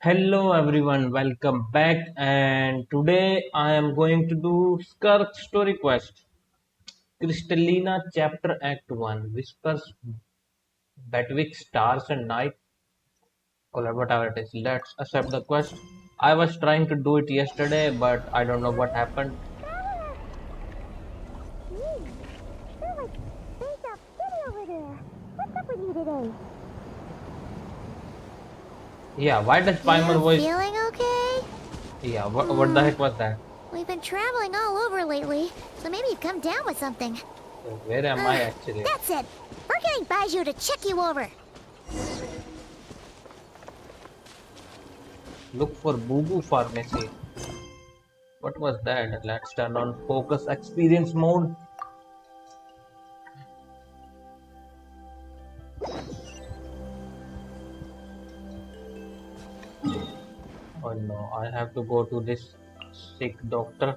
Hello everyone, welcome back. And today I am going to do Skirk Story Quest. Crystallina Chapter Act 1 Whispers Betwixt Stars and Night, or whatever it is. Let's accept the quest. I was trying to do it yesterday, but I don't know what happened. Yeah, why does Paimon You voice? feeling okay? Yeah, what the heck was that? We've been traveling all over lately, so maybe you've come down with something. Where am I actually? That's it. We're getting Baiju to check you over. Look for Bubu Pharmacy. What was that? Let's turn on focus experience mode. Oh no, I have to go to this sick doctor.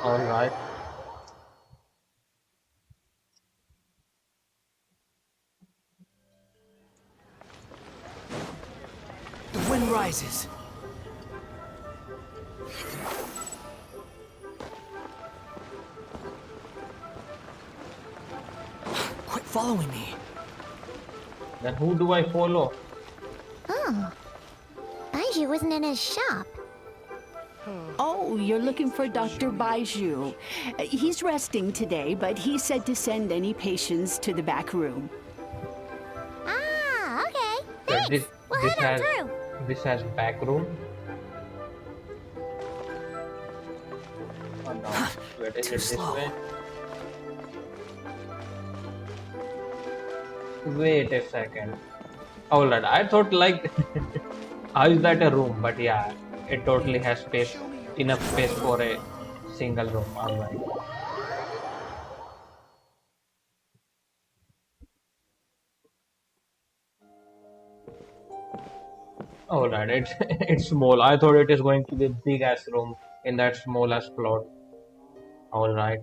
Alright. The wind rises. Quit following me. Then who do I follow? Oh. Baiju isn't in his shop. Oh, you're looking for Dr. Baiju. He's resting today, but he said to send any patients to the back room. Ah, okay. So Thanks. We'll head on through. this has back room. Oh no, where is it Too this slow. way? Wait a second. Alright, I thought like how is that a room? But yeah, it totally has space, enough space for a single room. Alright. Alright, it's it's small. I thought it is going to be a big ass room in that small ass plot. Alright.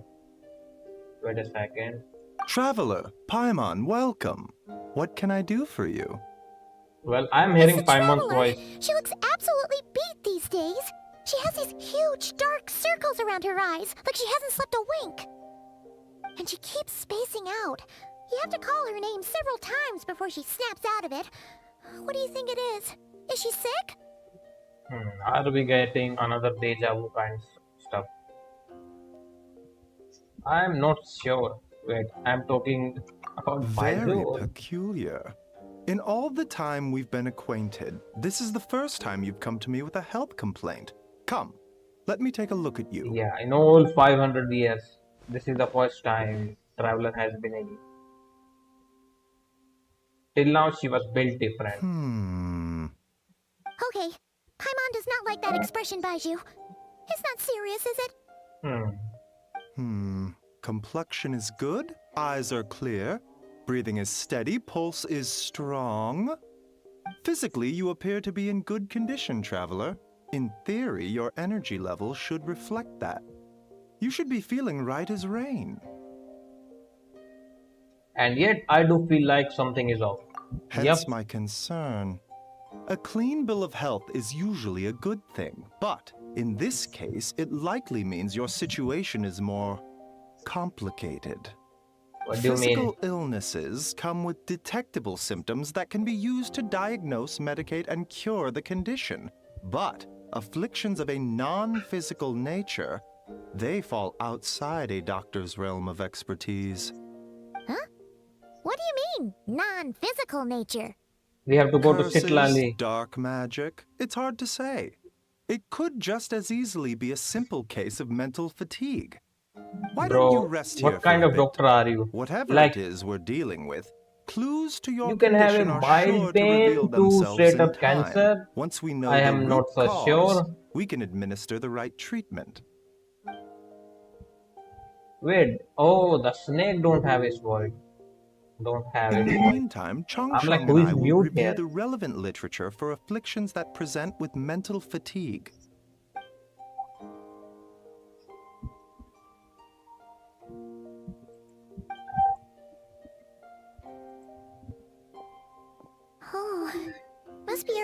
Wait a second. Traveler, Paimon, welcome. What can I do for you? Well, I'm It's hearing the Paimon's traveler. voice. She looks absolutely beat these days. She has these huge dark circles around her eyes, like she hasn't slept a wink. And she keeps spacing out. You have to call her name several times before she snaps out of it. What do you think it is? Is she sick? Are we getting another deja vu kind of stuff? I'm not sure. Wait, I'm talking about Very Baidu. peculiar. In all the time we've been acquainted, this is the first time you've come to me with a health complaint. Come, let me take a look at you. Yeah, in all 500 years, this is the first time Traveler has been in. Till now, she was built different. Okay. Paimon does not like that expression, Baiju. It's not serious, is it? Complexion is good, eyes are clear, breathing is steady, pulse is strong. Physically, you appear to be in good condition, traveler. In theory, your energy level should reflect that. You should be feeling right as rain. And yet, I do feel like something is off. Hence my concern. A clean bill of health is usually a good thing, but in this case, it likely means your situation is more complicated. What do you mean? Physical illnesses come with detectable symptoms that can be used to diagnose, medicate, and cure the condition. But afflictions of a non-physical nature, they fall outside a doctor's realm of expertise. Huh? What do you mean, non-physical nature? We have to go to Curses, Sitlali. dark magic, it's hard to say. It could just as easily be a simple case of mental fatigue. Why don't you Bro, rest here what for kind a of bit? doctor are you? Whatever Like, it is we're dealing with, clues to your you can have condition a are mild sure to reveal pain to themselves straight in up time. cancer. Once we know I the am root not so cause, sure. we can administer the right treatment. Wait, oh, the snake don't have his voice. Don't have In his the voice. meantime, I'm like, Chongsheng who and is I will mute review here? the relevant literature for afflictions that present with mental fatigue. Oh,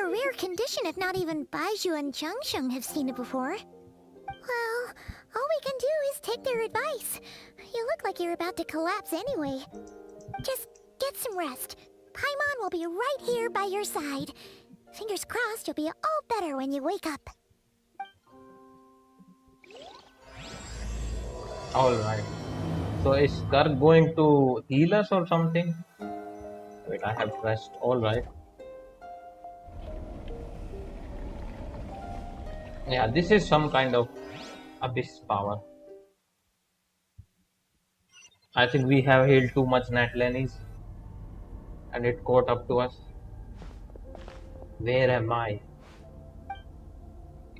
a rare condition if not even Baizhu and Changsheng have seen it before. Well, all we can do is take their advice. You look like you're about to collapse anyway. Just get some rest. Paimon will be right here by your side. Fingers crossed you'll be all better when you wake up. Alright. So is Skirk going to heal us or something? Wait, I have pressed. Alright. Yeah, this is some kind of abyss power. I think we have healed too much Natlanis and it caught up to us. Where am I?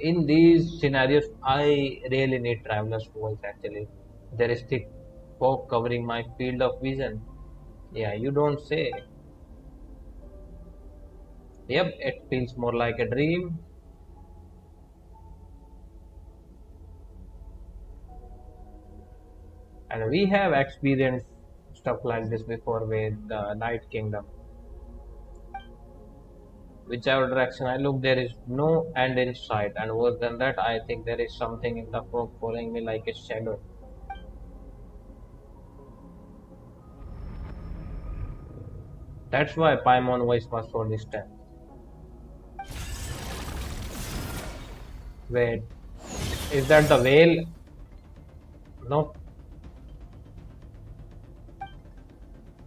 In these scenarios, I really need Traveler's voice actually. There is thick fog covering my field of vision. Yeah, you don't say. Yep, it feels more like a dream. And we have experienced stuff like this before with the Night Kingdom. Whichever direction I look, there is no end in sight, and worse than that, I think there is something in the fog following me like a shadow. That's why Paimon voice was so distant. Wait, is that the whale? No.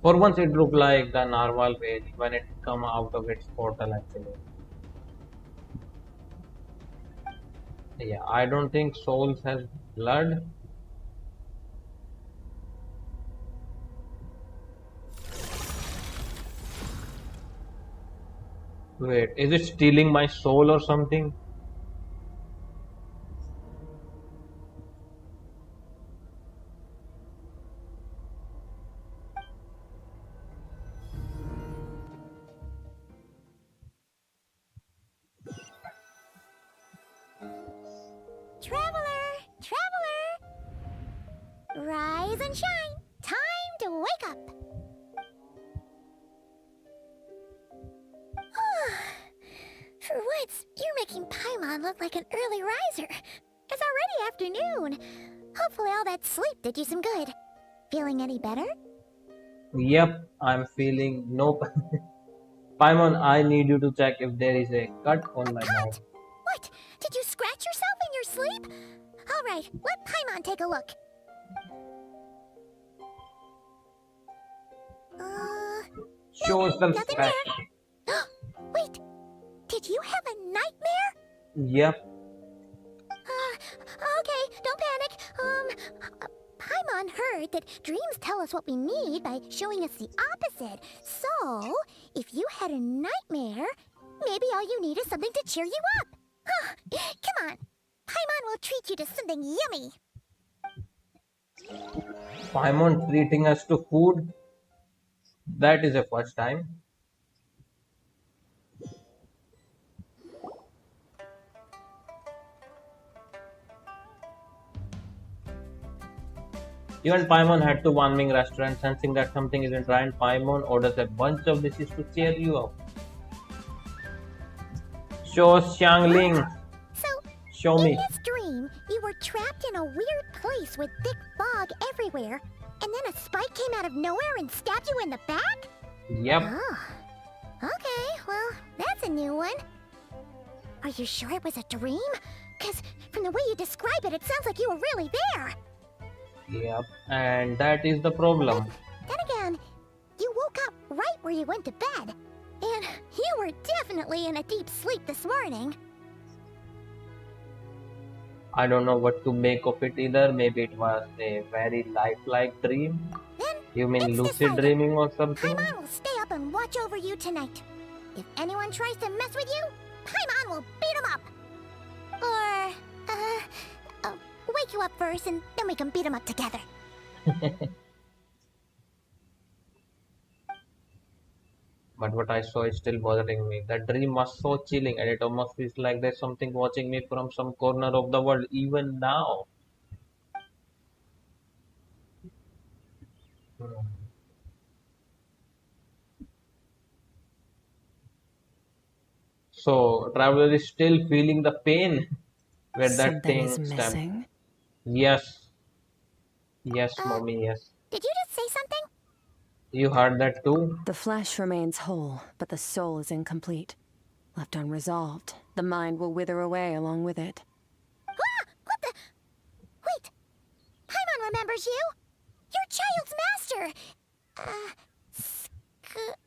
For once it looked like the narwhal whale when it come out of its portal actually. Yeah, I don't think Souls has blood. Wait, is it stealing my soul or something? Traveler! Traveler! Rise and shine! Time to wake up! For once, you're making Paimon look like an early riser. It's already afternoon. Hopefully all that sleep did you some good. Feeling any better? Yep, I'm feeling nope. Paimon, I need you to check if there is a cut on my mouth. Cut! What? Did you scratch yourself in your sleep? Alright, let Paimon take a look. Show us some Nothing scratch. there. Wait, did you have a nightmare? Yep. Okay, don't panic. Paimon heard that dreams tell us what we need by showing us the opposite. So, if you had a nightmare, maybe all you need is something to cheer you up. Come on, Paimon will treat you to something yummy. Paimon treating us to food. That is a first time. Even Paimon had to Wanming restaurant, sensing that something isn't right. Paimon orders a bunch of dishes to cheer you up. Show us Xiangling. So, Show in me. this dream, you were trapped in a weird place with thick fog everywhere, and then a spike came out of nowhere and stabbed you in the back? Yep. Oh. Okay, well, that's a new one. Are you sure it was a dream? Because from the way you describe it, it sounds like you were really there. Yep. And that is the problem. Then again, you woke up right where you went to bed. And you were definitely in a deep sleep this morning. I don't know what to make of it either. Maybe it was a very lifelike dream. Then You mean it's lucid decided. dreaming or something? Paimon will stay up and watch over you tonight. If anyone tries to mess with you, Paimon will beat him up. Or, wake you up first and then we can beat him up together. But what I saw is still bothering me. That dream was so chilling and it almost feels like there's something watching me from some corner of the world even now. Hmm. So traveler is still feeling the pain where that Something is thing stabbed. missing. Yes, yes, mommy, yes. Did you just say something? You heard that too? The flesh remains whole, but the soul is incomplete. Left unresolved, the mind will wither away along with it. Ah! What the? Wait! Paimon remembers you! Your child's master! Skirk?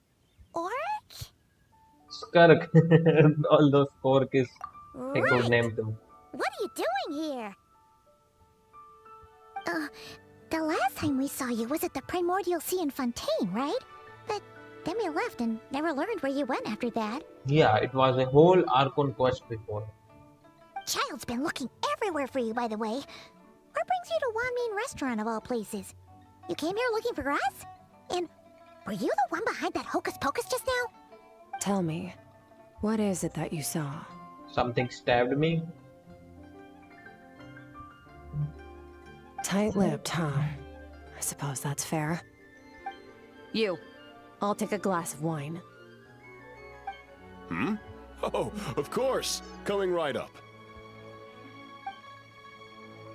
Skirk. Although Skirk is a good Right! name too. What are you doing here? The last time we saw you was at the Primordial Sea in Fontaine, right? But then we left and never learned where you went after that. Yeah, it was a whole Archon quest before. Child's been looking everywhere for you, by the way. What brings you to Wanmin Restaurant of all places? You came here looking for us? And were you the one behind that hocus pocus just now? Tell me, what is it that you saw? Something stabbed me. Tight-lipped, huh? I suppose that's fair. You, I'll take a glass of wine. Hmm? Oh, of course. Coming right up.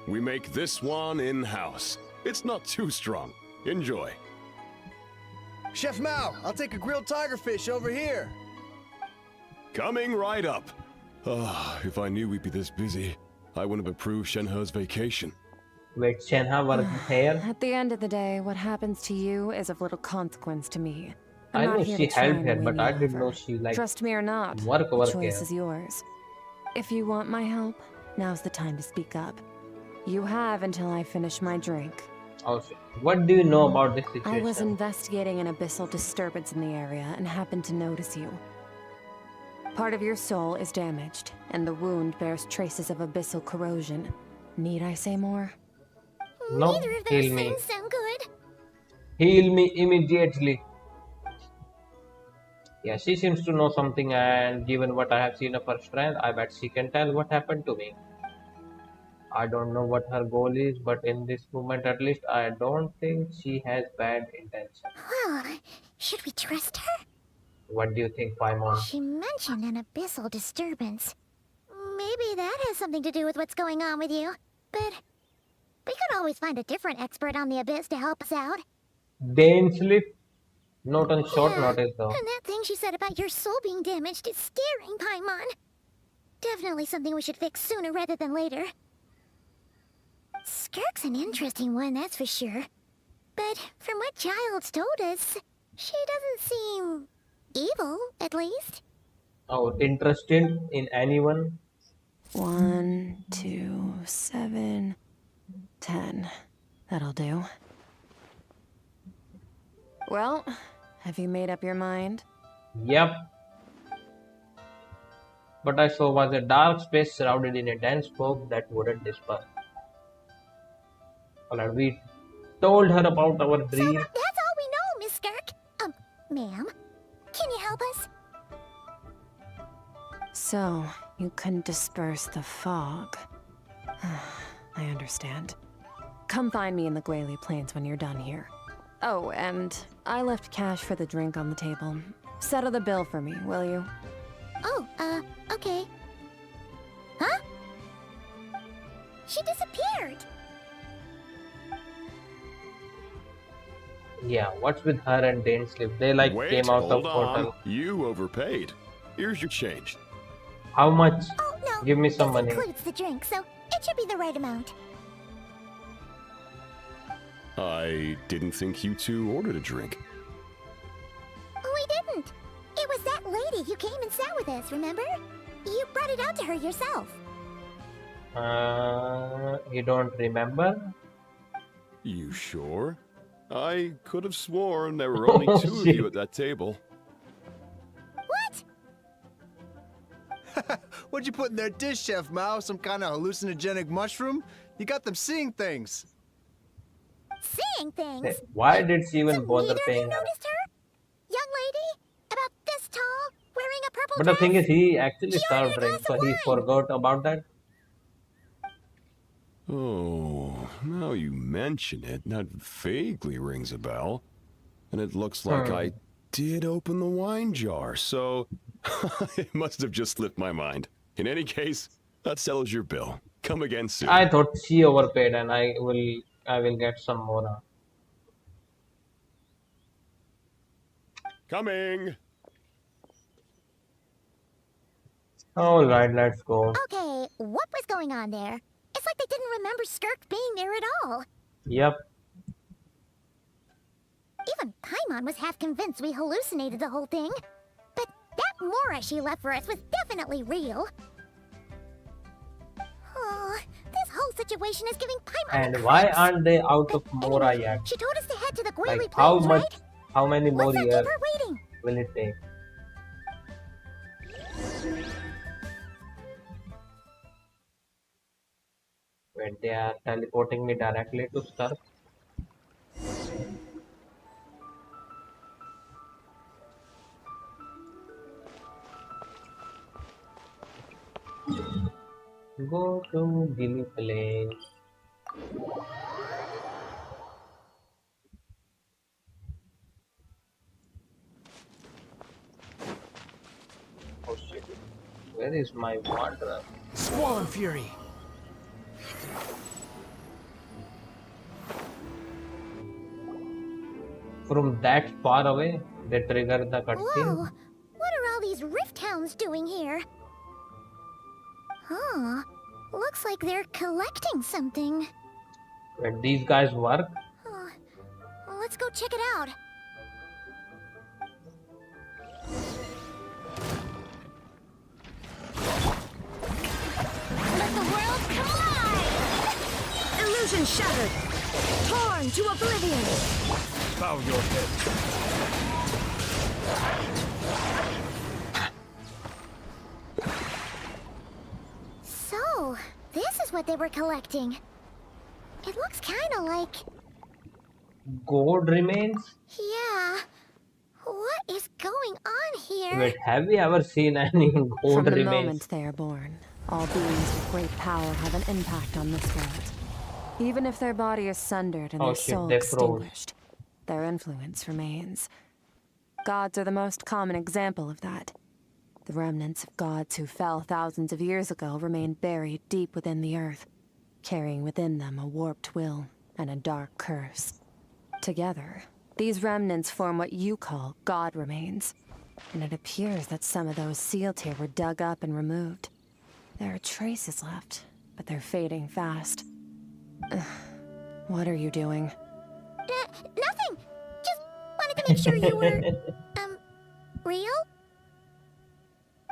We make this one in-house. It's not too strong. Enjoy. Chef Mao, I'll take a grilled tigerfish over here. Coming right up. Ah, if I knew we'd be this busy, I wouldn't have approved Shenhe's vacation. Wait, Shenha working here? At the end of the day, what happens to you is of little consequence to me. I I'm not know here she to try helped and her, win but you I didn't know over. she like Trust me or not, work the choice here. is yours. If you want my help, now's the time to speak up. You have until I finish my drink. Oh shit. What do you know about this situation? I was investigating an abyssal disturbance in the area and happened to notice you. Part of your soul is damaged, and the wound bears traces of abyssal corrosion. Need I say more? No, Neither of those heal me. things sound good. Heal me immediately. Yeah, she seems to know something, and given what I have seen of her strength, I bet she can tell what happened to me. I don't know what her goal is, but in this moment at least, I don't think she has bad intention. Well, should we trust her? What do you think, Paimon? She mentioned an abyssal disturbance. Maybe that has something to do with what's going on with you. But we could always find a different expert on the abyss to help us out. Dane slip? Not on short Yeah, notice though. And that thing she said about your soul being damaged is scaring, Paimon. Definitely something we should fix sooner rather than later. Skirk's an interesting one, that's for sure. But from what Childs told us, she doesn't seem evil, at least. Oh, interested in anyone? 1, 2, 7, 10. That'll do. Well, have you made up your mind? Yep. But I saw was a dark space surrounded in a dense fog that wouldn't disperse. Alright, we told her about our So dream. that's all we know, Miss Skirk. Ma'am, can you help us? So, you can disperse the fog. I understand. Come find me in the Guili Plains when you're done here. Oh, and I left cash for the drink on the table. Settle the bill for me, will you? Oh, okay. Huh? She disappeared. Yeah, what's with her and Dane Slip? They like Wait, came out of hold on. portal. You overpaid. Here's your change. How much? Oh, no. Give me some this money. includes the drink, so it should be the right amount. I didn't think you two ordered a drink. We didn't. It was that lady who came and sat with us, remember? You brought it out to her yourself. You don't remember? You sure? I could have sworn there were only Oh, two of shit. you at that table. What? What'd you put in their dish, Chef Mao? Some kind of hallucinogenic mushroom? You got them seeing things. Seeing things. Why did she even So bother neither of you paying her? noticed her? Young lady? About this tall? Wearing a purple But the dress? thing is, he actually She served ordered a drink, so glass of he wine. forgot about that. Oh, now you mention it, that vaguely rings a bell. And it looks like I did open the wine jar, so It must have just slipped my mind. In any case, that settles your bill. Come again soon. I thought she overpaid, and I will get some more. Coming! All right, let's go. Okay, what was going on there? It's like they didn't remember Skirk being there at all. Yep. Even Paimon was half convinced we hallucinated the whole thing. But that Mora she left for us was definitely real. Oh, this whole situation is giving Paimon And the why creeps. aren't they out of Mora Anyway, yet? she told us to head to the Gwali Like, how Plains, much? right? How many more Let's not years keep her waiting. will it take? Wait, they are teleporting me directly to Skirk. Go to Gilly Plains. Oh shit. Where is my water? Squall and Fury. From that far away, they trigger the Whoa, cutscene. what are all these rift hounds doing here? Huh, looks like they're collecting something. Where these guys work? Oh, let's go check it out. Let the world come alive! Illusion shattered! Torn to oblivion! Bow your head. So, this is what they were collecting. It looks kind of like... God remains? Yeah. What is going on here? Wait, have we ever seen any From God the remains? moment they are born, all beings with great power have an impact on this world. Even if their body is sundered and Oh their shit, soul they froze. extinguished, their influence remains. Gods are the most common example of that. The remnants of gods who fell thousands of years ago remain buried deep within the earth, carrying within them a warped will and a dark curse. Together, these remnants form what you call God remains, and it appears that some of those sealed here were dug up and removed. There are traces left, but they're fading fast. What are you doing? Nothing. Just wanted to make sure you were, real?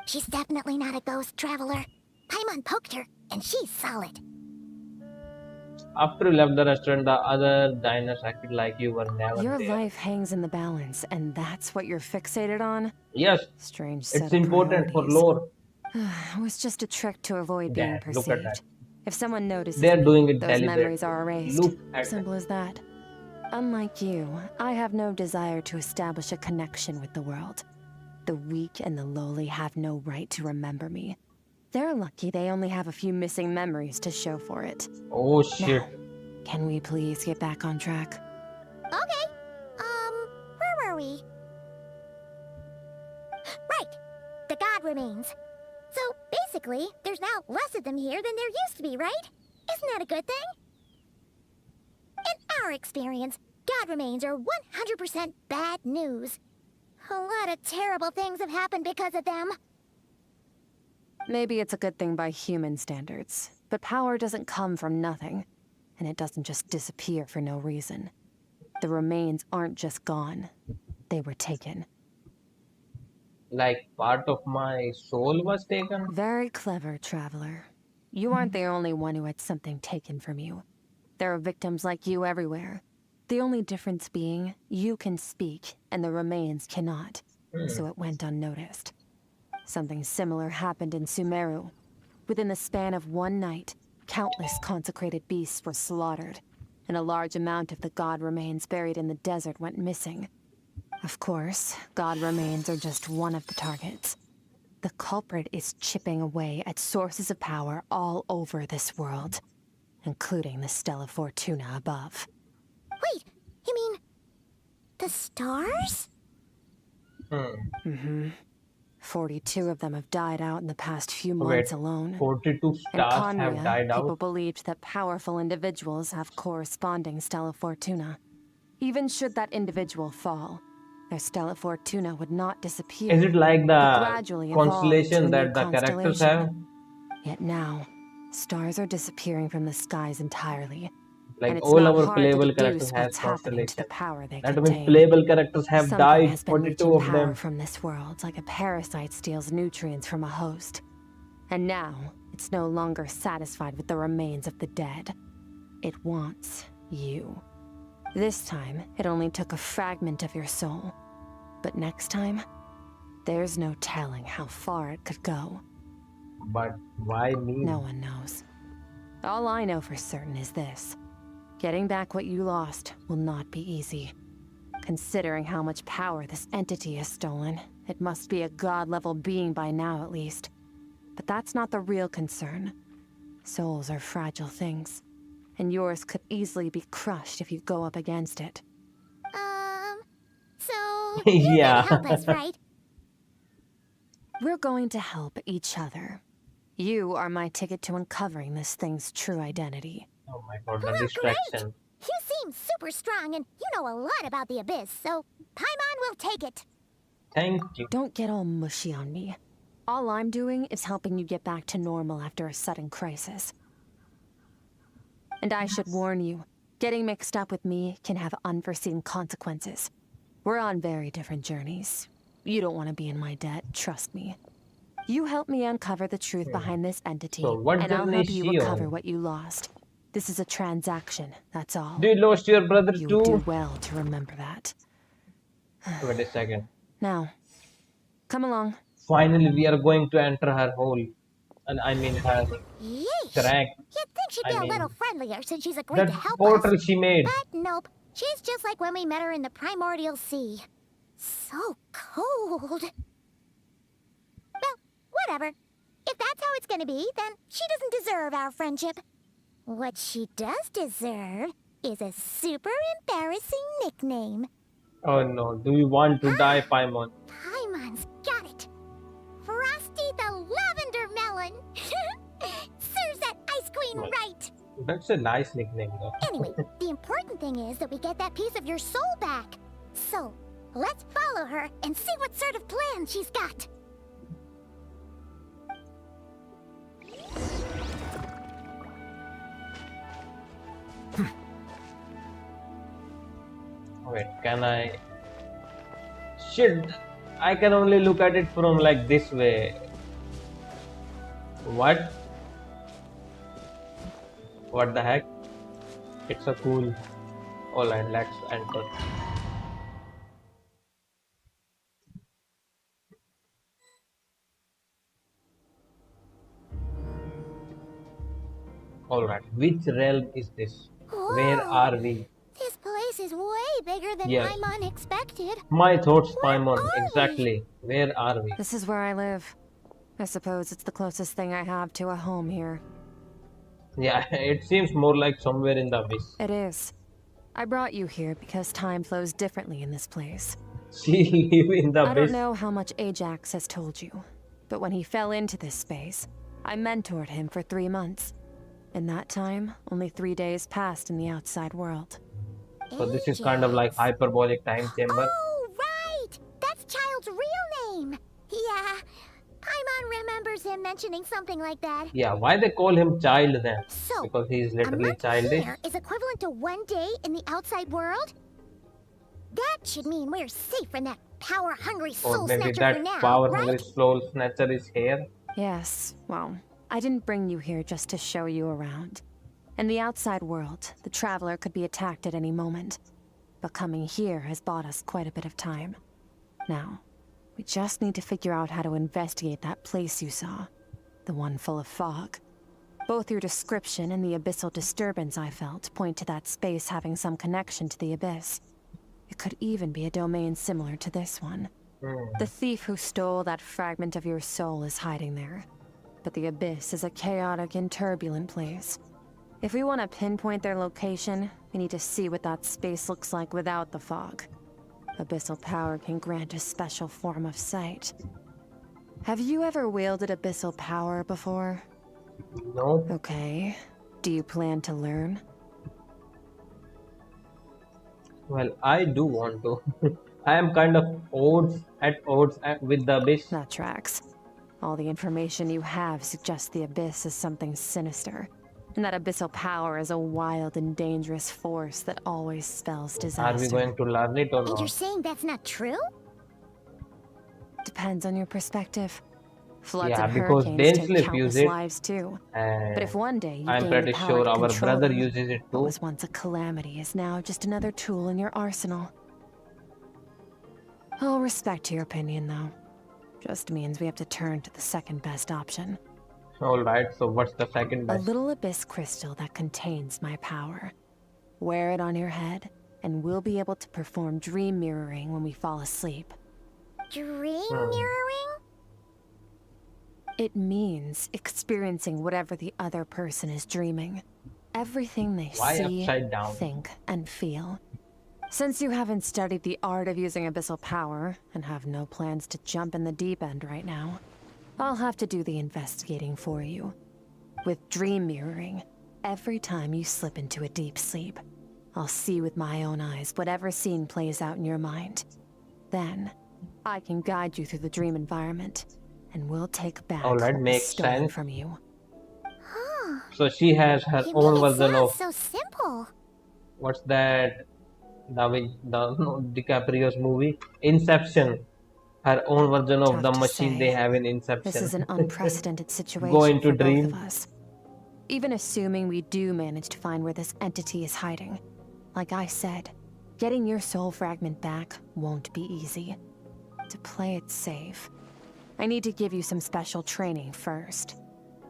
She's definitely not a ghost traveler. Paimon poked her, and she's solid. After you left the restaurant, the other diners acted like you were never Your there. life hangs in the balance, and that's what you're fixated on? Yes, Strange set it's of important for priorities. lore. It was just a trick to avoid being Dad, look at that. perceived. If someone notices They're me, doing it those deliberately. memories are erased. Look at Simple as that. Unlike you, I have no desire to establish a connection with the world. The weak and the lowly have no right to remember me. They're lucky they only have a few missing memories to show for it. Oh shit. Now, can we please get back on track? Okay. Where were we? Right. The God remains. So, basically, there's now less of them here than there used to be, right? Isn't that a good thing? In our experience, God remains are 100% bad news. A lot of terrible things have happened because of them. Maybe it's a good thing by human standards, but power doesn't come from nothing, and it doesn't just disappear for no reason. The remains aren't just gone, they were taken. Like part of my soul was taken? Very clever, traveler. You aren't the only one who had something taken from you. There are victims like you everywhere. The only difference being, you can speak, and the remains cannot, so it went unnoticed. Something similar happened in Sumeru. Within the span of one night, countless consecrated beasts were slaughtered, and a large amount of the god remains buried in the desert went missing. Of course, god remains are just one of the targets. The culprit is chipping away at sources of power all over this world, including the Stella Fortuna above. Wait, you mean... the stars? Mm-hmm. 42 of them have died out in the past few Wait, months alone. 42 In stars have Conria, died people out. believed that powerful individuals have corresponding Stella Fortuna. Even should that individual fall, their Stella Fortuna would not disappear, Is it like but the gradually evolve into a constellation new that the characters constellation. have? Yet now, stars are disappearing from the skies entirely. Like And it's all not our hard to playable deduce characters have what's happening to the constellation. power they That means contain. playable characters have Something died, has been 42 leaching of power them. from this world, like a parasite steals nutrients from a host. And now, it's no longer satisfied with the remains of the dead. It wants you. This time, it only took a fragment of your soul. But next time, there's no telling how far it could go. But why me? No one knows. All I know for certain is this. Getting back what you lost will not be easy. Considering how much power this entity has stolen, it must be a god-level being by now at least. But that's not the real concern. Souls are fragile things, and yours could easily be crushed if you go up against it. So you're Yeah. gonna help us, right? We're going to help each other. You are my ticket to uncovering this thing's true identity. Oh my god, the Well, distraction. You seem super strong, and you know a lot about the Abyss, so Paimon will take it. Thank you. Don't get all mushy on me. All I'm doing is helping you get back to normal after a sudden crisis. And I should warn you, getting mixed up with me can have unforeseen consequences. We're on very different journeys. You don't want to be in my debt, trust me. You help me uncover the truth behind this entity, So what and I'll journey help is you she recover on? what you lost. This is a transaction, that's all. Do you lost your brother You would do too? well to remember that. Wait a second. Now, come along. Finally, we are going to enter her hole. And I mean her Yeesh. crack. You'd think she'd be a little friendlier since she's agreed That to help portal us. she made. But nope, she's just like when we met her in the primordial sea. So cold. Well, whatever. If that's how it's gonna be, then she doesn't deserve our friendship. What she does deserve is a super embarrassing nickname. Oh no, do you want to die, Paimon? Paimon's got it. Frosty the Lavender Melon. Serves that ice queen Right. right. That's a nice nickname though. Anyway, the important thing is that we get that piece of your soul back. So, let's follow her and see what sort of plan she's got. Wait, can I? Shit, I can only look at it from like this way. What? What the heck? It's a cool. Alright, let's enter. Alright, which realm is this? Where Whoa. are we? This place is way bigger than Yes. Paimon expected. My thoughts, Where Paimon. are we? Exactly. Where are we? This is where I live. I suppose it's the closest thing I have to a home here. Yeah, it seems more like somewhere in the abyss. It is. I brought you here because time flows differently in this place. She live in the I don't abyss. know how much Ajax has told you, but when he fell into this space, I mentored him for 3 months. In that time, only 3 days passed in the outside world. So this is kind of like hyperbolic time chamber. Oh, right! That's Child's real name. Yeah, Paimon remembers him mentioning something like that. Yeah, why they call him child then? So, Because he is a literally month childish. here is equivalent to 1 day in the outside world? That should mean we're safe from that power-hungry Or soul maybe snatcher that for now, power right? hungry soul snatcher is here. Yes, well, I didn't bring you here just to show you around. In the outside world, the Traveler could be attacked at any moment. But coming here has bought us quite a bit of time. Now, we just need to figure out how to investigate that place you saw. The one full of fog. Both your description and the abyssal disturbance I felt point to that space having some connection to the abyss. It could even be a domain similar to this one. The thief who stole that fragment of your soul is hiding there. But the abyss is a chaotic and turbulent place. If we want to pinpoint their location, we need to see what that space looks like without the fog. Abyssal power can grant a special form of sight. Have you ever wielded abyssal power before? No. Okay. Do you plan to learn? Well, I do want to. I am kind of at odds with the abyss. That tracks. All the information you have suggests the abyss is something sinister. And that abyssal power is a wild and dangerous force that always spells disaster. Are we going to learn it or And you're not? saying that's not true? Depends on your perspective. Floods Yeah, and because hurricanes take Dainsleif use countless it, lives too. and But if one day you I'm gain pretty the power sure to our control brother them, uses it what too. was once a calamity is now just another tool in your arsenal. I'll respect your opinion, though. Just means we have to turn to the second best option. Alright, so what's the second A best? little abyss crystal that contains my power. Wear it on your head, and we'll be able to perform dream mirroring when we fall asleep. Dream mirroring? It means experiencing whatever the other person is dreaming. Everything they Why see, upside down? think, and feel. Since you haven't studied the art of using abyssal power, and have no plans to jump in the deep end right now, I'll have to do the investigating for you. With dream mirroring, every time you slip into a deep sleep, I'll see with my own eyes whatever scene plays out in your mind. Then, I can guide you through the dream environment, and we'll take back Alright, what was makes stolen sense. from you. Huh. So she has her You own make it version sound of so simple. what's that? No, DiCaprio's movie, Inception. Her own version of Tough the to machine say. they have in Inception. This is an unprecedented situation Go into for both dream. of us. Even assuming we do manage to find where this entity is hiding, like I said, getting your soul fragment back won't be easy. To play it safe, I need to give you some special training first.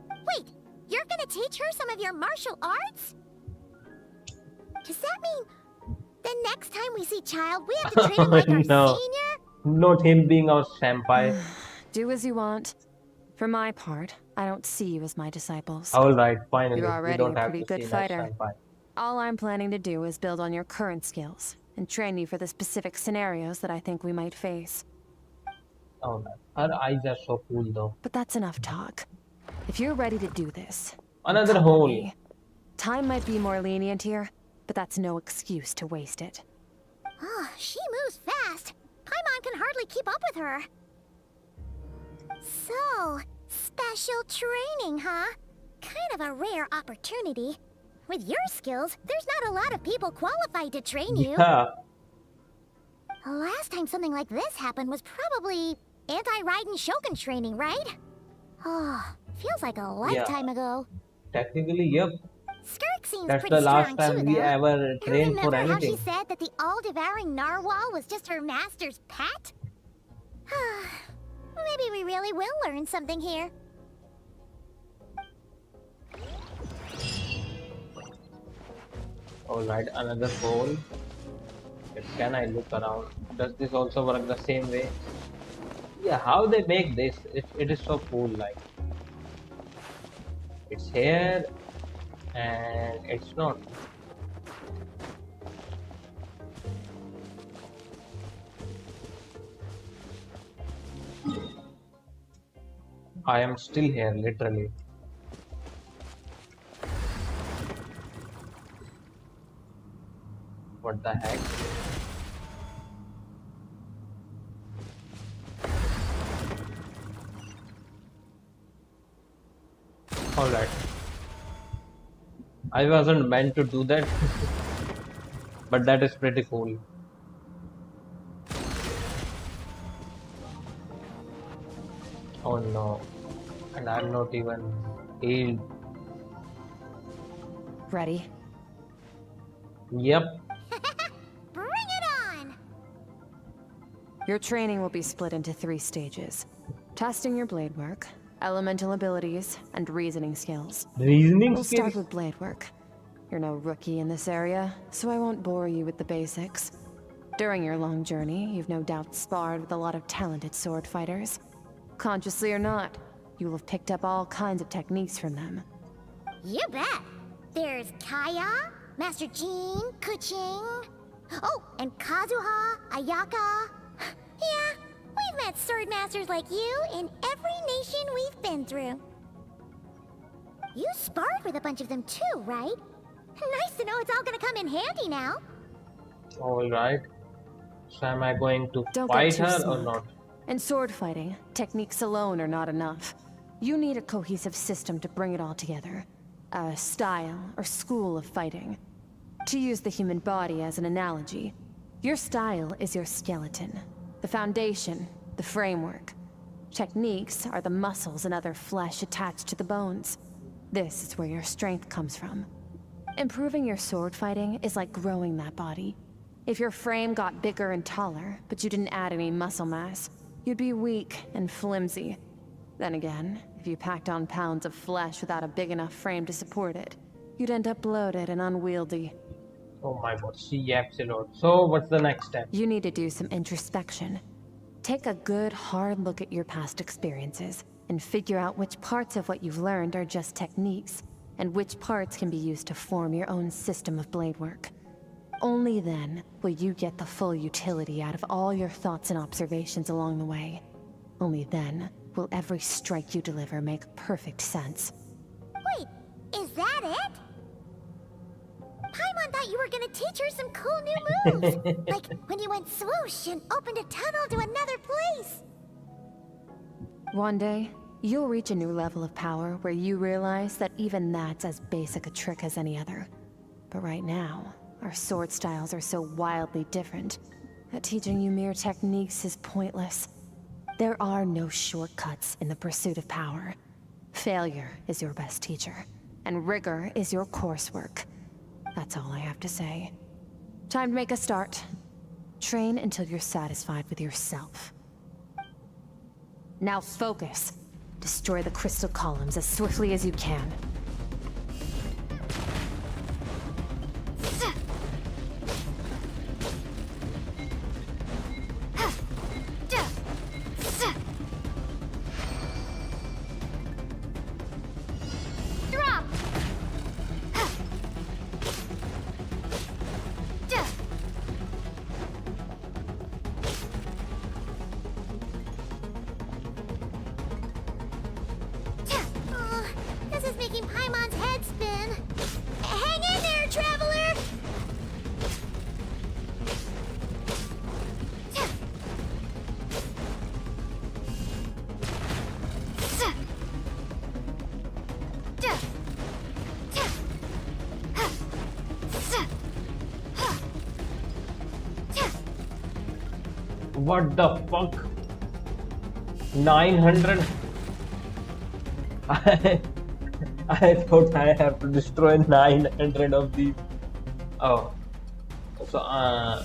Wait, you're gonna teach her some of your martial arts? Does that mean the next time we see Child, we have to treat him like our No. senior? Not him being our senpai. Do as you want. For my part, I don't see you as my disciples. Alright, finally. You're We already don't a have pretty to good see fighter. that senpai. All I'm planning to do is build on your current skills and train you for the specific scenarios that I think we might face. Alright. Her eyes are so cool though. But that's enough talk. If you're ready to do this, Another come with hole. me. Time might be more lenient here, but that's no excuse to waste it. Oh, she moves fast. Paimon can hardly keep up with her. So, special training, huh? Kind of a rare opportunity. With your skills, there's not a lot of people qualified to train you. Yeah. The last time something like this happened was probably anti-Raiden Shogun training, right? Oh, feels like a lifetime ago. Technically, yep. Skirk seems That's pretty the last strong time too, we though. ever trained for Remember how she anything. said that the all-devouring narwhal was just her master's pet? Maybe we really will learn something here. Alright, another hole. But can I look around? Does this also work the same way? Yeah, how they make this? It is so cool. Like, it's here and it's not. I am still here, literally. What the heck? Alright. I wasn't meant to do that. But that is pretty cool. Oh no. And I'm not even healed. Ready? Yep. Bring it on! Your training will be split into 3 stages. Testing your blade work, elemental abilities, and reasoning skills. Reasoning We'll skills? start with blade work. You're no rookie in this area, so I won't bore you with the basics. During your long journey, you've no doubt sparred with a lot of talented sword fighters. Consciously or not, you'll have picked up all kinds of techniques from them. You bet! There's Kaya, Master Jean, Kuching... Oh, and Kazuha, Ayaka... Yeah, we've met sword masters like you in every nation we've been through. You sparred with a bunch of them too, right? Nice to know it's all gonna come in handy now. Alright. So am I going to Don't fight get too her or smug. not? In sword fighting, techniques alone are not enough. You need a cohesive system to bring it all together. A style or school of fighting. To use the human body as an analogy, your style is your skeleton, the foundation, the framework. Techniques are the muscles and other flesh attached to the bones. This is where your strength comes from. Improving your sword fighting is like growing that body. If your frame got bigger and taller, but you didn't add any muscle mass, you'd be weak and flimsy. Then again, if you packed on pounds of flesh without a big enough frame to support it, you'd end up bloated and unwieldy. Oh my god, she yaps a lot. So what's the next step? You need to do some introspection. Take a good, hard look at your past experiences and figure out which parts of what you've learned are just techniques, and which parts can be used to form your own system of blade work. Only then will you get the full utility out of all your thoughts and observations along the way. Only then will every strike you deliver make perfect sense. Wait, is that it? Paimon thought you were gonna teach her some cool new moves. Like when you went swoosh and opened a tunnel to another place. One day, you'll reach a new level of power where you realize that even that's as basic a trick as any other. But right now, our sword styles are so wildly different that teaching you mere techniques is pointless. There are no shortcuts in the pursuit of power. Failure is your best teacher, and rigor is your coursework. That's all I have to say. Time to make a start. Train until you're satisfied with yourself. Now focus. Destroy the crystal columns as swiftly as you can. Drop! This is making Paimon's head spin. Hang in there, traveler! What the fuck? 900? I thought I have to destroy 900 of these. Oh. So, I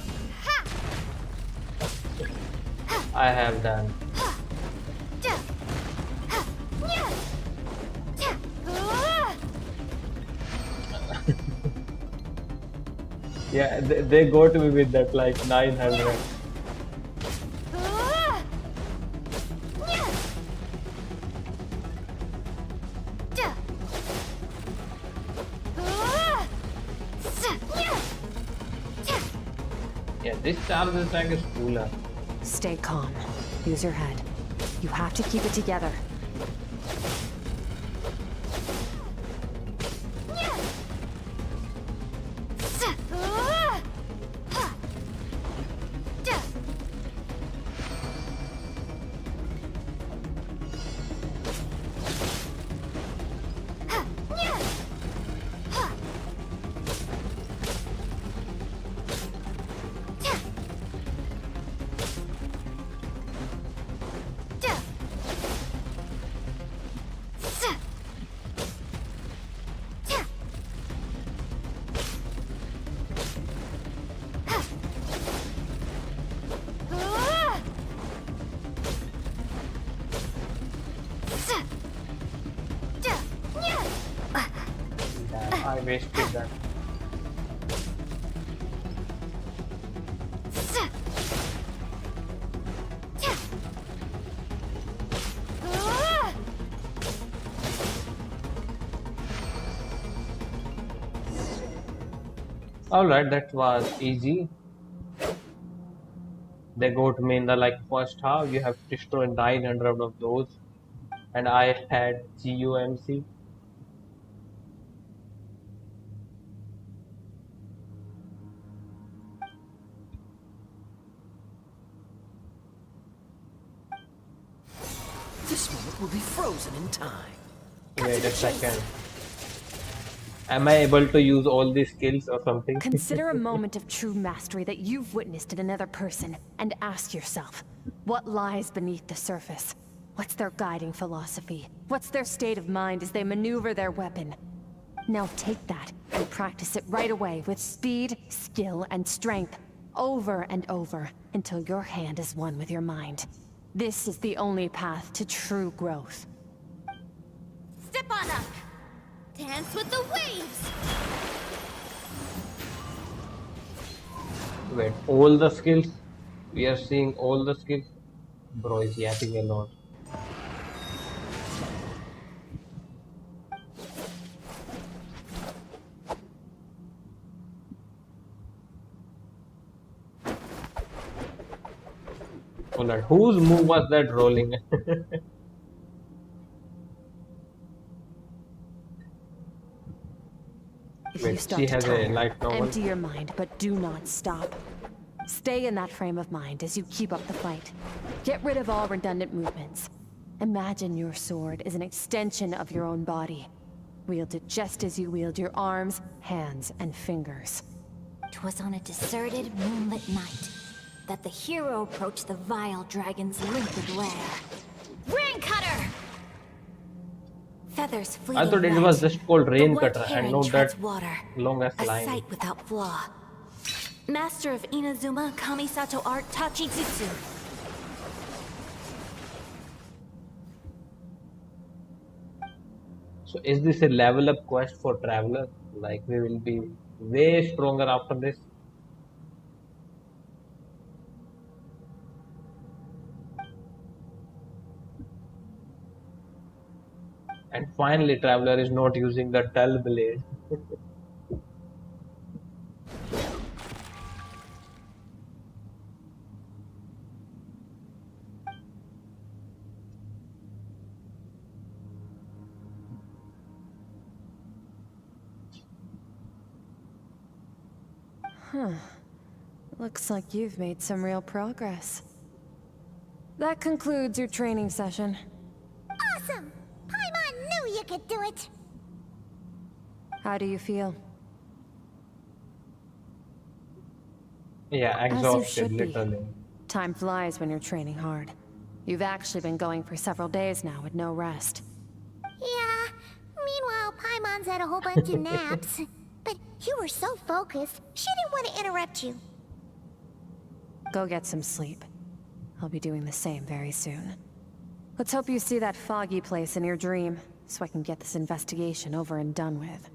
have done. Yeah, they go to me with that like 900. Yeah, this charge attack is cooler. Stay calm. Use your head. You have to keep it together. I wasted that. Alright, that was easy. They got me in the like first half. You have to destroy 900 of those. and I had GUMC. This moment will be frozen in time. Wait a second. Am I able to use all these skills or something? Consider a moment of true mastery that you've witnessed in another person and ask yourself, what lies beneath the surface? What's their guiding philosophy? What's their state of mind as they maneuver their weapon? Now take that and practice it right away with speed, skill, and strength, over and over, until your hand is one with your mind. This is the only path to true growth. Step on up! Dance with the waves! Wait, all the skills? We are seeing all the skills? Bro is yapping a lot. Alright, whose move was that rolling? If Wait, you start she to has a tire, light novel? empty your mind, but do not stop. Stay in that frame of mind as you keep up the fight. Get rid of all redundant movements. Imagine your sword is an extension of your own body. Wield it just as you wield your arms, hands, and fingers. 'Twas on a deserted, moonlit night that the hero approached the vile dragon's limpid lair. Rain Cutter! Feathers I fleeting thought it wet. was just called The Rain wet Cutter. I herring know treads that water. long as A line. sight without flaw. Master of Inazuma Kamisato art Tachijutsu. So is this a level up quest for Traveler? Like we will be way stronger after this? And finally Traveler is not using the dull blade. Looks like you've made some real progress. That concludes your training session. Awesome! Paimon knew you could do it! How do you feel? Yeah, As you exhausted should be. literally. Time flies when you're training hard. You've actually been going for several days now with no rest. Yeah, meanwhile Paimon's had a whole bunch of naps. But you were so focused, she didn't want to interrupt you. Go get some sleep. I'll be doing the same very soon. Let's hope you see that foggy place in your dream, so I can get this investigation over and done with.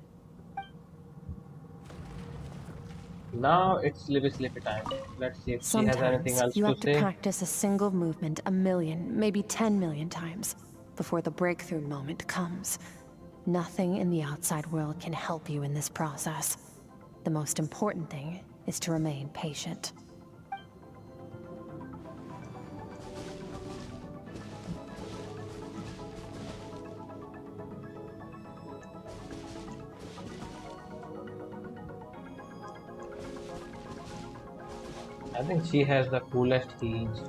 Now it's sleepy time. Let's see if she has anything Sometimes else you to have to say. practice a single movement 1,000,000, maybe 10,000,000 times, before the breakthrough moment comes. Nothing in the outside world can help you in this process. The most important thing is to remain patient. I think she has the coolest heels.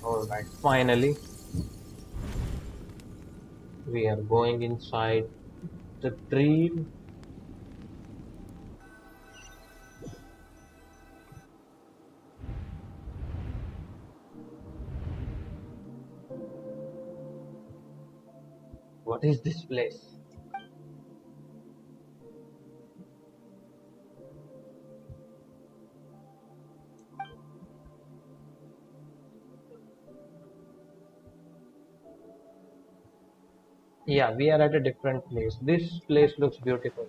Alright, finally we are going inside the dream. What is this place? Yeah, we are at a different place. This place looks beautiful.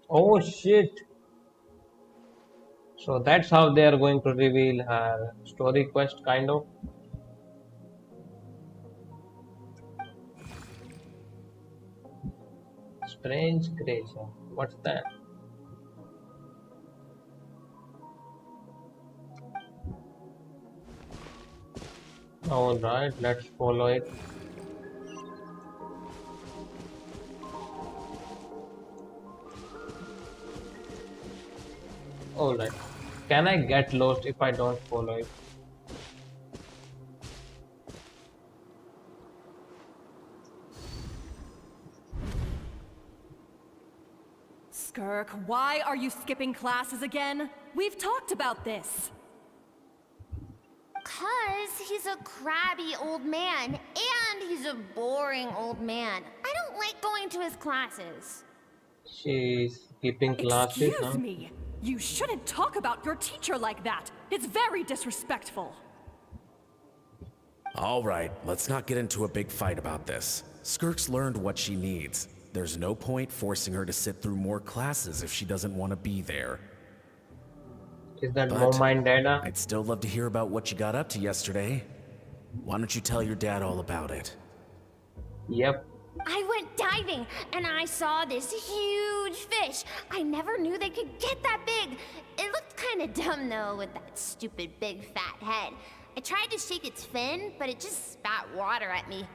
Oh shit! So that's how they are going to reveal her story quest, kind of. Strange creature. What's that? Alright, let's follow it. Alright. Can I get lost if I don't follow it? Skirk, why are you skipping classes again? We've talked about this. 'Cause he's a crabby old man, and he's a boring old man. I don't like going to his classes. She's keeping classes, Excuse huh? me. You shouldn't talk about your teacher like that. It's very disrespectful. All right, let's not get into a big fight about this. Skirk's learned what she needs. There's no point forcing her to sit through more classes if she doesn't want to be there. Is that But Momine Dada? I'd still love to hear about what you got up to yesterday. Why don't you tell your dad all about it? Yep. I went diving, and I saw this huge fish. I never knew they could get that big. It looked kind of dumb, though, with that stupid big fat head. I tried to shake its fin, but it just spat water at me.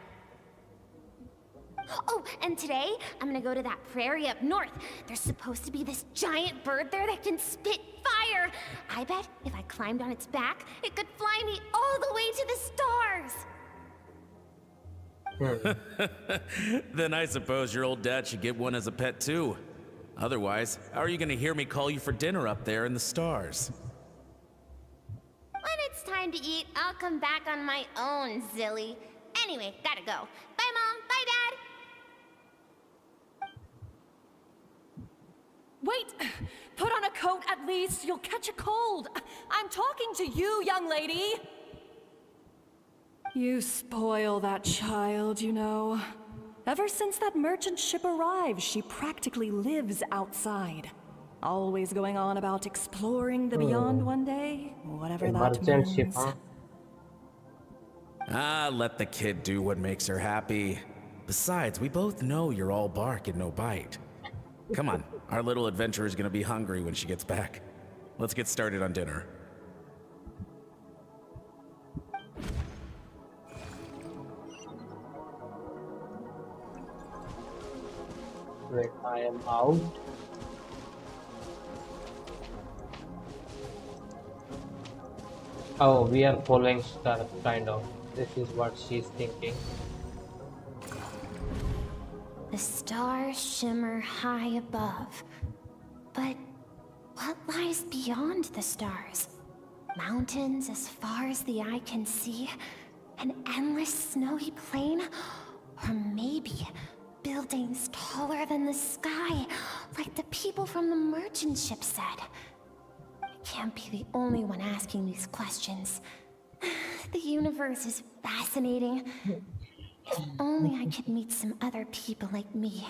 Oh, and today, I'm gonna go to that prairie up north. There's supposed to be this giant bird there that can spit fire. I bet if I climbed on its back, it could fly me all the way to the stars. Then I suppose your old dad should get one as a pet too. Otherwise, how are you gonna hear me call you for dinner up there in the stars? When it's time to eat, I'll come back on my own, Zilly. Anyway, gotta go. Bye, Mom. Bye, Dad. Wait! Put on a coat at least. You'll catch a cold. I'm talking to you, young lady. You spoil that child, you know. Ever since that merchant ship arrived, she practically lives outside. Always going on about exploring the beyond one day, whatever A that merchant means. ship, huh? Ah, let the kid do what makes her happy. Besides, we both know you're all bark and no bite. Come on, our little adventurer is gonna be hungry when she gets back. Let's get started on dinner. Wait, I am out. Oh, we are following Skirk, kind of. This is what she's thinking. The stars shimmer high above. But what lies beyond the stars? Mountains as far as the eye can see? An endless snowy plain? Or maybe buildings taller than the sky, like the people from the merchant ship said. I can't be the only one asking these questions. The universe is fascinating. If only I could meet some other people like me.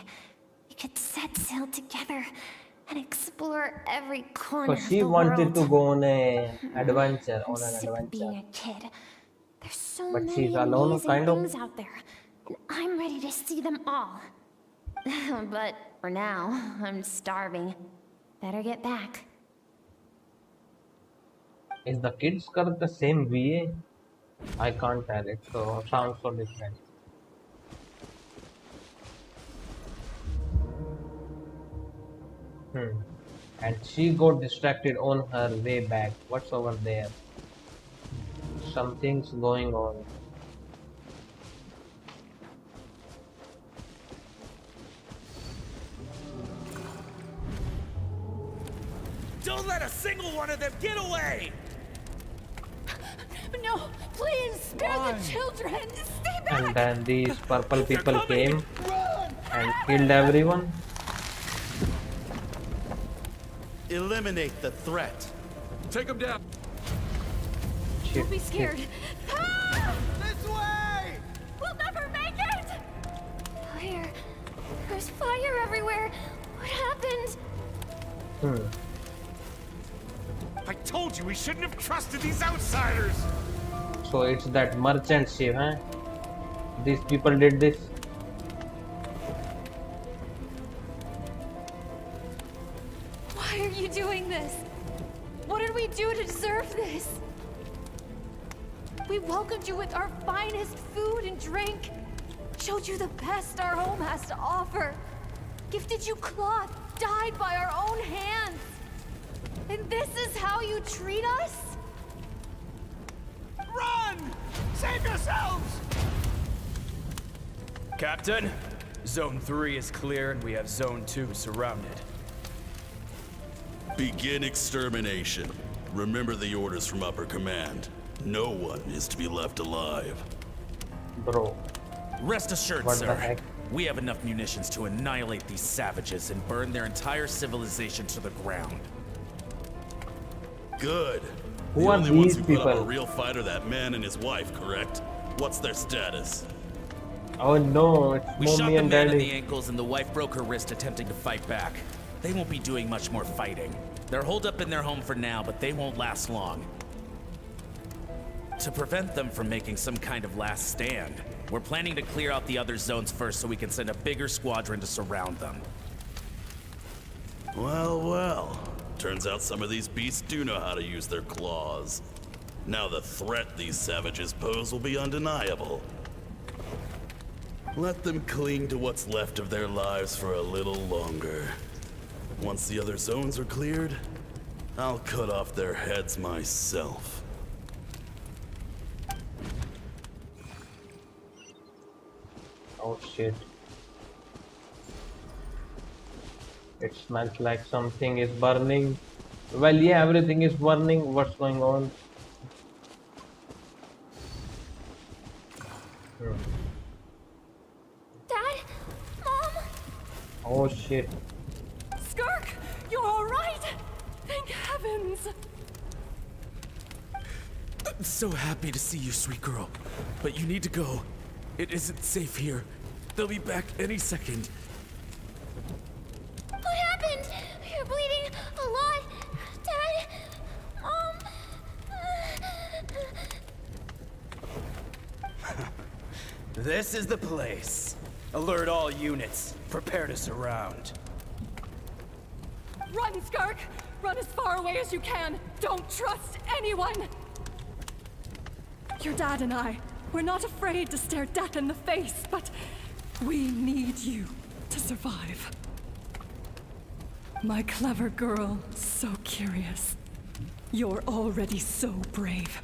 We could set sail together and explore every corner So of she the wanted world. to go on an adventure, I'm on an sick of being adventure. a kid. There's so But many she's alone, amazing kind of. things out there, and I'm ready to see them all. But for now, I'm starving. Better get back. Is the kids Skirk the same VA? I can't tell it, so sounds so different. And she got distracted on her way back. What's over there? Something's going on. Don't let a single one of them get away! No, please, spare the children. Stay back. And then these purple people came and killed everyone. Eliminate the threat. Take him down. Shit, Don't be shit. scared. Ah! fire everywhere. What happened? I told you we shouldn't have trusted these outsiders! So it's that merchant ship, huh? These people did this. Why are you doing this? What did we do to deserve this? We welcomed you with our finest food and drink, showed you the best our home has to offer, gifted you cloth dyed by our own hands. And this is how you treat us? Run! Save yourselves! Captain, Zone 3 is clear and we have Zone 2 surrounded. Begin extermination. Remember the orders from upper command. No one is to be left alive. Bro. Rest assured, What the sir. heck? We have enough munitions to annihilate these savages and burn their entire civilization to the ground. Good. Who The are only ones these who put up a people? real fight are that man and his wife, correct? What's their status? Oh no, it's We shot mommy the and man in the daddy. ankles and the wife broke her wrist attempting to fight back. They won't be doing much more fighting. They're holed up in their home for now, but they won't last long. To prevent them from making some kind of last stand, we're planning to clear out the other zones first so we can send a bigger squadron to surround them. Well, well. Turns out some of these beasts do know how to use their claws. Now the threat these savages pose will be undeniable. Let them cling to what's left of their lives for a little longer. Once the other zones are cleared, I'll cut off their heads myself. Oh shit. It smells like something is burning. Well, yeah, everything is burning. What's going on? Dad? Mom? Oh shit. Skirk, you're all right? Thank heavens. I'm so happy to see you, sweet girl. But you need to go. It isn't safe here. They'll be back any second. What happened? You're bleeding a lot. Dad? Mom? This is the place. Alert all units. Prepare to surround. Run, Skirk! Run as far away as you can. Don't trust anyone. Your dad and I, we're not afraid to stare death in the face, but we need you to survive. My clever girl, so curious. You're already so brave.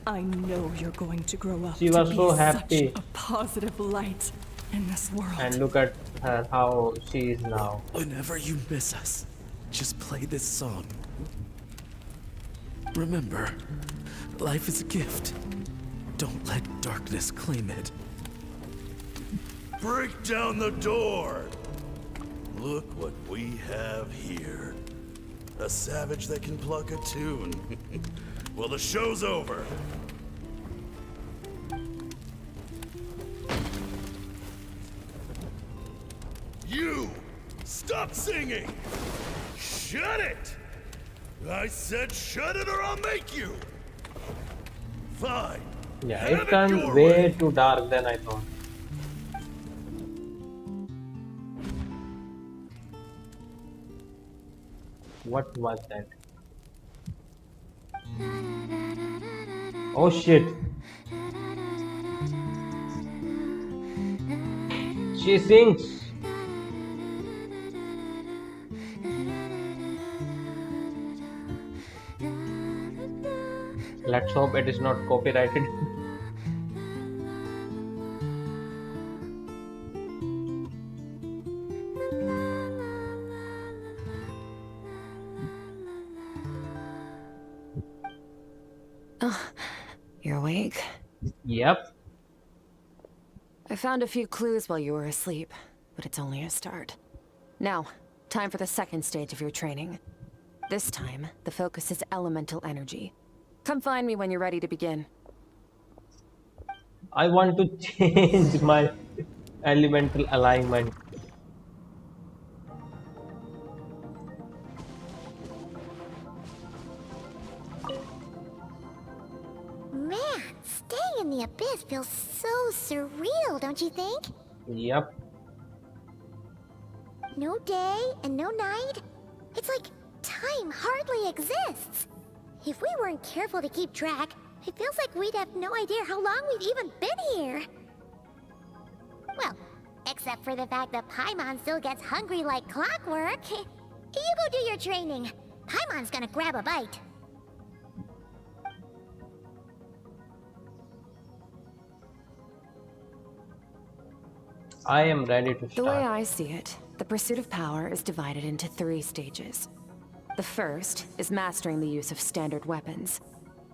I know you're going to grow up She to was be so such happy. a positive light in this world. And look at her, how she is now. Whenever you miss us, just play this song. Remember, life is a gift. Don't let darkness claim it. Break down the door! Look what we have here. A savage that can pluck a tune. Well, the show's over. You! Stop singing! Shut it! I said shut it or I'll make you! Fine. Yeah, Have it turned your way way. too dark than I thought. What was that? Oh shit. She sings. Let's hope it is not copyrighted. You're awake? Yep. I found a few clues while you were asleep, but it's only a start. Now, time for the second stage of your training. This time, the focus is elemental energy. Come find me when you're ready to begin. I want to change my elemental alignment. Staying in the abyss feels so surreal, don't you think? Yep. No day and no night. It's like time hardly exists. If we weren't careful to keep track, it feels like we'd have no idea how long we've even been here. Well, except for the fact that Paimon still gets hungry like clockwork. You go do your training. Paimon's gonna grab a bite. I am ready to The way start. I see it, the pursuit of power is divided into 3 stages. The first is mastering the use of standard weapons.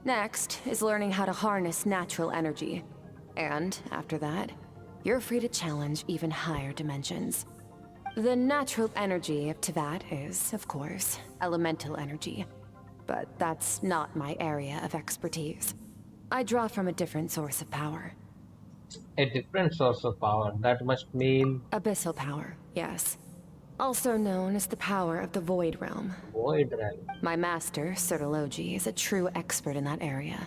Next is learning how to harness natural energy. And after that, you're free to challenge even higher dimensions. The natural energy of Teyvat is, of course, elemental energy. But that's not my area of expertise. I draw from a different source of power. A different source of power. That must mean Abyssal power, yes. Also known as the power of the Void Realm. Void Realm. My master, Sertology, is a true expert in that area.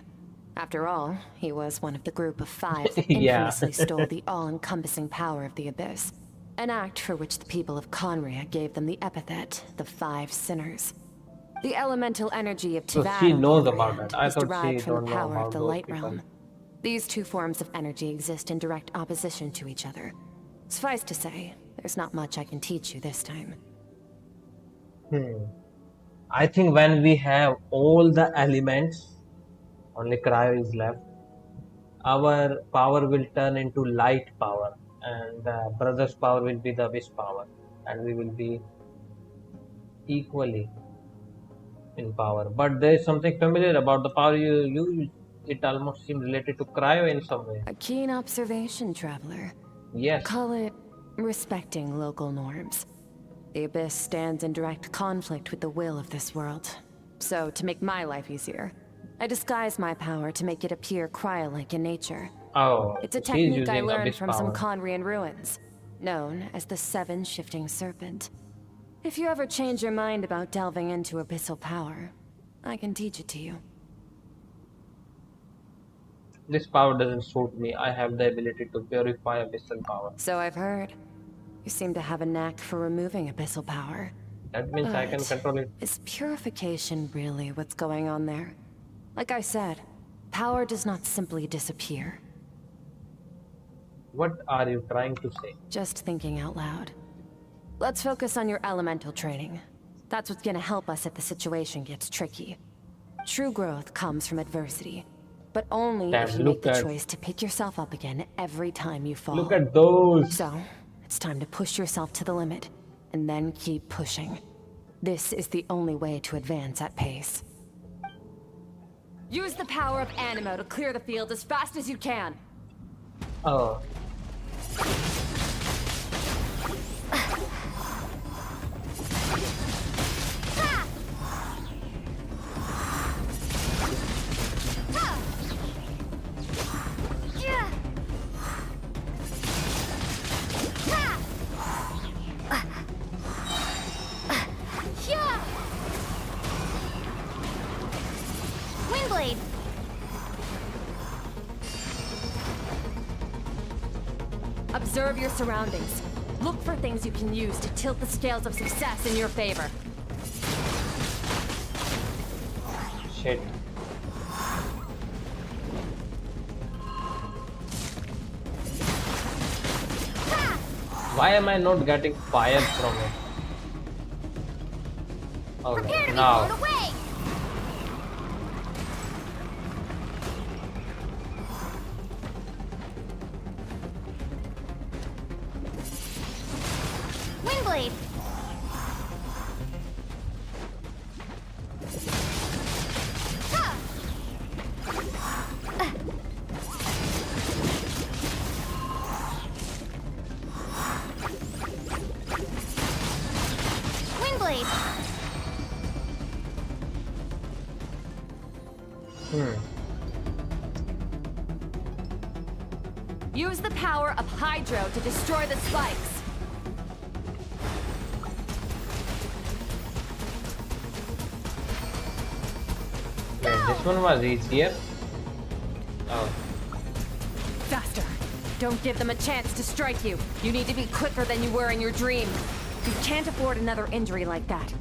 After all, he was one of the group of 5 that Yeah. infamously stole the all-encompassing power of the Abyss. An act for which the people of Conria gave them the epithet, the 5 Sinners. The elemental energy of So Teyvat, she on knows the other about hand, that. I is thought she derived from don't the know power about of the those Light people. Realm. These 2 forms of energy exist in direct opposition to each other. Suffice to say, there's not much I can teach you this time. I think when we have all the elements, only cryo is left, our power will turn into light power, and the brother's power will be the wish power, and we will be equally in power. But there is something familiar about the power you use. It almost seems related to cryo in some way. A keen observation, traveler. Yes. Call it respecting local norms. The Abyss stands in direct conflict with the will of this world. So, to make my life easier, I disguise my power to make it appear cryo-like in nature. Oh, It's a she's technique I using learned abyss from some power. Conrian ruins, known as the 7 Shifting Serpent. If you ever change your mind about delving into abyssal power, I can teach it to you. This power doesn't suit me. I have the ability to purify abyssal power. So I've heard. You seem to have a knack for removing abyssal power. That means I can But control it. is purification really what's going on there? Like I said, power does not simply disappear. What are you trying to say? Just thinking out loud. Let's focus on your elemental training. That's what's gonna help us if the situation gets tricky. True growth comes from adversity, but only Damn, if you make look the at- choice to pick yourself up again every time you fall. Look at those. So, it's time to push yourself to the limit, and then keep pushing. This is the only way to advance at pace. Use the power of Animo to clear the field as fast as you can. Oh. Windblade! Observe your surroundings. Look for things you can use to tilt the scales of success in your favor. Shit. Why am I not getting fire from it? Prepare to Okay, be blown now. away! Windblade! Windblade! Use the power of Hydro to destroy the spikes. Wait, this one was easier. Oh. Don't give them a chance to strike you. You need to be quicker than you were in your dream. You can't afford another injury like that.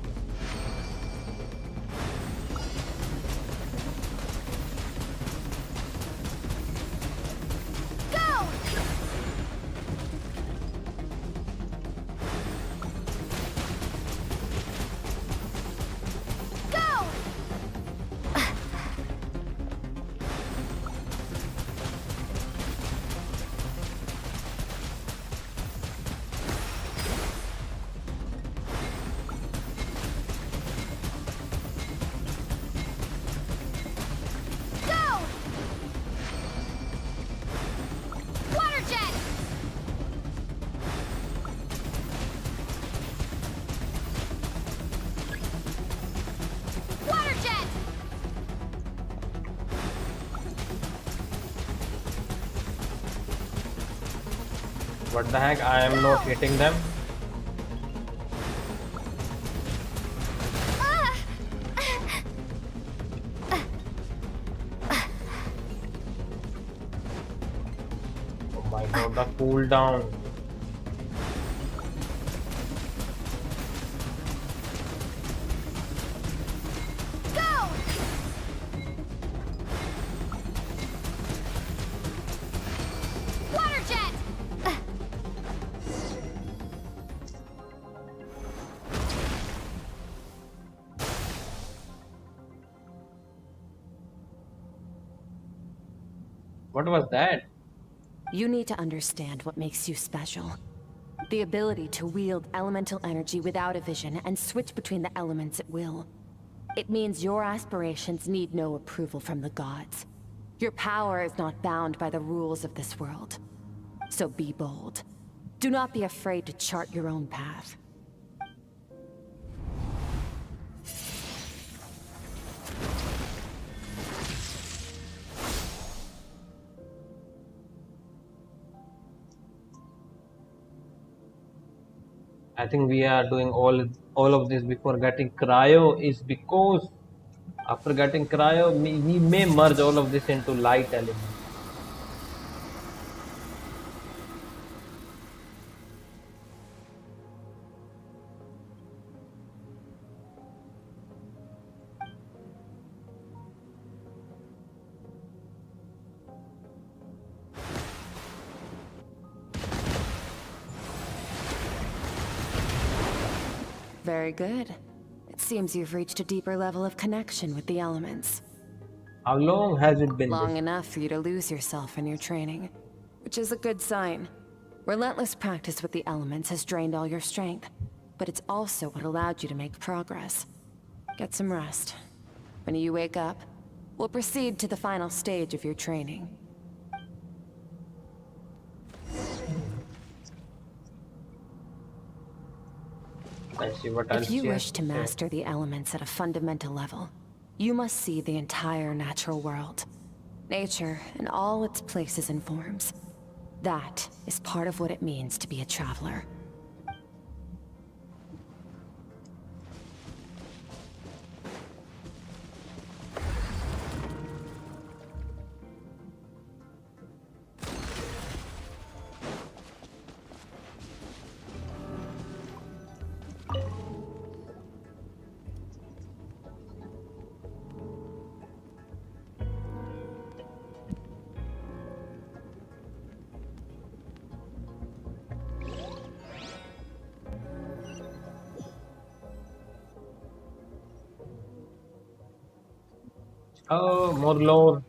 What the heck? I am not hitting them. Oh my god, the cooldown. What was that? You need to understand what makes you special. The ability to wield elemental energy without a vision and switch between the elements at will. It means your aspirations need no approval from the gods. Your power is not bound by the rules of this world. So be bold. Do not be afraid to chart your own path. I think we are doing all of this before getting cryo is because after getting cryo we may merge all of this into light element. Very good. It seems you've reached a deeper level of connection with the elements. How long has it been? Long enough for you to lose yourself in your training, which is a good sign. Relentless practice with the elements has drained all your strength, but it's also what allowed you to make progress. Get some rest. When you wake up, we'll proceed to the final stage of your training. Let's see what else. If you wish to master the elements at a fundamental level, you must see the entire natural world. Nature in all its places and forms. That is part of what it means to be a traveler. Oh, more lore.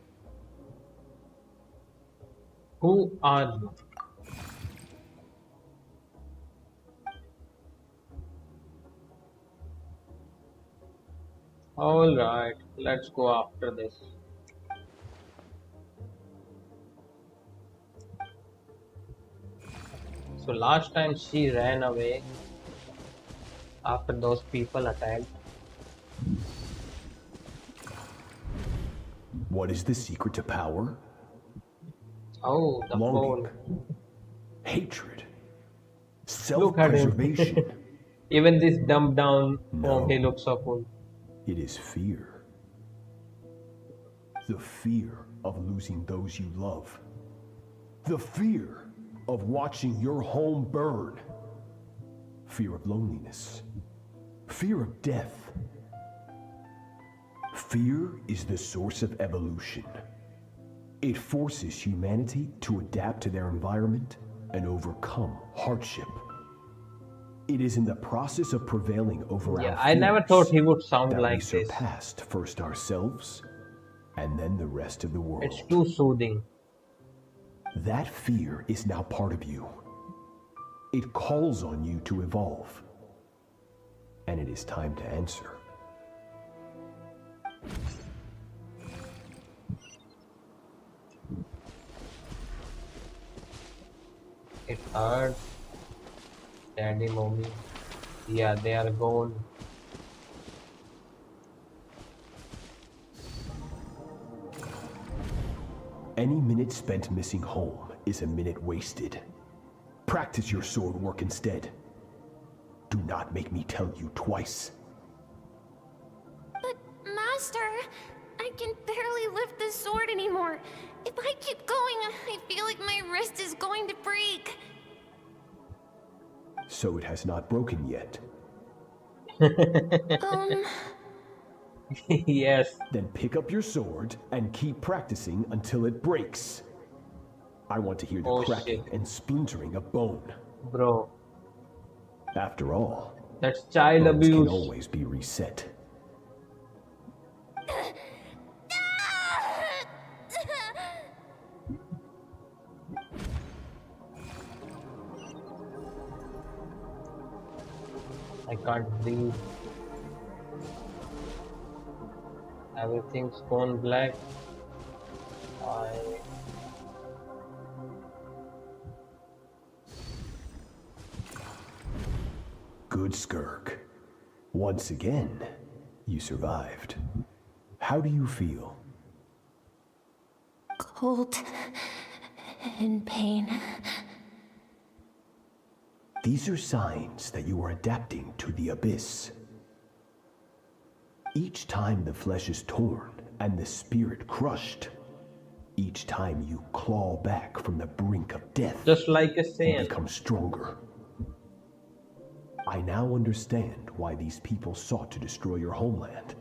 Who are you? Alright, let's go after this. So last time she ran away after those people attacked. What is the secret to power? Oh, the longing, phone. hatred, Look at him. self-preservation. Even this dumbed down No. he looks so cool. It is fear. The fear of losing those you love. The fear of watching your home burn. Fear of loneliness. Fear of death. Fear is the source of evolution. It forces humanity to adapt to their environment and overcome hardship. It is in the process of prevailing over our I never fears thought he would sound that like we this. surpassed first ourselves and then the rest of the world. It's too soothing. That fear is now part of you. It calls on you to evolve. And it is time to answer. It hurts. Daddy, mommy. Yeah, they are gone. Any minute spent missing home is a minute wasted. Practice your sword work instead. Do not make me tell you twice. But, Master, I can barely lift the sword anymore. If I keep going, I feel like my wrist is going to break. So it has not broken yet. Yes. Then pick up your sword and keep practicing until it breaks. I want to hear the cracking and splintering of bone. Bro. After all, that's child bones abuse. can always be reset. I can't breathe. Everything's gone black. Good Skirk. Once again, you survived. How do you feel? Cold and pain. These are signs that you are adapting to the abyss. Each time the flesh is torn and the spirit crushed, each time you claw back from the brink of death, just like a sand, you become stronger. I now understand why these people sought to destroy your homeland.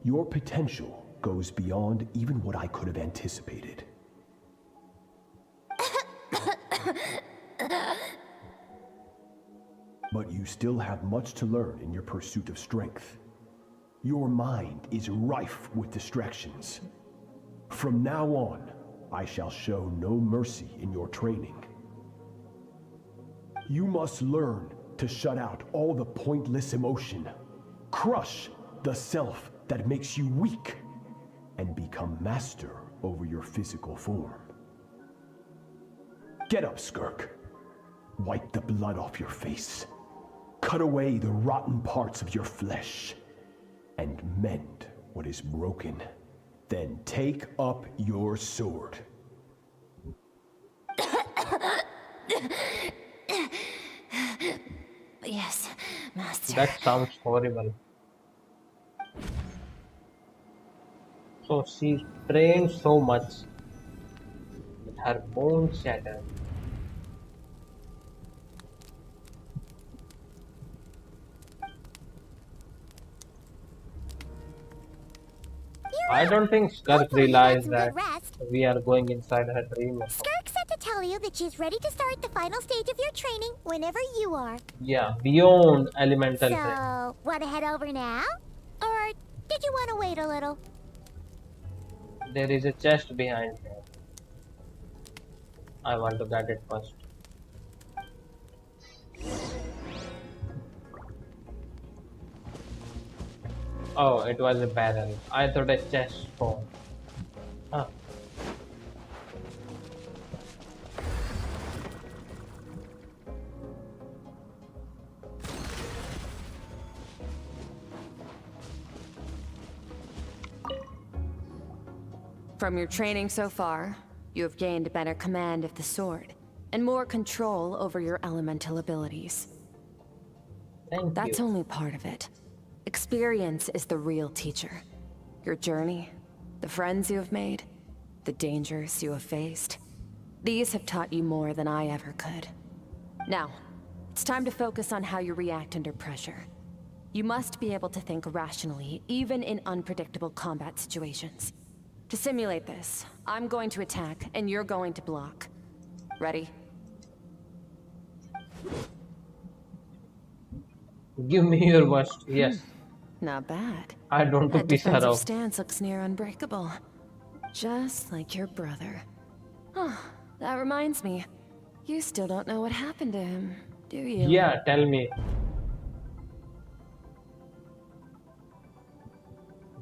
Your potential goes beyond even what I could have anticipated. But you still have much to learn in your pursuit of strength. Your mind is rife with distractions. From now on, I shall show no mercy in your training. You must learn to shut out all the pointless emotion, crush the self that makes you weak, and become master over your physical form. Get up, Skirk. Wipe the blood off your face. Cut away the rotten parts of your flesh. And mend what is broken. Then take up your sword. Yes, Master. That sounds horrible. So she trained so much that her bones shattered. I don't think Skirk realized that we are going inside her dream. Skirk said to tell you that she's ready to start the final stage of your training whenever you are. Yeah, beyond elemental So, training. wanna head over now? Or did you wanna wait a little? There is a chest behind her. I want to get it first. Oh, it was a barrel. I thought a chest phone. Huh. From your training so far, you have gained better command of the sword, and more control over your elemental abilities. That's only part of it. Experience is the real teacher. Your journey, the friends you have made, the dangers you have faced. These have taught you more than I ever could. Now, it's time to focus on how you react under pressure. You must be able to think rationally, even in unpredictable combat situations. To simulate this, I'm going to attack, and you're going to block. Ready? Give me your worst. Yes. Not bad. I don't That piss her defensive off. stance looks near unbreakable. Just like your brother. Oh, that reminds me. You still don't know what happened to him, do you? Yeah, tell me.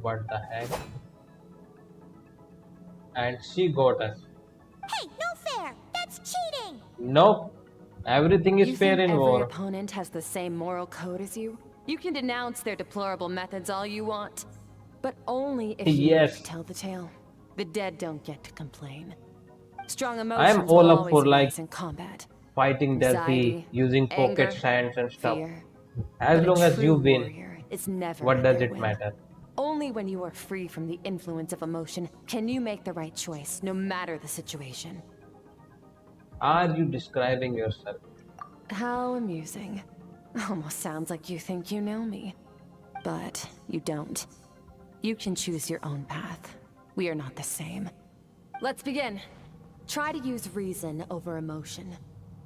What the heck? And she got us. Hey, no fair! That's cheating! Nope. Everything is You fair think in every war. opponent has the same moral code as you? You can denounce their deplorable methods all you want, but only if you Yes. tell the tale. The dead don't get to complain. Strong I emotions am all will up always for like arise in combat. fighting dirty, Anxiety, using pocket anger, sands and stuff. fear. As But a long as you true win, warrior is never what at does their it win. matter? Only when you are free from the influence of emotion can you make the right choice, no matter the situation. Are you describing yourself? How amusing. Almost sounds like you think you know me. But you don't. You can choose your own path. We are not the same. Let's begin. Try to use reason over emotion.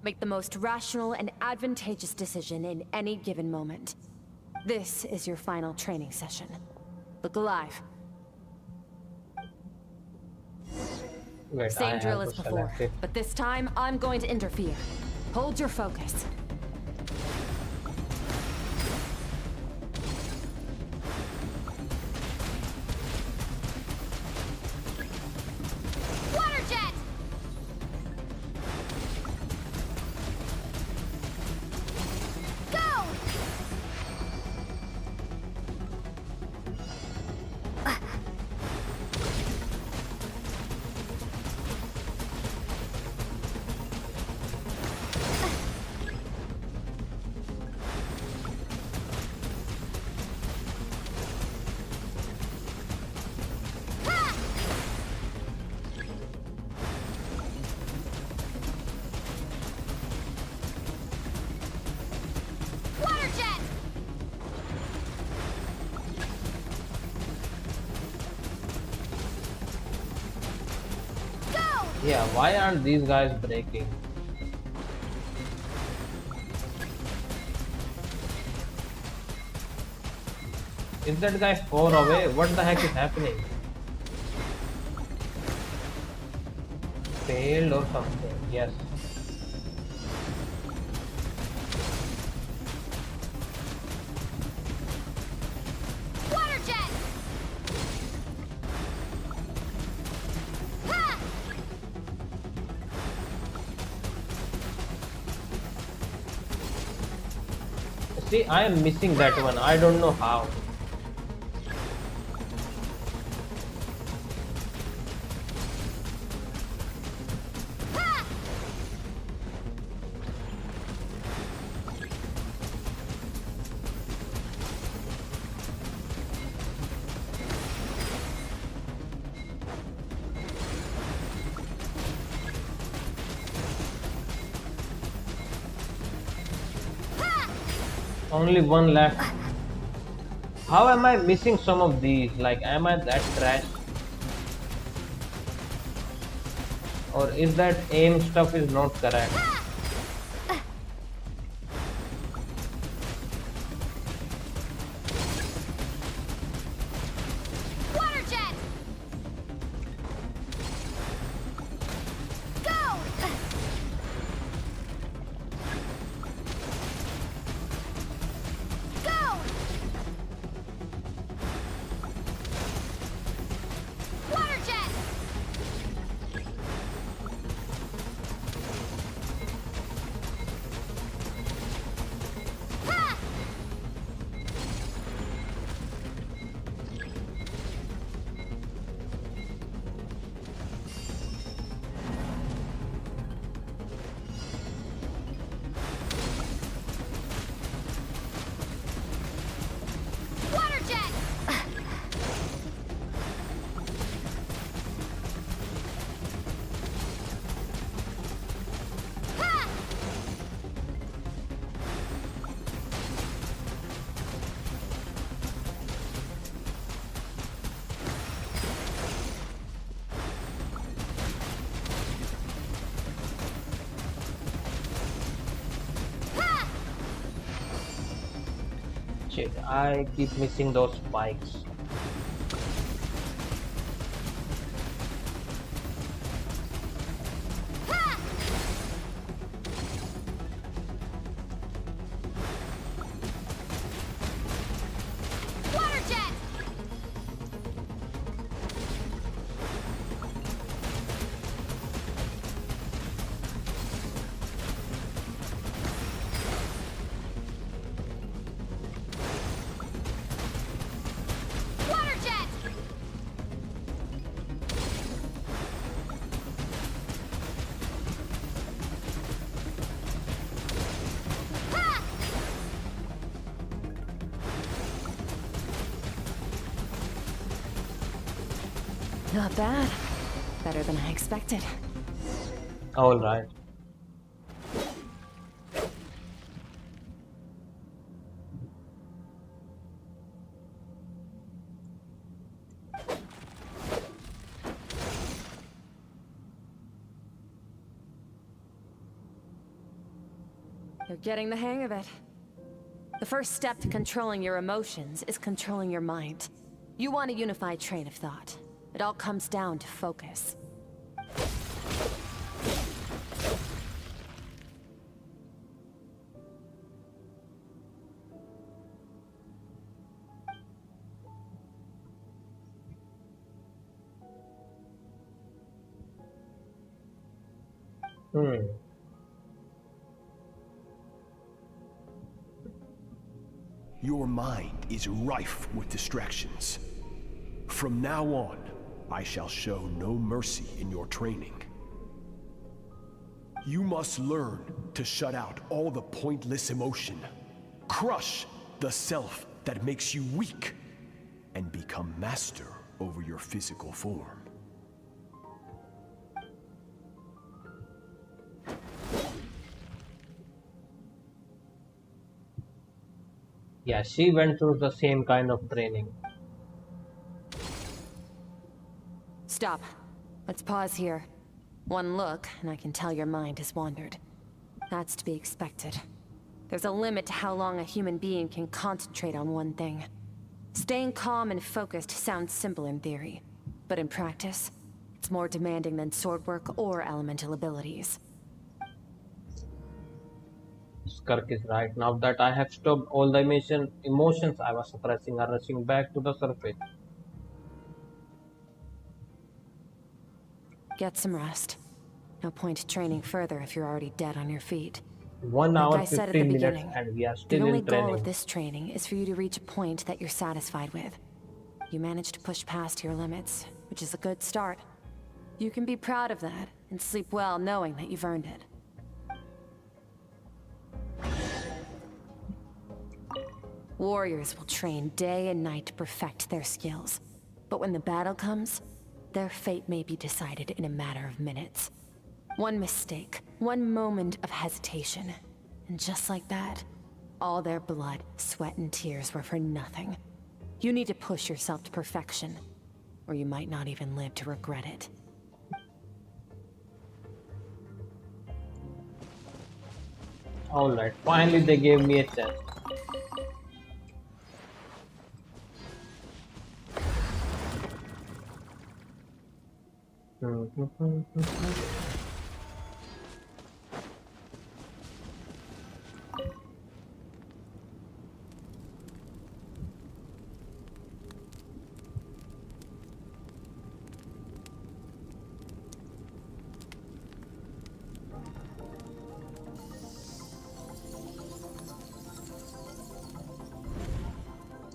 Make the most rational and advantageous decision in any given moment. This is your final training session. Look alive. Wait, I Same drill have as to before, select it. but this time I'm going to interfere. Hold your focus. Water jet! Go! Water jet! Go! Yeah, why aren't these guys breaking? Is that guy far away? What the heck is happening? Failed or something? Yes. Water jet! Ha! See, I am missing that one. I don't know how. Only one left. How am I missing some of these? Like, am I that trash? Or is that aim stuff is not correct? Water jet! Go! Go! Water jet! Shit, I keep missing those spikes. Not bad. Better than I expected. All right. You're getting the hang of it. The first step to controlling your emotions is controlling your mind. You want a unified train of thought. It all comes down to focus. Your mind is rife with distractions. From now on, I shall show no mercy in your training. You must learn to shut out all the pointless emotion, crush the self that makes you weak, and become master over your physical form. Yeah, she went through the same kind of training. Stop. Let's pause here. One look, and I can tell your mind has wandered. That's to be expected. There's a limit to how long a human being can concentrate on one thing. Staying calm and focused sounds simple in theory, but in practice, it's more demanding than sword work or elemental abilities. Skirk is right. Now that I have stopped all the emotions I was suppressing are rushing back to the surface. Get some rest. No point training further if you're already dead on your feet. 1 hour, Like I said at the 15 minutes, beginning, and we are the still only in goal training. of this training is for you to reach a point that you're satisfied with. You managed to push past your limits, which is a good start. You can be proud of that and sleep well knowing that you've earned it. Warriors will train day and night to perfect their skills. But when the battle comes, their fate may be decided in a matter of minutes. One mistake, one moment of hesitation, and just like that, all their blood, sweat, and tears were for nothing. You need to push yourself to perfection, or you might not even live to regret it. Alright, finally they gave me a chance.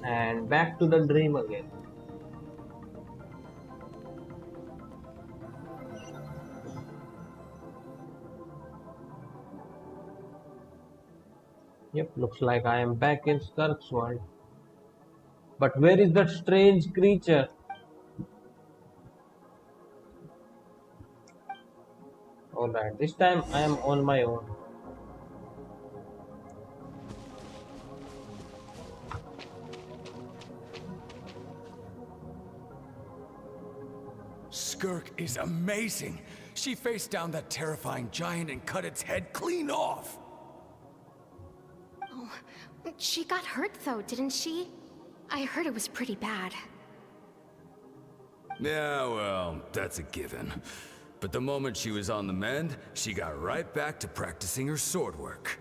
And back to the dream again. Yep, looks like I am back in Skirk's world. But where is that strange creature? Alright, this time I am on my own. Skirk is amazing. She faced down that terrifying giant and cut its head clean off. Oh, She got hurt though, didn't she? I heard it was pretty bad. Yeah, well, that's a given. But the moment she was on the mend, she got right back to practicing her sword work.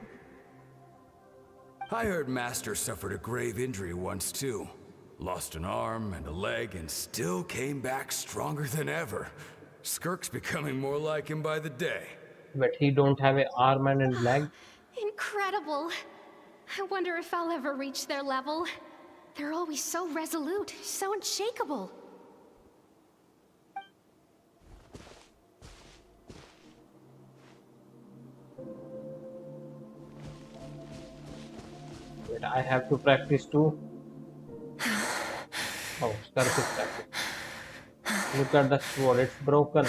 I heard Master suffered a grave injury once too. Lost an arm and a leg and still came back stronger than ever. Skirk's becoming more like him by the day. But he don't have an arm and a leg. Incredible. I wonder if I'll ever reach their level. They're always so resolute, so unshakable. Wait, I have to practice too. Oh, Skirk is practice. Look at the sword, it's broken.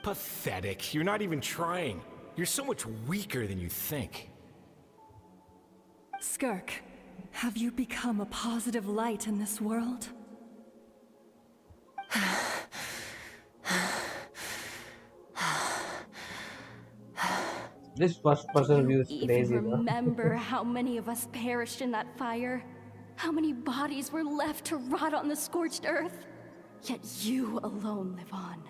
Pathetic. You're not even trying. You're so much weaker than you think. Skirk, have you become a positive light in this world? This first person view is crazy. Even remember how many of us perished in that fire? How many bodies were left to rot on the scorched earth? Yet you alone live on.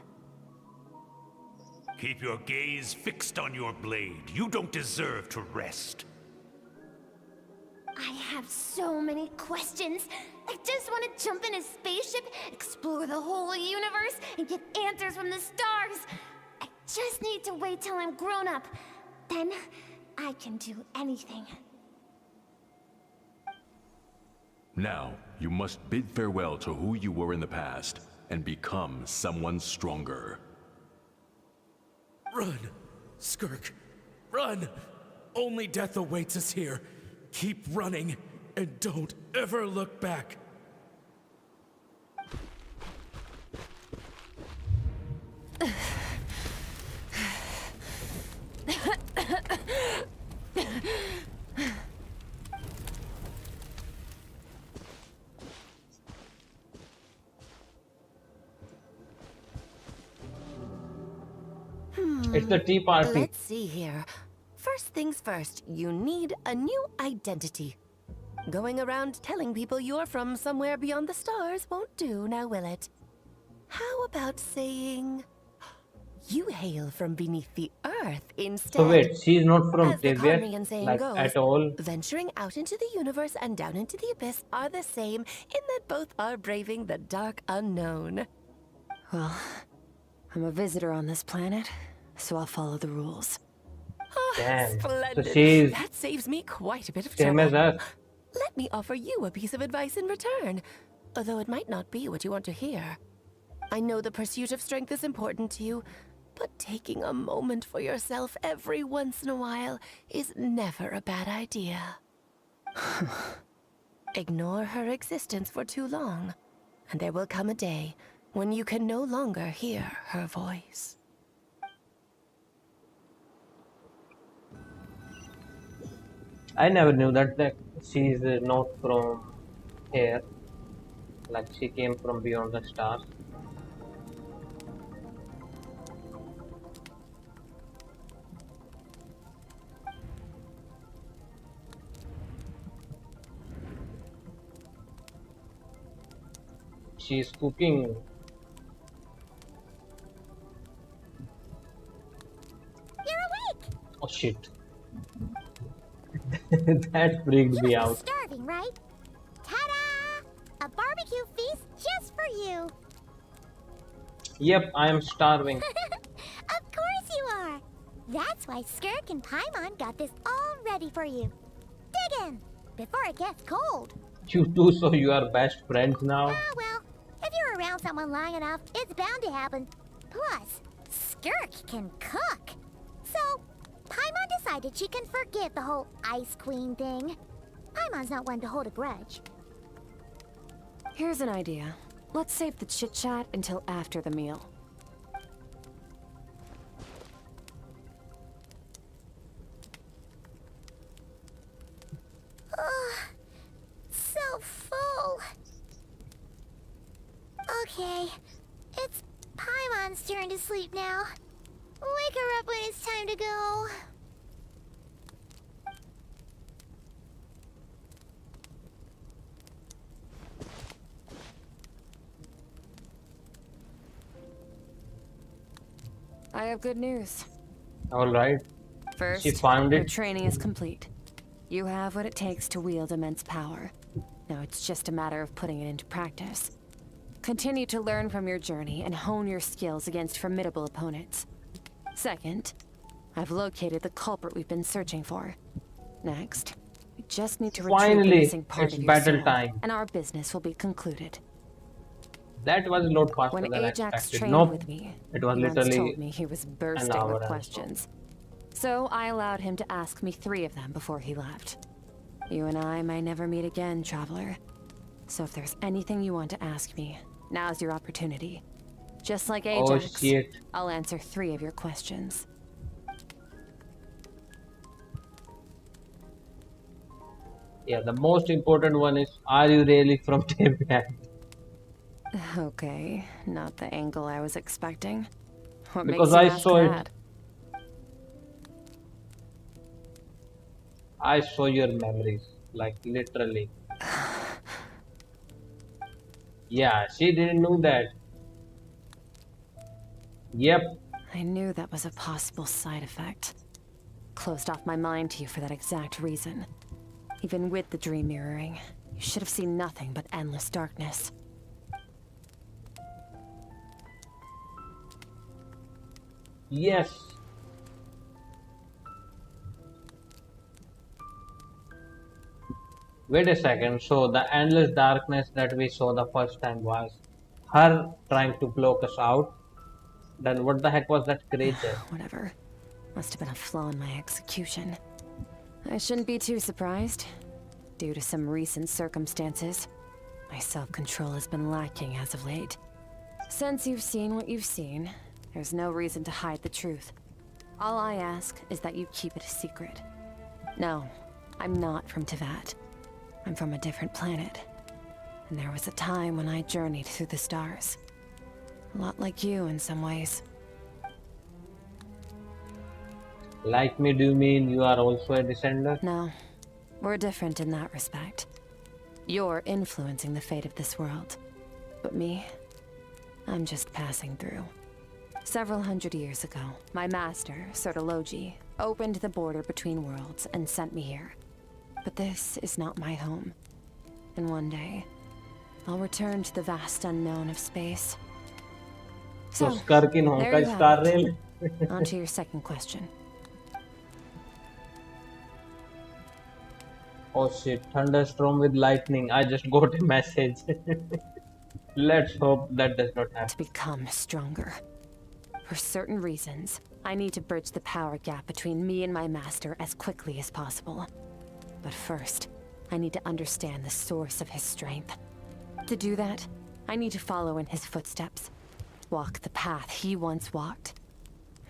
Keep your gaze fixed on your blade. You don't deserve to rest. I have so many questions. I just want to jump in a spaceship, explore the whole universe, and get answers from the stars. I just need to wait till I'm grown up. Then I can do anything. Now, you must bid farewell to who you were in the past and become someone stronger. Run! Skirk! Run! Only death awaits us here. Keep running, and don't ever look back. It's the tea party. Let's see here. First things first, you need a new identity. Going around telling people you're from somewhere beyond the stars won't do, now will it? How about saying you hail from beneath the earth instead? So wait, she's not from As the Tibet, Conrian saying like goes, at all. venturing out into the universe and down into the abyss are the same in that both are braving the dark unknown. Well, I'm a visitor on this planet, so I'll follow the rules. Damn. Splendid. So she's That saves me quite a bit of same trouble. as us. Let me offer you a piece of advice in return, although it might not be what you want to hear. I know the pursuit of strength is important to you, but taking a moment for yourself every once in a while is never a bad idea. Ignore her existence for too long, and there will come a day when you can no longer hear her voice. I never knew that she's not from here. Like she came from beyond the stars. She's cooking. You're awake! Oh shit. That freaked me out. Starving, right? Ta-da! A barbecue feast just for you. Yep, I am starving. Of course you are. That's why Skirk and Paimon got this all ready for you. Dig in before it gets cold. You two, so you are best friends now? Ah, well, if you're around someone long enough, it's bound to happen. Plus, Skirk can cook. So, Paimon decided she can forget the whole Ice Queen thing. Paimon's not one to hold a grudge. Here's an idea. Let's save the chit-chat until after the meal. Ugh, so full. Okay, it's Paimon's turn to sleep now. Wake her up when it's time to go. I have good news. Alright. First, She found your it. training is complete. You have what it takes to wield immense power. Now it's just a matter of putting it into practice. Continue to learn from your journey and hone your skills against formidable opponents. Second, I've located the culprit we've been searching for. Next, we just need to retrieve the Finally, missing part it's of your battle soul, time. and our business will be concluded. That was a lot faster When than Ajax expected. trained Nope. with me, It was he once literally told me he was bursting hour with and so. questions. So I allowed him to ask me 3 of them before he left. You and I may never meet again, Traveler. So if there's anything you want to ask me, now's your opportunity. Just like Oh, Ajax, shit. I'll answer 3 of your questions. Yeah, the most important one is, are you really from Japan? Okay, not the angle I was expecting. What Because makes you I ask saw that? it. I saw your memories, like literally. Yeah, she didn't know that. Yep. I knew that was a possible side effect. Closed off my mind to you for that exact reason. Even with the dream mirroring, you should have seen nothing but endless darkness. Yes. Wait a second. So the endless darkness that we saw the first time was her trying to block us out. Then what the heck was that creature? Whatever. Must have been a flaw in my execution. I shouldn't be too surprised. Due to some recent circumstances, my self-control has been lacking as of late. Since you've seen what you've seen, there's no reason to hide the truth. All I ask is that you keep it a secret. No, I'm not from Teyvat. I'm from a different planet. And there was a time when I journeyed through the stars. A lot like you in some ways. Like me, do you mean you are also a descender? No, we're different in that respect. You're influencing the fate of this world. But me, I'm just passing through. Several hundred years ago, my master, Sertologi, opened the border between worlds and sent me here. But this is not my home. And one day, I'll return to the vast unknown of space. So, So, Skirk in there Honkai you have Star it. Rail. On to your second question. Oh shit, thunderstorm with lightning. I just got a message. Let's hope that does not happen. To become stronger. For certain reasons, I need to bridge the power gap between me and my master as quickly as possible. But first, I need to understand the source of his strength. To do that, I need to follow in his footsteps. Walk the path he once walked.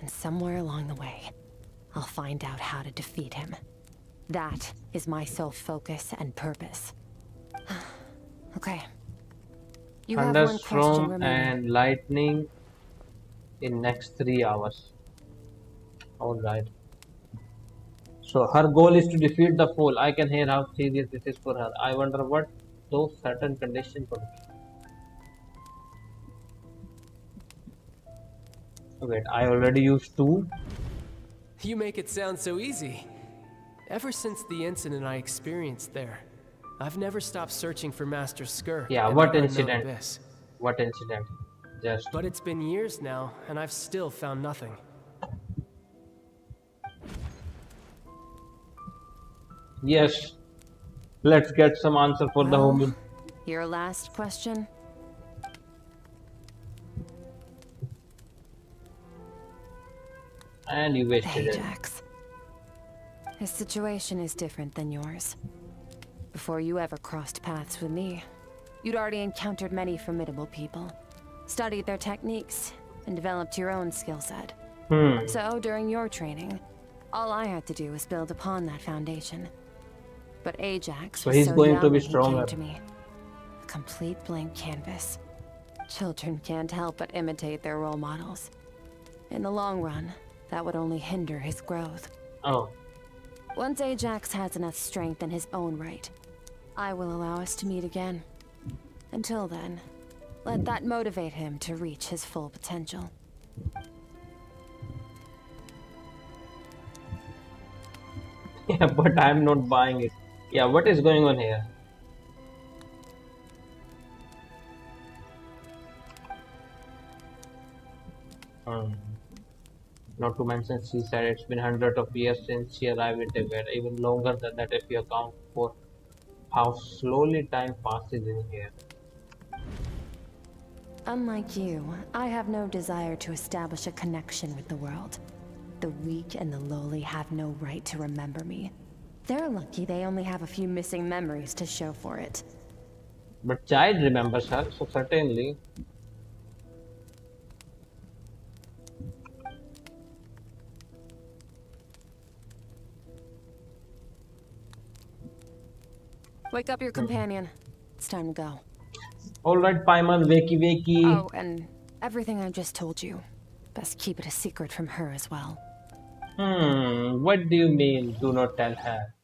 And somewhere along the way, I'll find out how to defeat him. That is my sole focus and purpose. Okay. You have one question Thunderstorm remaining. and lightning in next 3 hours. Alright. So her goal is to defeat the fool. I can hear how serious this is for her. I wonder what those certain conditions could be. Wait, I already used 2. You make it sound so easy. Ever since the incident I experienced there, I've never stopped searching for Master Skirk. Yeah, in what the unknown incident? abyss. What incident? Just. But it's been years now, and I've still found nothing. Yes. Let's get some answer for the Well, homie. Your last question? And you wasted it. Ajax. His situation is different than yours. Before you ever crossed paths with me, you'd already encountered many formidable people, studied their techniques, and developed your own skill set. So, during your training, all I had to do was build upon that foundation. But Ajax So was he's so going young to be when he stronger. came to me. A complete blank canvas. Children can't help but imitate their role models. In the long run, that would only hinder his growth. Oh. Once Ajax has enough strength in his own right, I will allow us to meet again. Until then, let that motivate him to reach his full potential. but I'm not buying it. Yeah, what is going on here? Not to mention, she said it's been hundreds of years since she arrived at Tibet, even longer than that if you account for how slowly time passes in here. Unlike you, I have no desire to establish a connection with the world. The weak and the lowly have no right to remember me. They're lucky they only have a few missing memories to show for it. But child remembers her, so certainly. Wake up your companion. It's time to go. Alright, Paimon, wakey wakey. Oh, and everything I just told you. Best keep it a secret from her as well. What do you mean, do not tell her?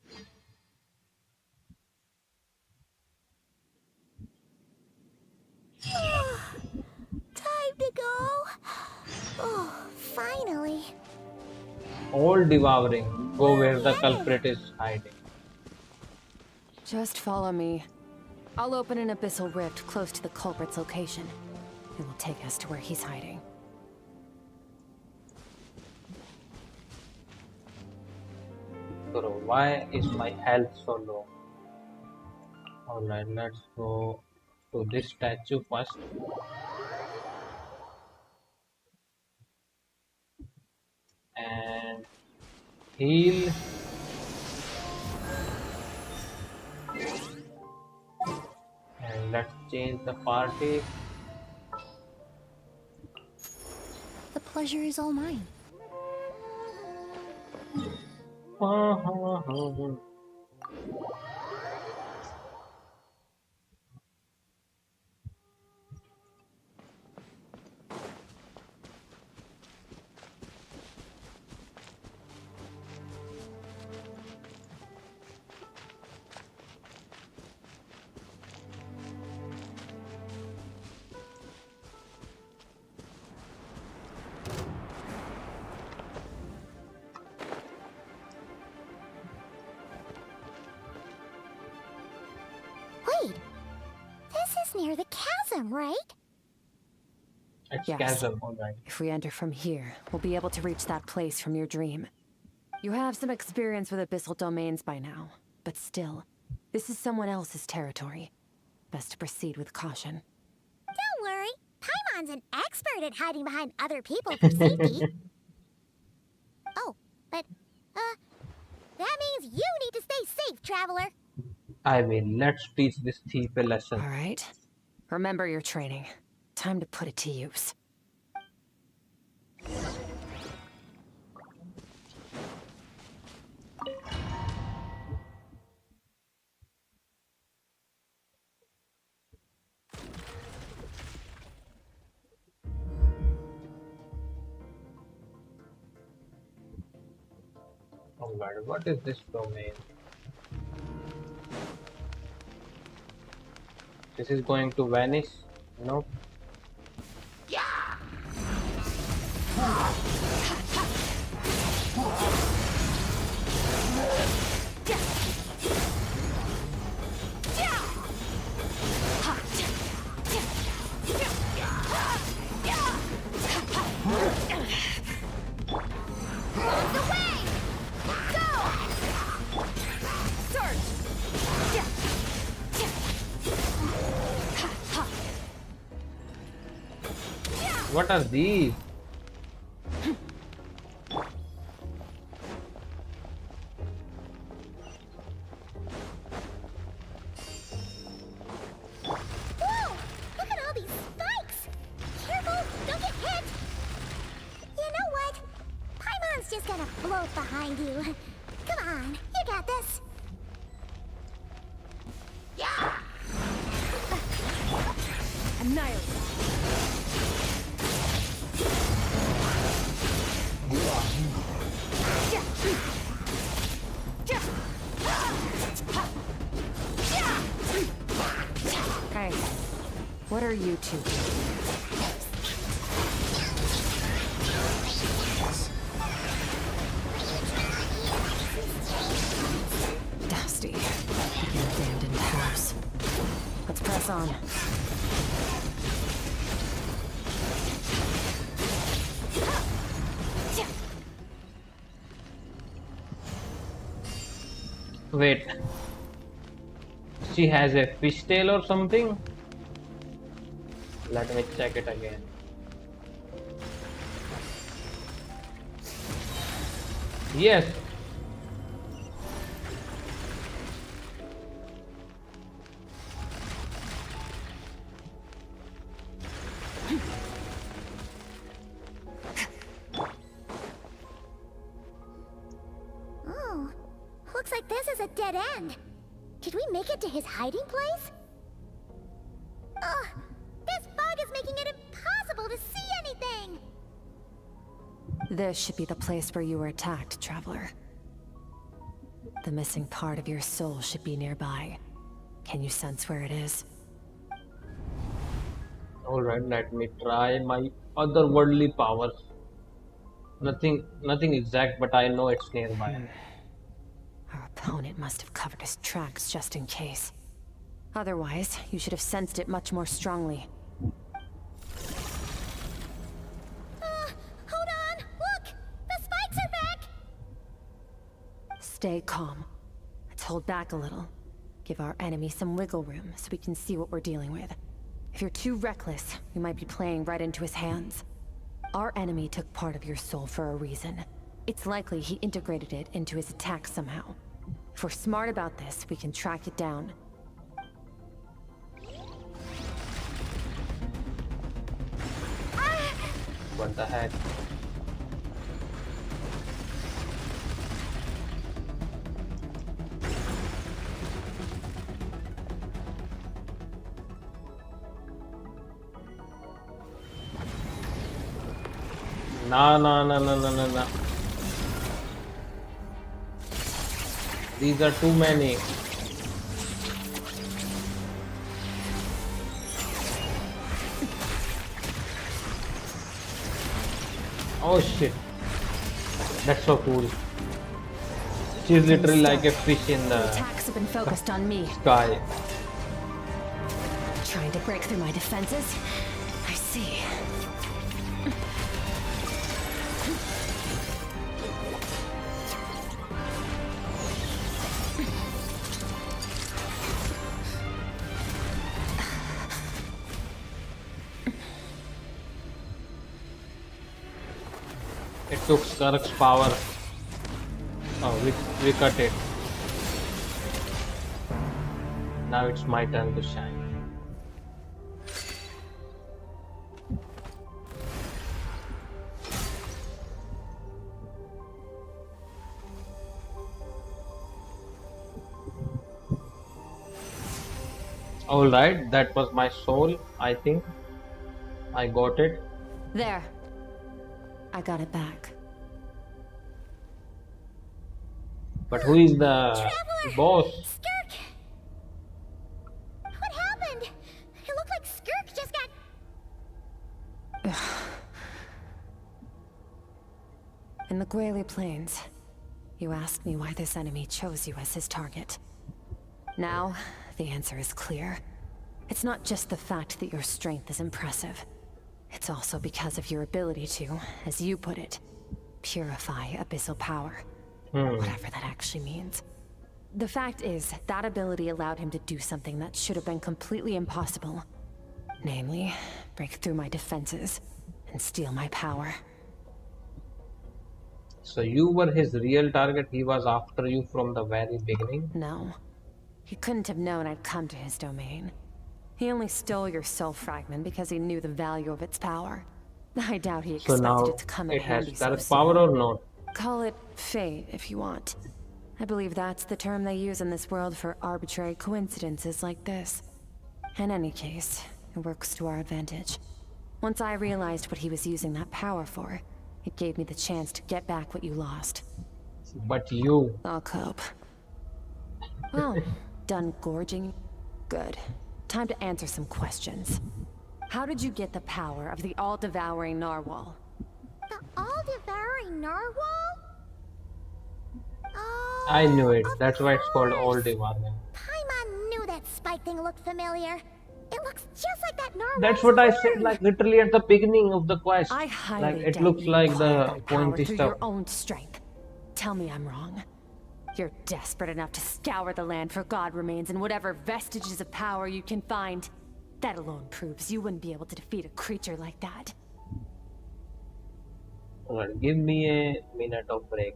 Time to go. Oh, finally. All devouring. Go where the culprit is hiding. Just follow me. I'll open an abyssal rift close to the culprit's location. It will take us to where he's hiding. Bro, why is my health so low? Alright, let's go to this statue first. And heal. And let's change the party. The pleasure is all mine. Wait, this is near the chasm, right? It's Yes. chasm, alright. If we enter from here, we'll be able to reach that place from your dream. You have some experience with abyssal domains by now, but still, this is someone else's territory. Best to proceed with caution. Don't worry, Paimon's an expert at hiding behind other people for safety. Oh, but, that means you need to stay safe, traveler. I mean, let's teach this thief a lesson. Alright. Remember your training. Time to put it to use. Alright, what is this domain? This is going to vanish? Nope. What are these? Whoa! Look at all these spikes! Careful, don't get hit! You know what? Paimon's just gonna float behind you. Come on, you got this. Yeah! Annihilate. Hey, what are you two doing? Gloves on. Wait. She has a fishtail or something? Let me check it again. Yes. Oh, looks like this is a dead end. Did we make it to his hiding place? Ugh, this fog is making it impossible to see anything! This should be the place where you were attacked, Traveler. The missing part of your soul should be nearby. Can you sense where it is? Alright, let me try my otherworldly powers. Nothing exact, but I know it's nearby. Our opponent must have covered his tracks just in case. Otherwise, you should have sensed it much more strongly. Hold on! Look! The spikes are back! Stay calm. Let's hold back a little. Give our enemy some wiggle room so we can see what we're dealing with. If you're too reckless, we might be playing right into his hands. Our enemy took part of your soul for a reason. It's likely he integrated it into his attack somehow. If we're smart about this, we can track it down. What the heck? No. These are too many. Oh shit. That's so cool. She's literally like a fish in the attacks have been focused on me. Sky. Trying to break through my defenses? I see. It took Skirk's power. Oh, we cut it. Now it's my turn to shine. Alright, that was my soul, I think. I got it. There. I got it back. But who is the boss? Skirk! What happened? It looked like Skirk just got... In the Gwali Plains, you asked me why this enemy chose you as his target. Now, the answer is clear. It's not just the fact that your strength is impressive. It's also because of your ability to, as you put it, purify abyssal power. Whatever that actually means. The fact is, that ability allowed him to do something that should have been completely impossible. Namely, break through my defenses and steal my power. So you were his real target? He was after you from the very beginning? No. He couldn't have known I'd come to his domain. He only stole your soul fragment because he knew the value of its power. I doubt he expected it to come in handy so soon. It has power or not? Call it fate if you want. I believe that's the term they use in this world for arbitrary coincidences like this. In any case, it works to our advantage. Once I realized what he was using that power for, it gave me the chance to get back what you lost. But you... I'll cope. Well, done gorging? Good. Time to answer some questions. How did you get the power of the all-devouring narwhal? The all-devouring narwhal? Oh, I knew it. That's why it's called all-devouring. Paimon knew that spike thing looked familiar. It looks just like that narwhal's That's what I said, horn. like literally at the beginning of the quest. I Like highly it doubt looks you like acquired the that power pointy through stuff. your own strength. Tell me I'm wrong. You're desperate enough to scour the land for god remains and whatever vestiges of power you can find. That alone proves you wouldn't be able to defeat a creature like that. Alright, give me a minute of break.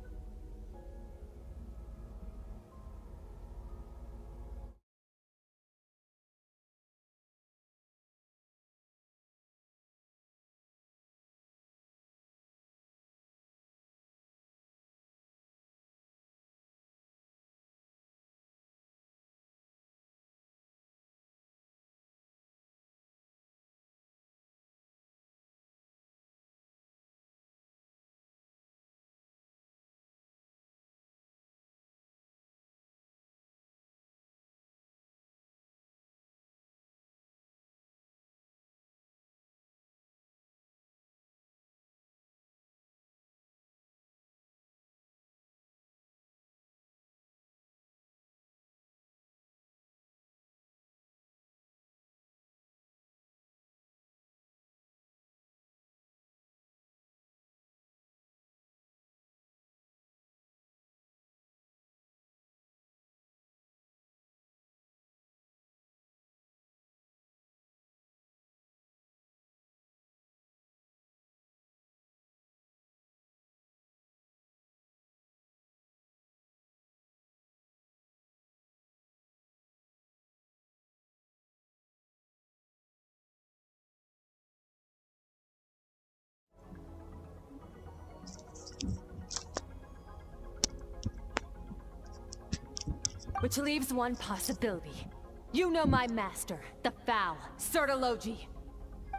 Which leaves one possibility. You know my master, the Foul, Sertology.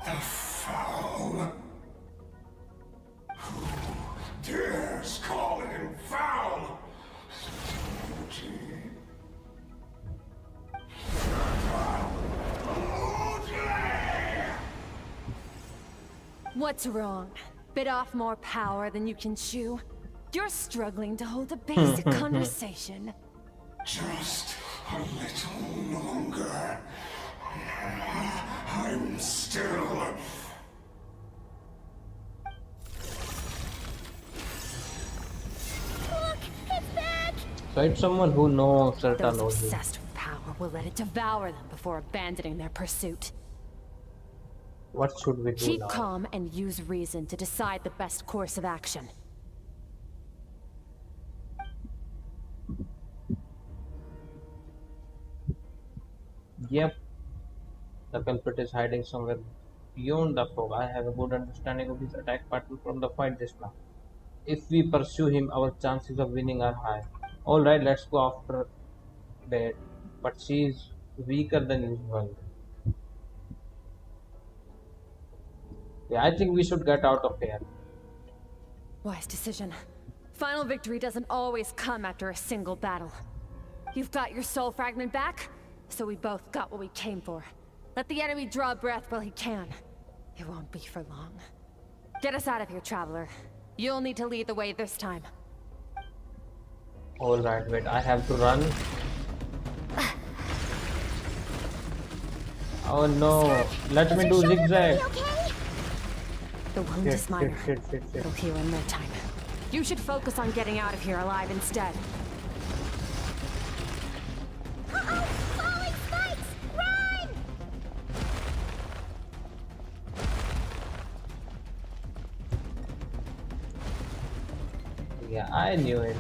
The Foul? Who dares call him foul? What's wrong? Bit off more power than you can chew? You're struggling to hold a basic conversation. Just a little longer. I'm still... Look, it's back! So it's someone who knows Those Sertology. obsessed with power will let it devour them before abandoning their pursuit. What should we do Keep now? calm and use reason to decide the best course of action. Yep. The culprit is hiding somewhere beyond the fog. I have a good understanding of his attack pattern from the fight just now. If we pursue him, our chances of winning are high. Alright, let's go after that. But she is weaker than usual. Yeah, I think we should get out of here. Wise decision. Final victory doesn't always come after a single battle. You've got your soul fragment back, so we both got what we came for. Let the enemy draw breath while he can. It won't be for long. Get us out of here, traveler. You'll need to lead the way this time. Alright, wait, I have to run. Oh no, let me do zigzag. The wound is minor. It'll heal in no time. You should focus on getting out of here alive instead. Uh-oh! Falling spikes! Run! Yeah, I knew it.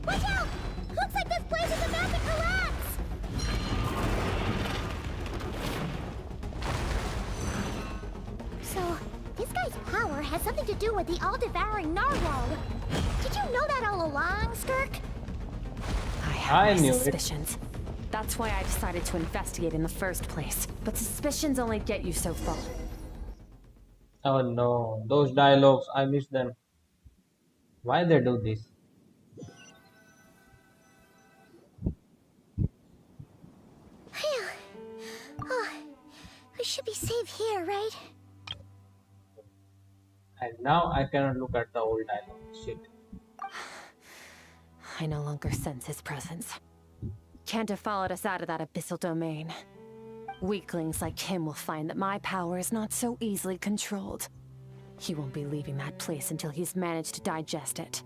Watch out! Looks like this place is about to collapse! So, this guy's power has something to do with the all-devouring narwhal. Did you know that all along, Skirk? I knew it. Suspicions. That's why I decided to investigate in the first place. But suspicions only get you so far. Oh no, those dialogues, I miss them. Why they do this? Phew. Oh, we should be safe here, right? And now I cannot look at the old dialogue. Shit. I no longer sense his presence. Can't have followed us out of that abyssal domain. Weaklings like him will find that my power is not so easily controlled. He won't be leaving that place until he's managed to digest it.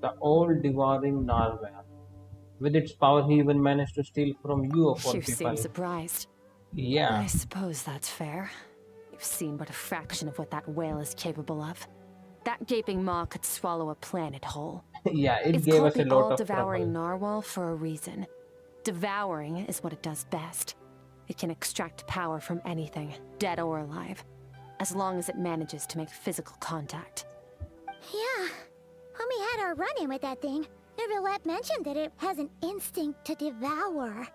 The old devouring narwhal. With its power, he even managed to steal from you of all You people. seem surprised. Yeah. I suppose that's fair. You've seen but a fraction of what that whale is capable of. That gaping maw could swallow a planet whole. Yeah, it It's gave called us a the lot of all-devouring trouble. narwhal for a reason. Devouring is what it does best. It can extract power from anything, dead or alive, as long as it manages to make physical contact. Yeah. When we had our run-in with that thing, Neverlet mentioned that it has an instinct to devour.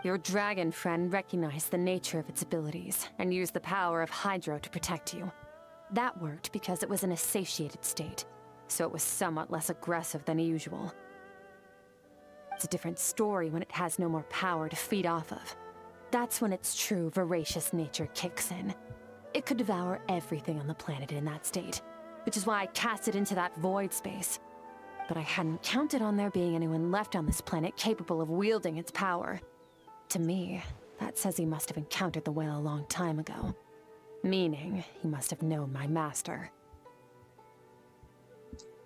Your dragon friend recognized the nature of its abilities and used the power of Hydro to protect you. That worked because it was in a satiated state, so it was somewhat less aggressive than usual. It's a different story when it has no more power to feed off of. That's when its true voracious nature kicks in. It could devour everything on the planet in that state, which is why I cast it into that void space. But I hadn't counted on there being anyone left on this planet capable of wielding its power. To me, that says he must have encountered the whale a long time ago. Meaning, he must have known my master.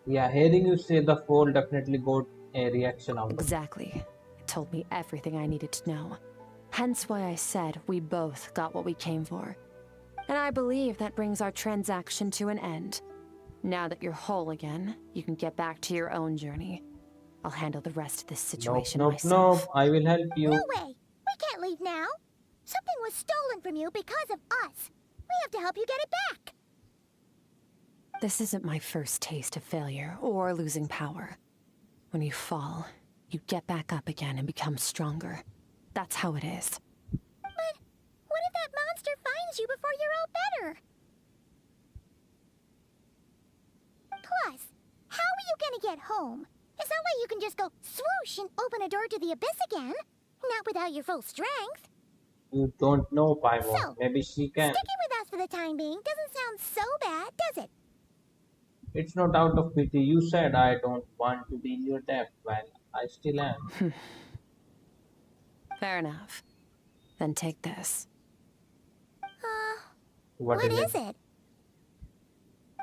Yeah, hearing you say the fall definitely got a reaction out of it. Exactly. It told me everything I needed to know. Hence why I said we both got what we came for. And I believe that brings our transaction to an end. Now that you're whole again, you can get back to your own journey. I'll handle the rest of this situation myself. Nope, I will help you. No way! We can't leave now! Something was stolen from you because of us. We have to help you get it back! This isn't my first taste of failure or losing power. When you fall, you get back up again and become stronger. That's how it is. But what if that monster finds you before you're all better? Plus, how are you gonna get home? It's not like you can just go swoosh and open a door to the abyss again. Not without your full strength. You don't know, Paimon. So, Maybe she can. Sticking with us for the time being doesn't sound so bad, does it? It's not out of pity. You said I don't want to be in your debt. Well, I still am. Fair enough. Then take this. What is it?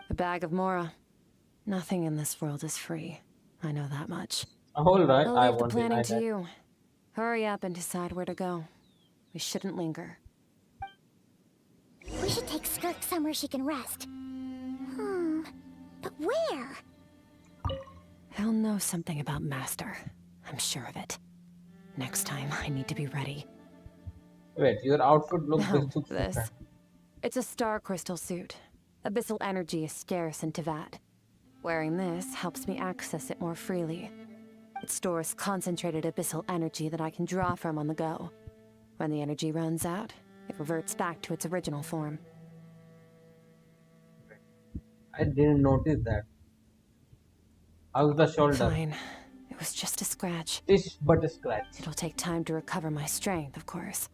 A bag of Mora. Nothing in this world is free. I know that much. Alright, I'll I leave the won't deny planning to that. you. Hurry up and decide where to go. We shouldn't linger. We should take Skirk somewhere she can rest. But where? He'll know something about Master. I'm sure of it. Next time, I need to be ready. Wait, your outfit looks This. different. It's a star crystal suit. Abyssal energy is scarce in Teyvat. Wearing this helps me access it more freely. It stores concentrated abyssal energy that I can draw from on the go. When the energy runs out, it reverts back to its original form. I didn't notice that. How's the shoulder? Fine. It was just a scratch. It's but a scratch. It'll take time to recover my strength, of course.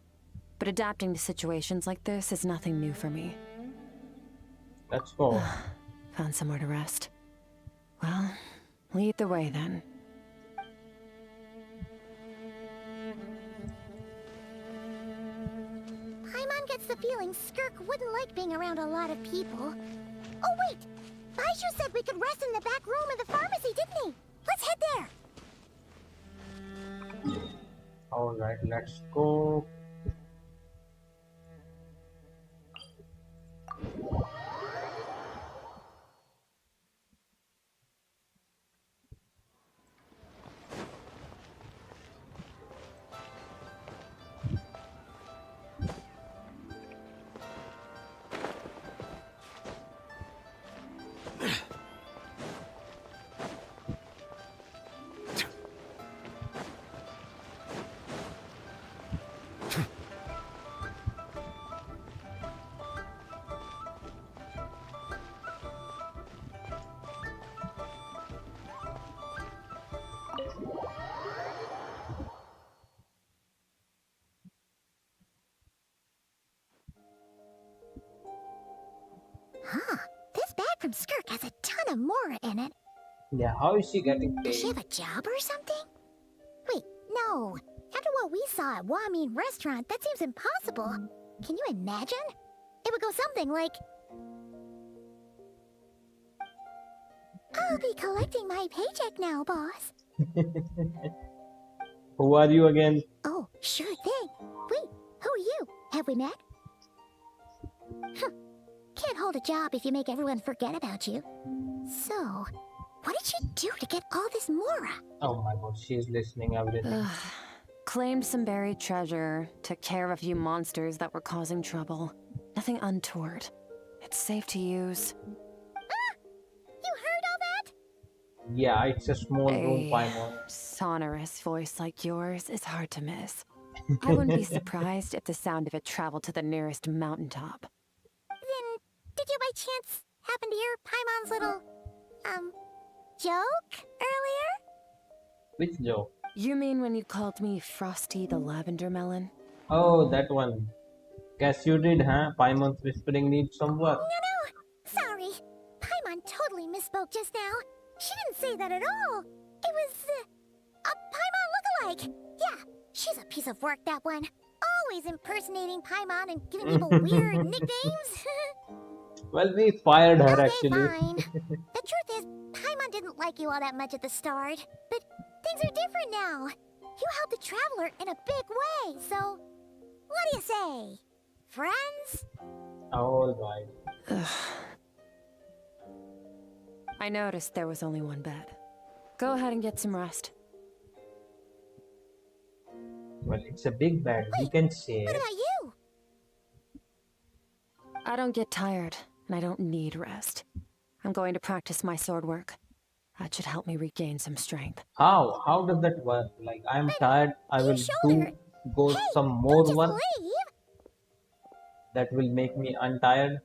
But adapting to situations like this is nothing new for me. Let's go. Found somewhere to rest. Well, lead the way then. Paimon gets the feeling Skirk wouldn't like being around a lot of people. Oh wait! Baiju said we could rest in the back room of the pharmacy, didn't he? Let's head there! Alright, let's go. ton of Mora in it. Yeah, how is she getting Does she paid? have a job or something? Wait, no. After what we saw at Wamin Restaurant, that seems impossible. Can you imagine? It would go something like... I'll be collecting my paycheck now, boss. Who are you again? Oh, sure thing. Wait, who are you? Have we met? Huh. Can't hold a job if you make everyone forget about you. So, what did she do to get all this Mora? Oh my god, she's listening everything. Claimed some buried treasure, took care of a few monsters that were causing trouble. Nothing untoward. It's safe to use. You heard all that? Yeah, it's a small room, A Paimon. sonorous voice like yours is hard to miss. I wouldn't be surprised if the sound of it traveled to the nearest mountaintop. Then, did you by chance happen to hear Paimon's little, joke earlier? Which joke? You mean when you called me Frosty the Lavender Melon? Oh, that one. Guess you did, huh? Paimon's whispering needs some work. No, sorry. Paimon totally misspoke just now. She didn't say that at all. It was, a Paimon lookalike. Yeah, she's a piece of work, that one. Always impersonating Paimon and giving people weird nicknames. Well, we fired her Okay, actually. fine. The truth is, Paimon didn't like you all that much at the start. But things are different now. You helped the Traveler in a big way, so... What do you say? Friends? Alright. I noticed there was only one bed. Go ahead and get some rest. Well, it's a big bed. We can say. What about you? I don't get tired, and I don't need rest. I'm going to practice my sword work. That should help me regain some strength. How? How does that work? Like, I'm tired. I will go some more one. Leave? That will make me untired.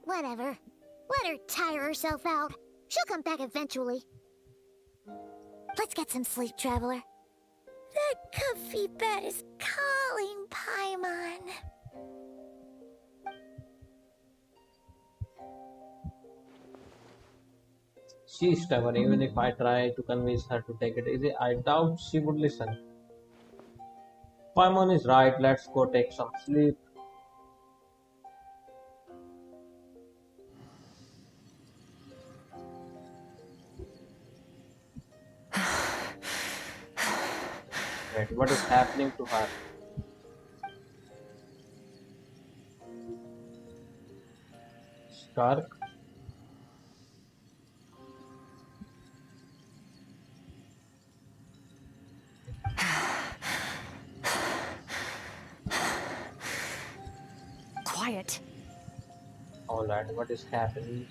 Whatever. Let her tire herself out. She'll come back eventually. Let's get some sleep, Traveler. That comfy bed is calling, Paimon. She's stubborn. Even if I try to convince her to take it easy, I doubt she would listen. Paimon is right. Let's go take some sleep. Wait, what is happening to her? Skirk? Quiet. Alright, what is happening?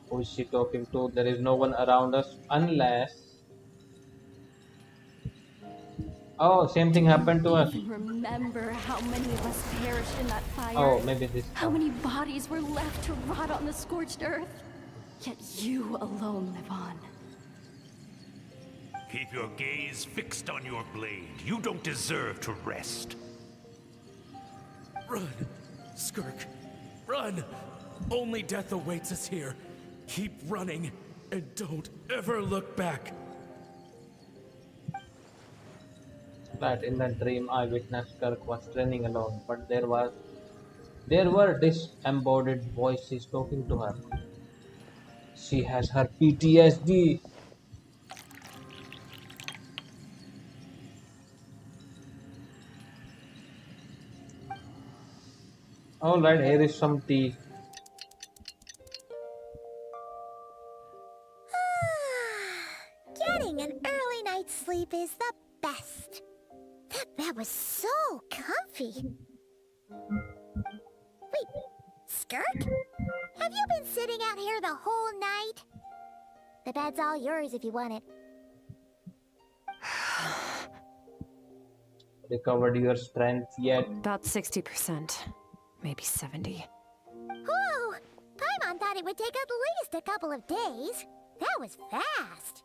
Who is she talking to? There is no one around us unless... Oh, same thing happened to us. Remember how many of us perished in that fire? Oh, maybe this How one. many bodies were left to rot on the scorched earth? Yet you alone live on. Keep your gaze fixed on your blade. You don't deserve to rest. Run, Skirk, run! Only death awaits us here. Keep running, and don't ever look back. Right, in that dream I witnessed Skirk was training alone, but there were disembodied voices talking to her. She has her PTSD. Alright, here is some tea. Getting an early night's sleep is the best. That bed was so comfy. Wait, Skirk? Have you been sitting out here the whole night? The bed's all yours if you want it. Recovered your strength yet? About 60%. Maybe 70. Whoa! Paimon thought it would take at least a couple of days. That was fast.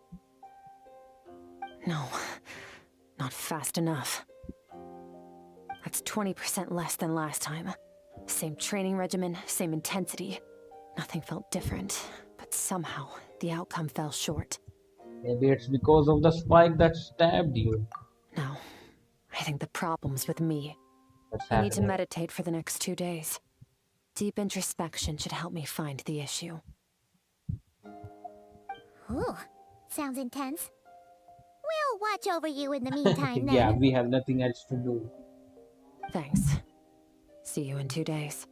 No, not fast enough. That's 20% less than last time. Same training regimen, same intensity. Nothing felt different, but somehow the outcome fell short. Maybe it's because of the spike that stabbed you. No, I think the problem's with me. What's I need to happening? meditate for the next 2 days. Deep introspection should help me find the issue. Ooh, sounds intense. We'll watch over you in the meantime, then. Yeah, we have nothing else to do. Thanks. See you in 2 days.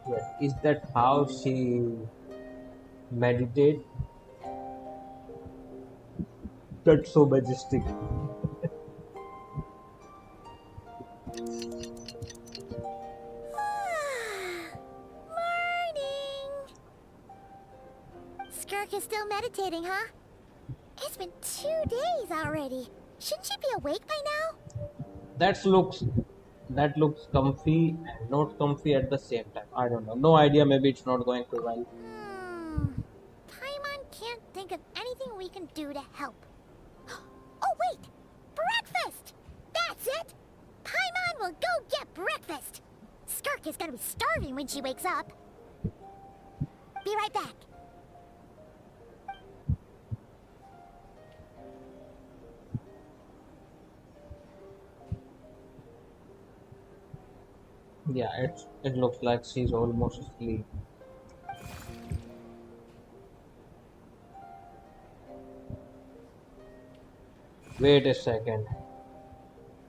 Wait, is that how she meditate? That's so majestic. Skirk is still meditating, huh? It's been 2 days already. Shouldn't she be awake by now? That looks comfy and not comfy at the same time. I don't know. No idea. Maybe it's not going too well. Paimon can't think of anything we can do to help. Oh, wait! Breakfast! That's it! Paimon will go get breakfast! Skirk is gonna be starving when she wakes up. Be right back. Yeah, it looks like she's almost asleep. Wait a second.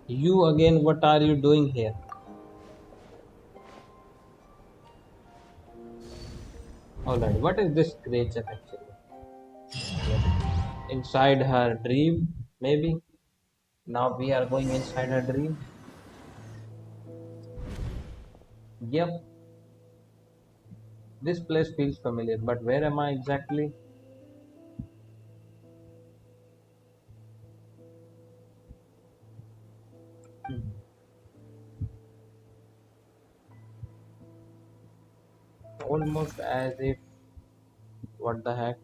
You again, what are you doing here? Alright, what is this creature actually? Inside her dream, maybe? Now we are going inside her dream. Yep. This place feels familiar, but where am I exactly? Almost as if... What the heck?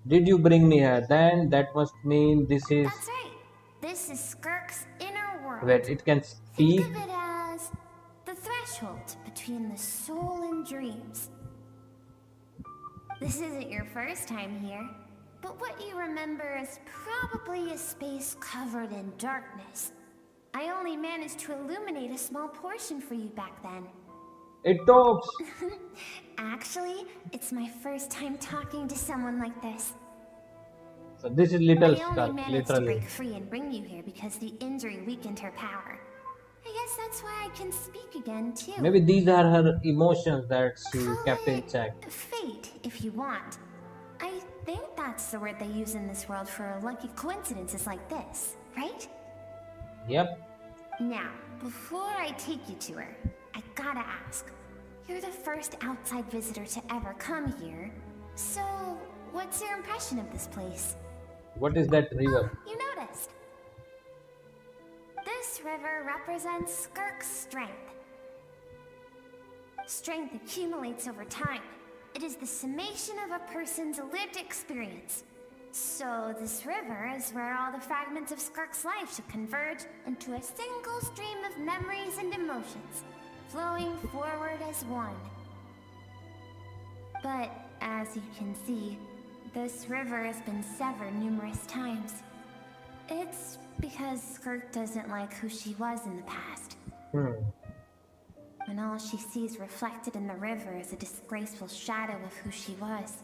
Did you bring me here? Then that must mean this is... That's right. This is Skirk's inner world. Wait, it can speak? Think of it as the threshold between the soul and dreams. This isn't your first time here, but what you remember is probably a space covered in darkness. I only managed to illuminate a small portion for you back then. It talks! Actually, it's my first time talking to someone like this. So this is little I only Skirk, managed to literally. break free and bring you here because the injury weakened her power. I guess that's why I can speak again, too. Maybe these are her emotions that she kept in check. Fate, if you want. I think that's the word they use in this world for lucky coincidences like this, right? Yep. Now, before I take you to her, I gotta ask. You're the first outside visitor to ever come here, so what's your impression of this place? What is that river? You noticed. This river represents Skirk's strength. Strength accumulates over time. It is the summation of a person's lived experience. So this river is where all the fragments of Skirk's life should converge into a single stream of memories and emotions, flowing forward as one. But as you can see, this river has been severed numerous times. It's because Skirk doesn't like who she was in the past. And all she sees reflected in the river is a disgraceful shadow of who she was.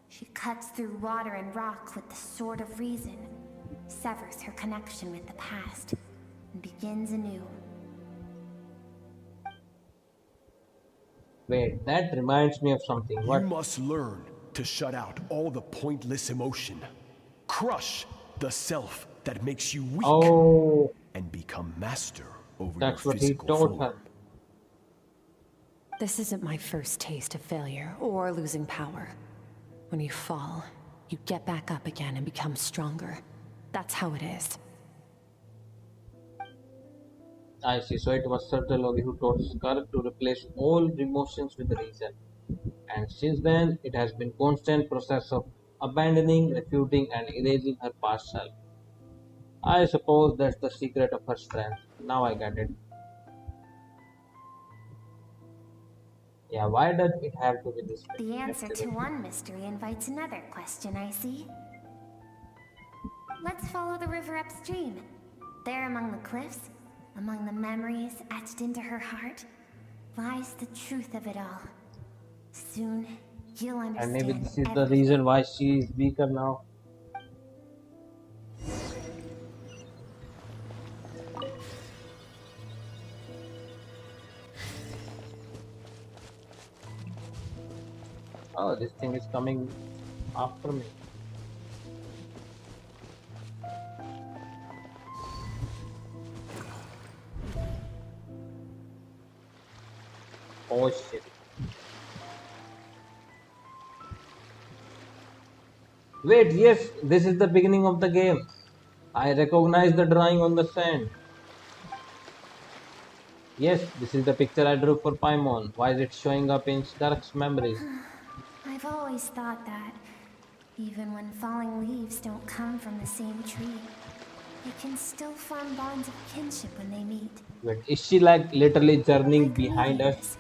She cuts through water and rock with the sword of reason, severs her connection with the past, and begins anew. Wait, that reminds me of something. What? You must learn to shut out all the pointless emotion. Crush the self that makes you weak. Oh. And become master over That's your what he physical told form. her. This isn't my first taste of failure or losing power. When you fall, you get back up again and become stronger. That's how it is. I see. So it was Sertologi who told Skirk to replace all emotions with reason. And since then, it has been constant process of abandoning, refuting, and erasing her past self. I suppose that's the secret of her strength. Now I get it. Yeah, why does it have to be this way? The Let's answer see to this. one mystery invites another question, I see. Let's follow the river upstream. There among the cliffs, among the memories etched into her heart, lies the truth of it all. Soon, you'll And understand maybe this is the everything. reason why she is weaker now. Oh, this thing is coming after me. Oh shit. Wait, yes, this is the beginning of the game. I recognize the drawing on the sand. Yes, this is the picture I drew for Paimon. Why is it showing up in Skirk's memories? I've always thought that, even when falling leaves don't come from the same tree, they can still form bonds of kinship when they meet. Wait, is she like literally journeying Like behind us? meteors,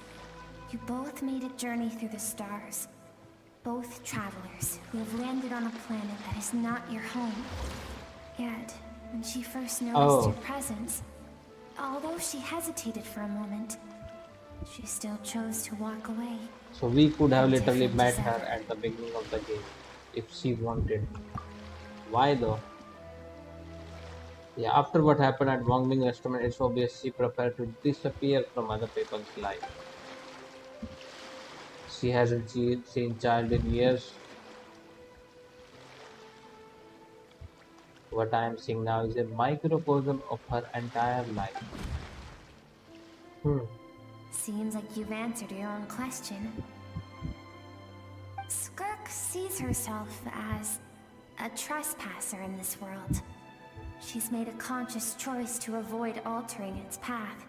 you both made a journey through the stars. Both travelers who have landed on a planet that is not your home. Yet, when she first noticed your presence, although she hesitated for a moment, she still chose to walk away. So we could have literally Different met as her ever. at the beginning of the game if she wanted. Why though? Yeah, after what happened at Wang Bing restaurant, it's obvious she prepared to disappear from other people's life. She hasn't seen child in years. What I am seeing now is a microcosm of her entire life. Seems like you've answered your own question. Skirk sees herself as a trespasser in this world. She's made a conscious choice to avoid altering its path.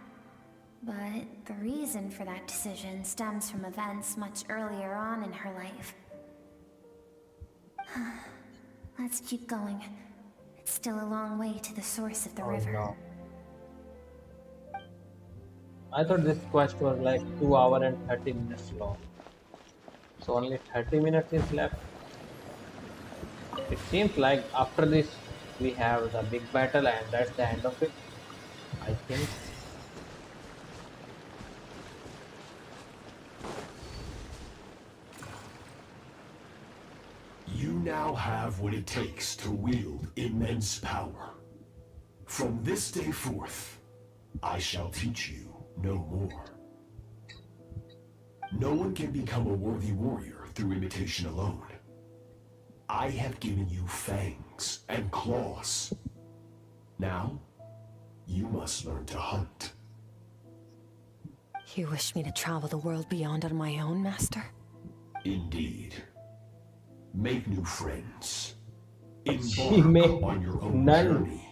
But the reason for that decision stems from events much earlier on in her life. Let's keep going. It's still a long way to the source of the river. No. I thought this quest was like 2 hours and 30 minutes long. So only 30 minutes is left. It seems like after this we have the big battle and that's the end of it, I think. You now have what it takes to wield immense power. From this day forth, I shall teach you no more. No one can become a worthy warrior through imitation alone. I have given you fangs and claws. Now, you must learn to hunt. You wish me to travel the world beyond on my own, Master? Indeed. Make new friends. She Embark made on your own none. journey.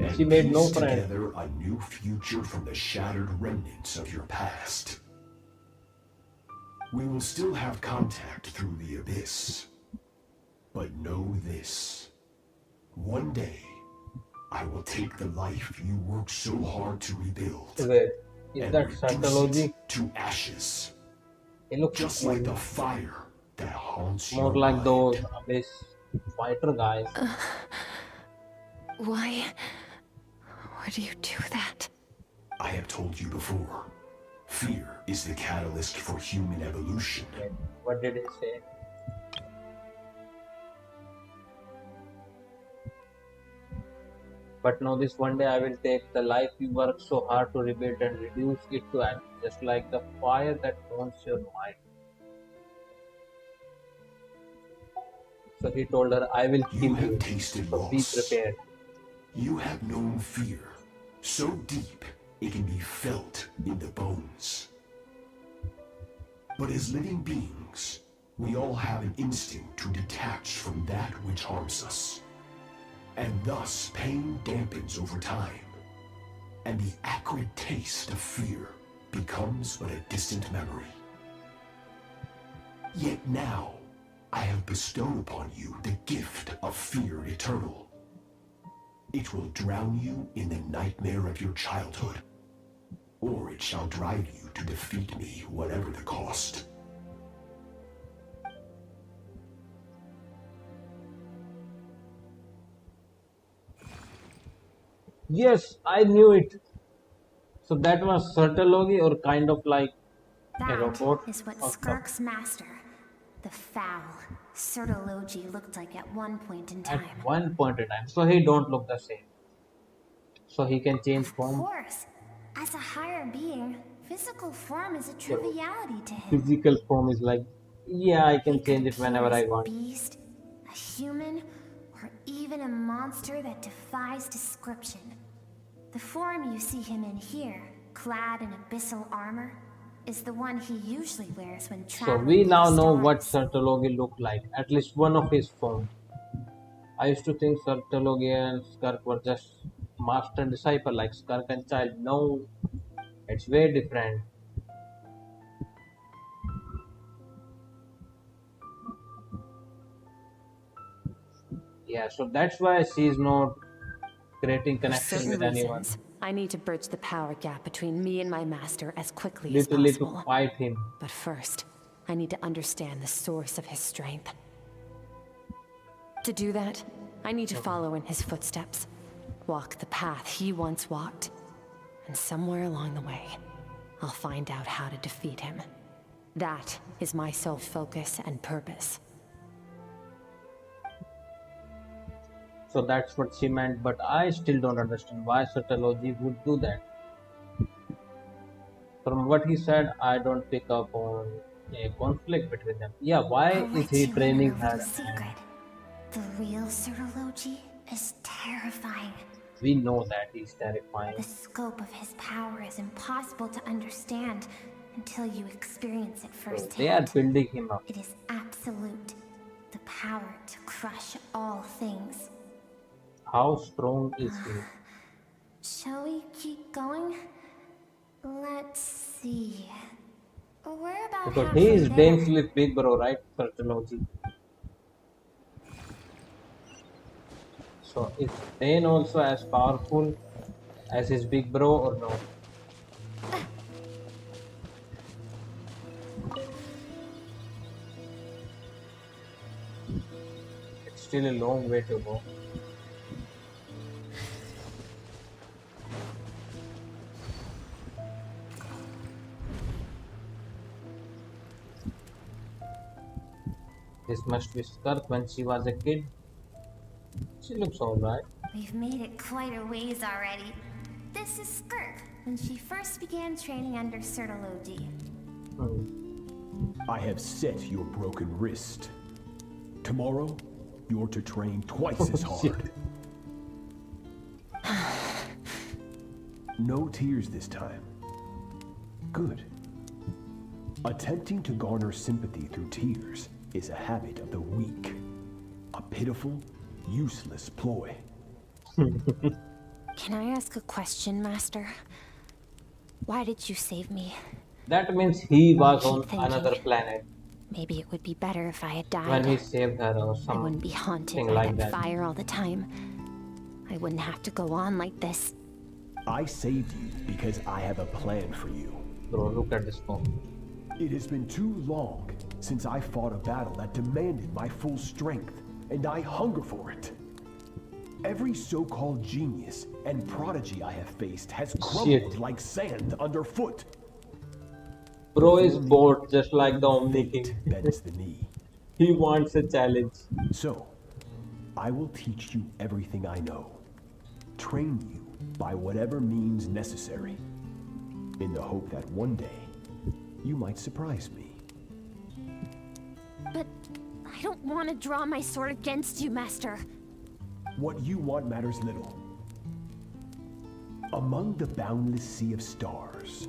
And She made no piece friends. together a new future from the shattered remnants of your past. We will still have contact through the abyss. But know this. One day, I will take the life you worked so hard to rebuild. Wait, is and that reduce Scientology? it to ashes. It looks Just like the fire that haunts more your like mind. those abyss fighter guys. Why do you do that? I have told you before. Fear is the catalyst for human evolution. Wait, what did he say? But know this, one day I will take the life you worked so hard to rebuild and reduce it to ash, just like the fire that haunts your mind. So he told her, I will kill you. have tasted So be loss. prepared. You have known fear, so deep it can be felt in the bones. But as living beings, we all have an instinct to detach from that which harms us. And thus pain dampens over time, and the acrid taste of fear becomes but a distant memory. Yet now, I have bestowed upon you the gift of fear eternal. It will drown you in the nightmare of your childhood. Or it shall drive you to defeat me, whatever the cost. Yes, I knew it. So that was Sertology, or kind of like a That robot is what or stuff. Skirk's master, the foul, Sertology looked like at one point in At time. one point in time. So he don't look the same. So he can change Of form. course, as a higher being, physical form is a triviality to him. Physical form is like, yeah, I can change it Appear whenever as I a want. beast, a human, or even a monster that defies description. The form you see him in here, clad in abyssal armor, is the one he usually wears when So traveling we to now the know stars. what Sertology looked like. At least one of his form. I used to think Sertology and Skirk were just master and disciple, like Skirk and child. No, it's way different. Yeah, so that's why she's not creating For connection certain with anyone. reasons, I need to bridge the power gap between me and my master as quickly Literally as possible. to fight him. But first, I need to understand the source of his strength. To do that, I need to follow in his footsteps, walk the path he once walked, and somewhere along the way, I'll find out how to defeat him. That is my sole focus and purpose. So that's what she meant, but I still don't understand why Sertology would do that. From what he said, I don't pick up on a conflict between them. Yeah, why I'll is let he you in on training a her? little secret. The real Sertology is terrifying. We know that he's terrifying. The scope of his power is impossible to understand until you experience it firsthand. They are building him up. It is absolute. The power to crush all things. How strong is he? Shall we keep going? Let's see. We're about Because halfway he is there. Dane's with Big Bro, right? Sertology. So is Dane also as powerful as his Big Bro or no? It's still a long way to go. This must be Skirk when she was a kid. She looks alright. We've made it quite a ways already. This is Skirk, when she first began training under Sertology. I have set your broken wrist. Tomorrow, you're to train twice as hard. No tears this time. Good. Attempting to garner sympathy through tears is a habit of the weak. A pitiful, useless ploy. Can I ask a question, Master? Why did you save me? That means he was I on keep thinking, another planet maybe it would be better if I had died. when he saved her or I wouldn't be haunted something by like that that. fire all the time. I wouldn't have to go on like this. I saved you because I have a plan for you. Bro, look at this phone. It has been too long since I fought a battle that demanded my full strength, and I hunger for it. Every so-called genius and prodigy I have faced has crumbled like sand underfoot. Bro is bored just like the Omni King. Bends the knee. He wants a challenge. So, I will teach you everything I know. Train you by whatever means necessary, in the hope that one day you might surprise me. But I don't want to draw my sword against you, Master. What you want matters little. Among the boundless sea of stars,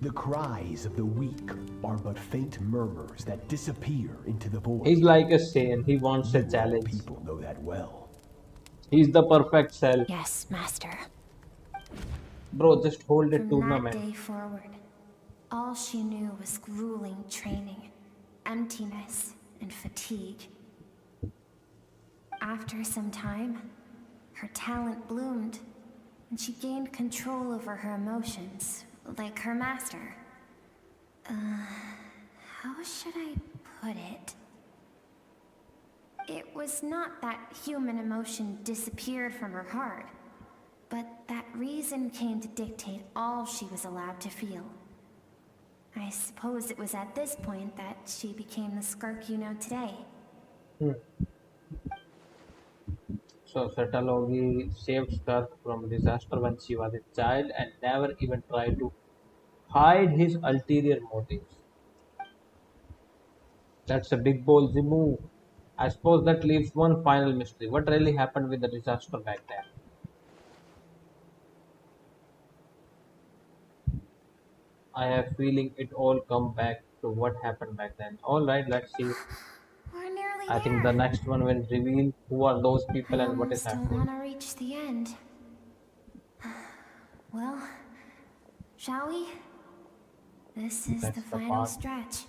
the cries of the weak are but faint murmurs that disappear into the void. He's like a Saiyan. He wants a challenge. People know that well. He's the perfect self. Yes, Master. Bro, just hold a From tournament. that day forward, all she knew was grueling training, emptiness, and fatigue. After some time, Her talent bloomed, and she gained control over her emotions, like her master. How should I put it? It was not that human emotion disappeared from her heart, but that reason came to dictate all she was allowed to feel. I suppose it was at this point that she became the Skirk you know today. So Satalogi saved Skirk from disaster when she was a child and never even tried to hide his ulterior motives. That's a big ballsy move. I suppose that leaves one final mystery. What really happened with the disaster back then? I have feeling it all come back to what happened back then. Alright, let's see. We're nearly I think the next one will reveal who are those people I and what is almost don't happening. want to reach the end. Well, shall we? This is That's the the final part. stretch.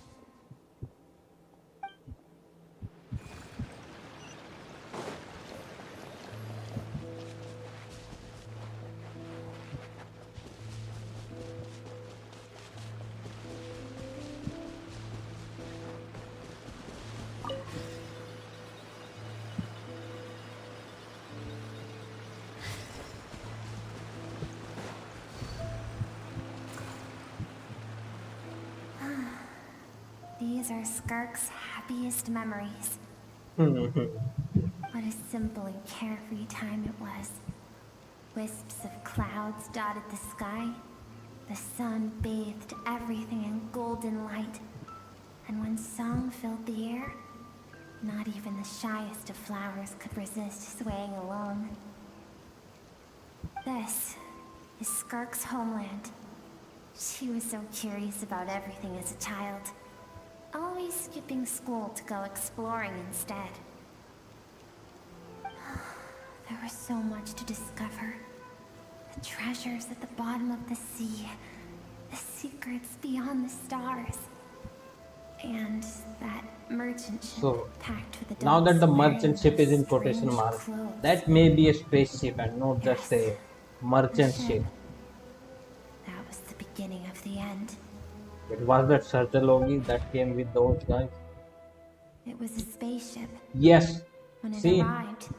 These are Skirk's happiest memories. What a simple and carefree time it was. Wisps of clouds dotted the sky. The sun bathed everything in golden light. And when song filled the air, not even the shyest of flowers could resist swaying along. This is Skirk's homeland. She was so curious about everything as a child. Always skipping school to go exploring instead. There was so much to discover. The treasures at the bottom of the sea. The secrets beyond the stars. And that merchant ship So, packed with now that the adults wearing merchant ship is in those quotation strange marks, clothes. that may be a spaceship and not just a merchant The ship. That was the beginning of the end. It was that Satalogi that came with those guys. It was a spaceship. Yes. When it See, arrived,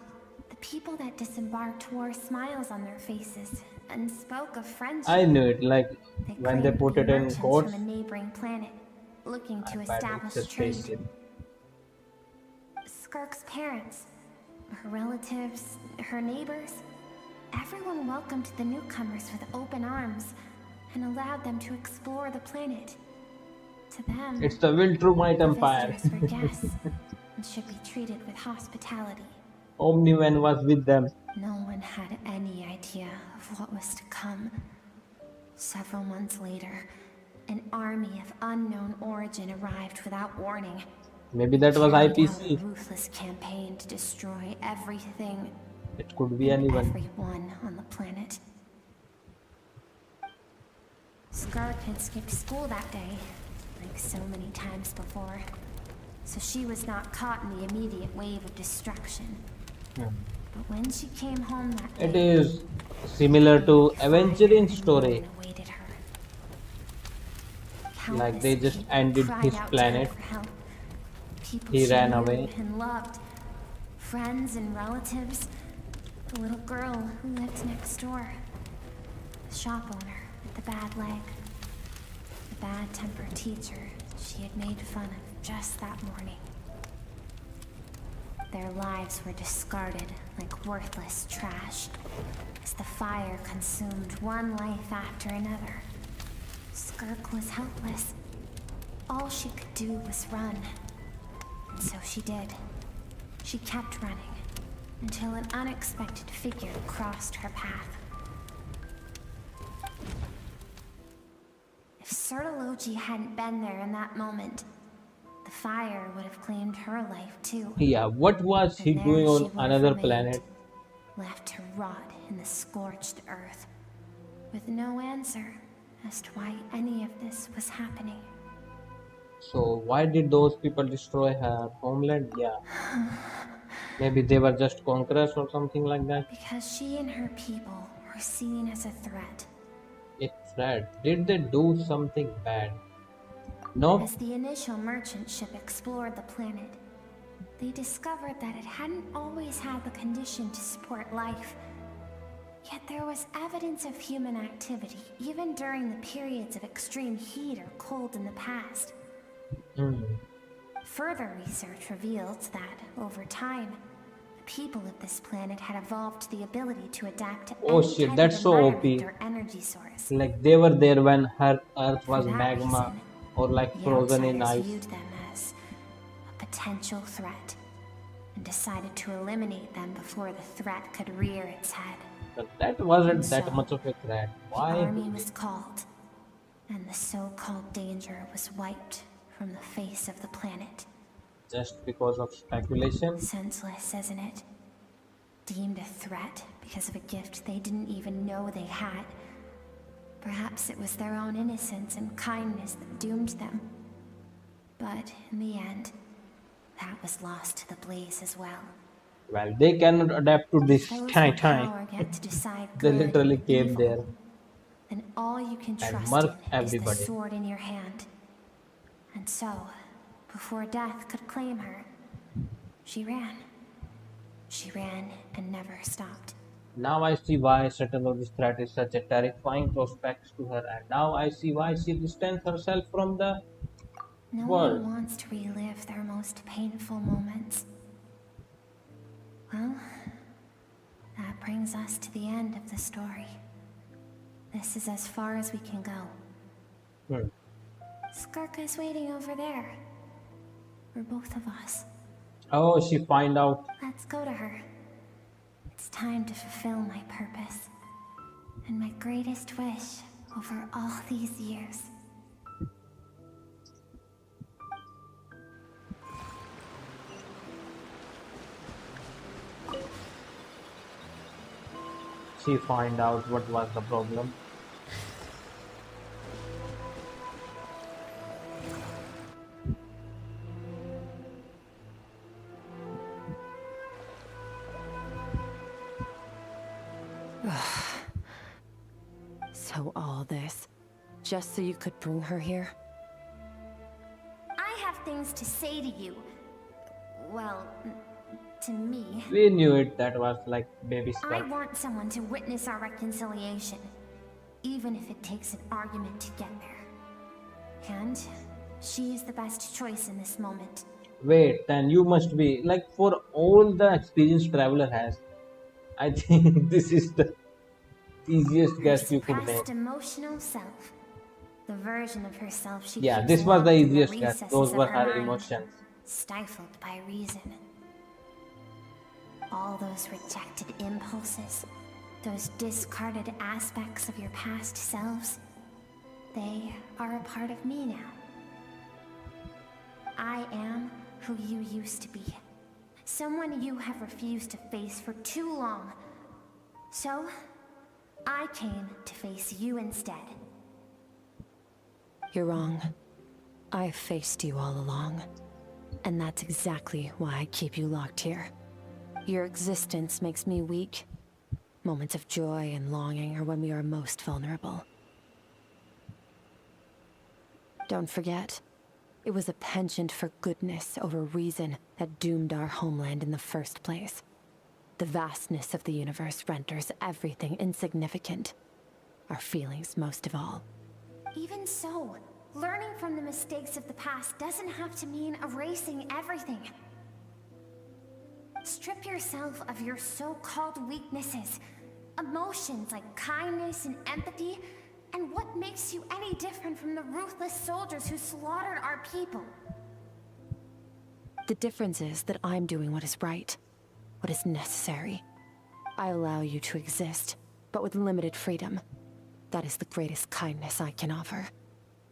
the people that disembarked wore smiles on their faces and spoke of friendship. I knew it. Like when they Claimed put to it be in merchants quotes, from a neighboring planet, looking to I bet establish it's a trade. spaceship. Skirk's parents, her relatives, her neighbors, everyone welcomed the newcomers with open arms and allowed them to explore the planet. To them, It's the Viltrumite Empire. visitors were guests and should be treated with hospitality. Omni-Man was with them. No one had any idea of what was to come. Several months later, an army of unknown origin arrived without warning. Maybe that was Carried out IPC. a ruthless campaign to destroy everything It could be and anyone. everyone on the planet. Skirk had skipped school that day, like so many times before, so she was not caught in the immediate wave of destruction. But when she came home that day, It is similar to Avengerian story. awaited her. Like they just ended Cried his out to her planet. for help. People He she ran knew away. and loved, friends and relatives. The little girl who lived next door, the shop owner with the bad leg, the bad-tempered teacher she had made fun of just that morning. Their lives were discarded like worthless trash as the fire consumed one life after another. Skirk was helpless. All she could do was run. And so she did. She kept running until an unexpected figure crossed her path. If Sertologi hadn't been there in that moment, the fire would have claimed her life too. Yeah, what was he And doing there she on would have another remained, planet? left to rot in the scorched earth, with no answer as to why any of this was happening. So why did those people destroy her homeland? Yeah. Maybe they were just conquerors or something like that. Because she and her people were seen as a threat. A threat? Did they do something bad? No. As the initial merchant ship explored the planet, they discovered that it hadn't always had the condition to support life. Yet there was evidence of human activity, even during the periods of extreme heat or cold in the past. Further research revealed that, over time, the people of this planet had evolved the ability to adapt to Oh any shit, type that's of so OP. environment or energy source. Like they were there when her Earth was For that magma reason, or like the frozen in outsiders ice. viewed them as a potential threat and decided to eliminate them before the threat could rear its head. But that wasn't And that so, much of a threat. The Why? army was called, and the so-called danger was wiped from the face of the planet. Just because of speculation? Senseless, isn't it? Deemed a threat because of a gift they didn't even know they had. Perhaps it was their own innocence and kindness that doomed them. But in the end, that was lost to the blaze as well. Well, they cannot adapt to this Those tiny with time. power get to decide They good literally and came evil. there Then all you can and trust murked in is the everybody. sword in your hand. And so, before death could claim her, she ran. She ran and never stopped. Now I see why certain of this threat is such a terrifying prospect to her, and now I see why she distanced herself from the No world. one wants to relive their most painful moments. Well, that brings us to the end of the story. This is as far as we can go. Skirk is waiting over there. For both of us. Oh, she find out. Let's go to her. It's time to fulfill my purpose. And my greatest wish over all these years. She find out what was the problem. So all this, just so you could bring her here? I have things to say to you. Well, to me. We knew it. That was like baby I Skirk. want someone to witness our reconciliation, even if it takes an argument to get there. And she is the best choice in this moment. Wait, then you must be like for all the experience traveler has. I think this is the easiest guess you could make. Suppressed emotional self. The version of herself she Yeah, keeps this was the locked in easiest guess. recesses Those of were her mind, emotions. stifled by reason. All those rejected impulses, those discarded aspects of your past selves, they are a part of me now. I am who you used to be. Someone you have refused to face for too long. So, I came to face you instead. You're wrong. I've faced you all along. And that's exactly why I keep you locked here. Your existence makes me weak. Moments of joy and longing are when we are most vulnerable. Don't forget, it was a penchant for goodness over reason that doomed our homeland in the first place. The vastness of the universe renders everything insignificant. Our feelings most of all. Even so, learning from the mistakes of the past doesn't have to mean erasing everything. Strip yourself of your so-called weaknesses, emotions like kindness and empathy, and what makes you any different from the ruthless soldiers who slaughtered our people? The difference is that I'm doing what is right, what is necessary. I allow you to exist, but with limited freedom. That is the greatest kindness I can offer.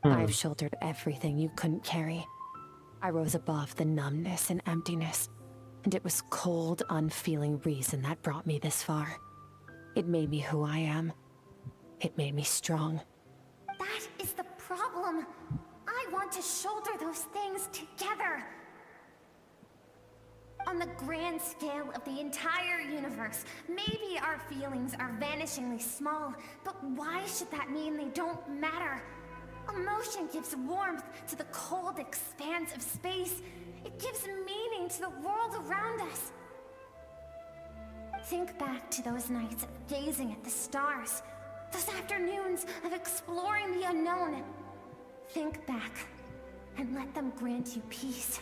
I've shouldered everything you couldn't carry. I rose above the numbness and emptiness, and it was cold, unfeeling reason that brought me this far. It made me who I am. It made me strong. That is the problem. I want to shoulder those things together. On the grand scale of the entire universe, maybe our feelings are vanishingly small, but why should that mean they don't matter? Emotion gives warmth to the cold expanse of space. It gives meaning to the world around us. Think back to those nights of gazing at the stars, those afternoons of exploring the unknown. Think back and let them grant you peace.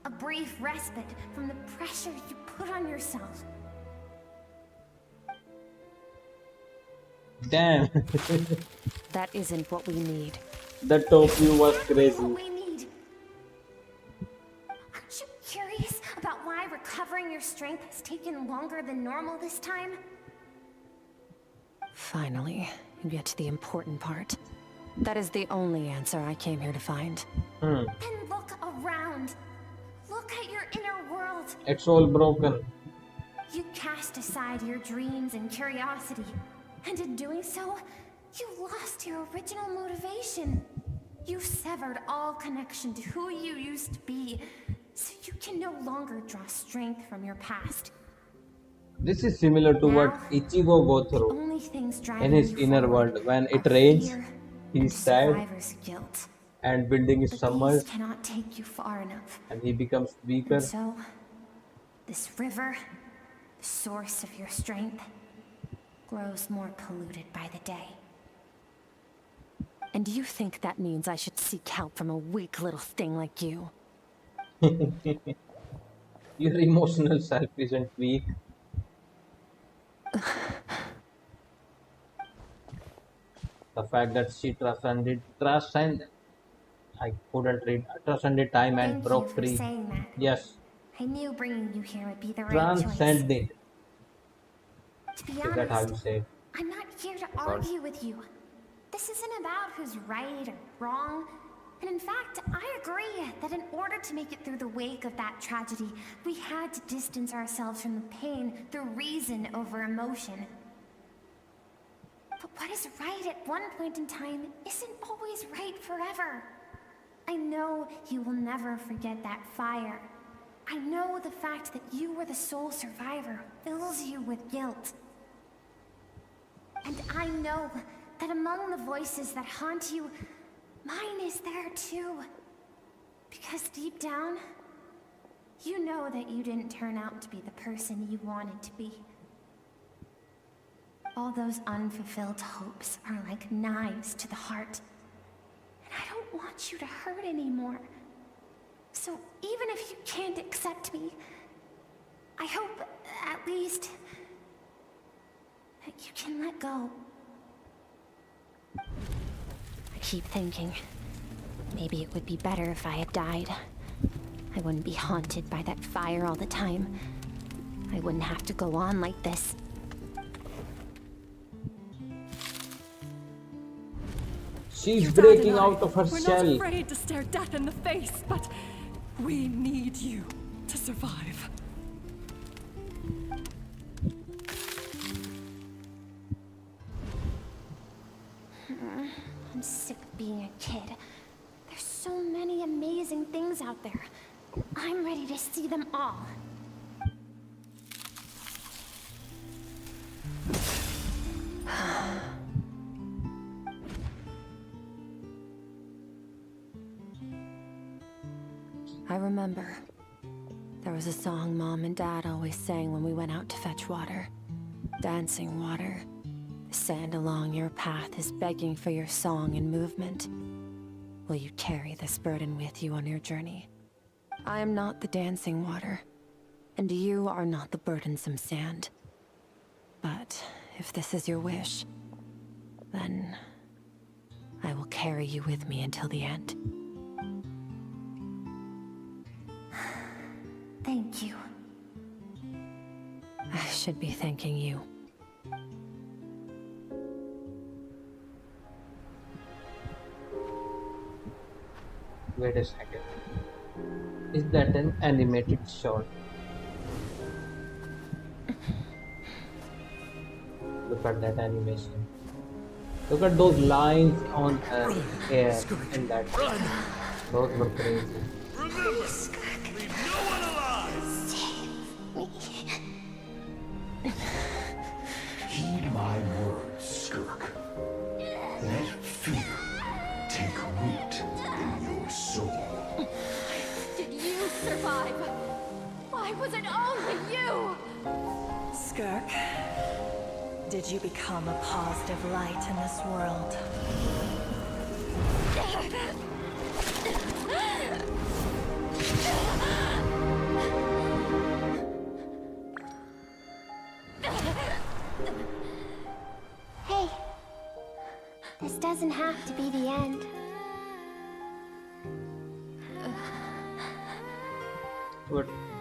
A brief respite from the pressure you put on yourself. Damn. That isn't what we need. The top view was crazy. What we need. Aren't you curious about why recovering your strength has taken longer than normal this time? Finally, you get to the important part. That is the only answer I came here to find. Then look around. Look at your inner world. It's all broken. You cast aside your dreams and curiosity, and in doing so, you lost your original motivation. You severed all connection to who you used to be, so you can no longer draw strength from your past. This is similar to what Ichigo go through Only things in driving his you inner forward world. When it are rains, fear he's and sad, survivor's guilt. and building is But submerged, these cannot take you far enough. and he becomes weaker. And so, this river, the source of your strength, grows more polluted by the day. And you think that means I should seek help from a weak little thing like you? Your emotional self isn't weak. The fact that she transcended time and Thank broke you for free. saying that. Yes, I knew bringing you here would be the right choice. transcended. To be Is that how you honest, say it? I'm not here to argue with you. This isn't about who's right or wrong. And in fact, I agree that in order to make it through the wake of that tragedy, we had to distance ourselves from the pain through reason over emotion. But what is right at one point in time isn't always right forever. I know you will never forget that fire. I know the fact that you were the sole survivor fills you with guilt. And I know that among the voices that haunt you, mine is there too. Because deep down, you know that you didn't turn out to be the person you wanted to be. All those unfulfilled hopes are like knives to the heart. And I don't want you to hurt anymore. So even if you can't accept me, I hope, at least, that you can let go. I keep thinking, maybe it would be better if I had died. I wouldn't be haunted by that fire all the time. I wouldn't have to go on like this. She's breaking out of her We're shell. not afraid to stare death in the face, but we need you to survive. I'm sick of being a kid. There's so many amazing things out there. I'm ready to see them all. I remember. There was a song Mom and Dad always sang when we went out to fetch water. Dancing water. The sand along your path is begging for your song and movement. Will you carry this burden with you on your journey? I am not the dancing water, and you are not the burdensome sand. But if this is your wish, then I will carry you with me until the end. Thank you. I should be thanking you. Wait a second. Is that an animated shot? Look at that animation. Look at those lines on her hair in that. Those were crazy. Remember, leave no one alive! survive? Why was it only you? Skirk, did you become a positive light in this world? Hey, this doesn't have to be the end.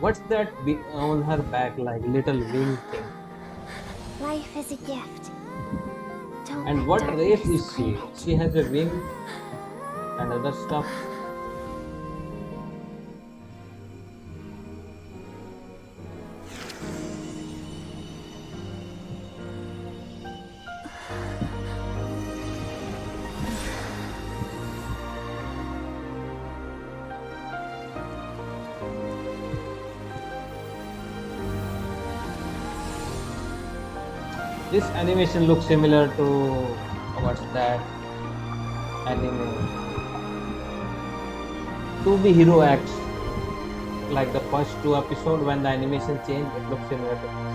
What's that on her back, like little wing thing? Life is a gift. Don't And let what race darkness is she? claim it. She has a wing and other stuff. This animation looks similar to what's that anime? To Be Hero X. Like the first two episodes, when the animation changed, it looks similar to this.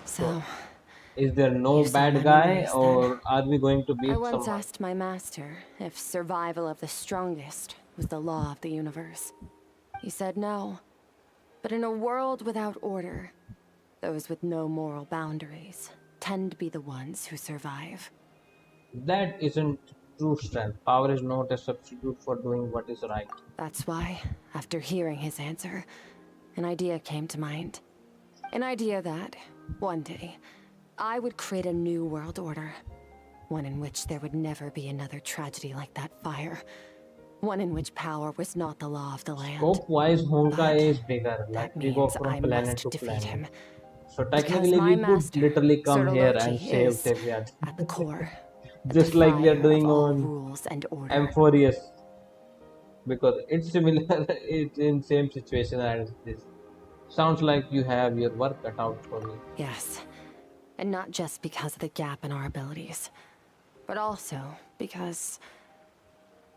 So, Is there no you saw bad my guy, memories or then. are we going to I beat once someone? asked my master if survival of the strongest was the law of the universe. He said no. But in a world without order, those with no moral boundaries tend to be the ones who survive. That isn't true strength. Power is not a substitute for doing what is right. That's why, after hearing his answer, an idea came to mind. An idea that, one day, I would create a new world order. One in which there would never be another tragedy like that fire. One in which power was not the law of the land. Scope-wise, Honkai is bigger. Like That we go means from I planet must to defeat planet. him. So Because technically, my we could master, literally come Sir here Olochi, and save is, Teviat. at the core, Just like we are defier doing of all on rules and order. Amphorius. Because it's similar, it's in same situation as this. Sounds like you have your work cut out for you. Yes. And not just because of the gap in our abilities, but also because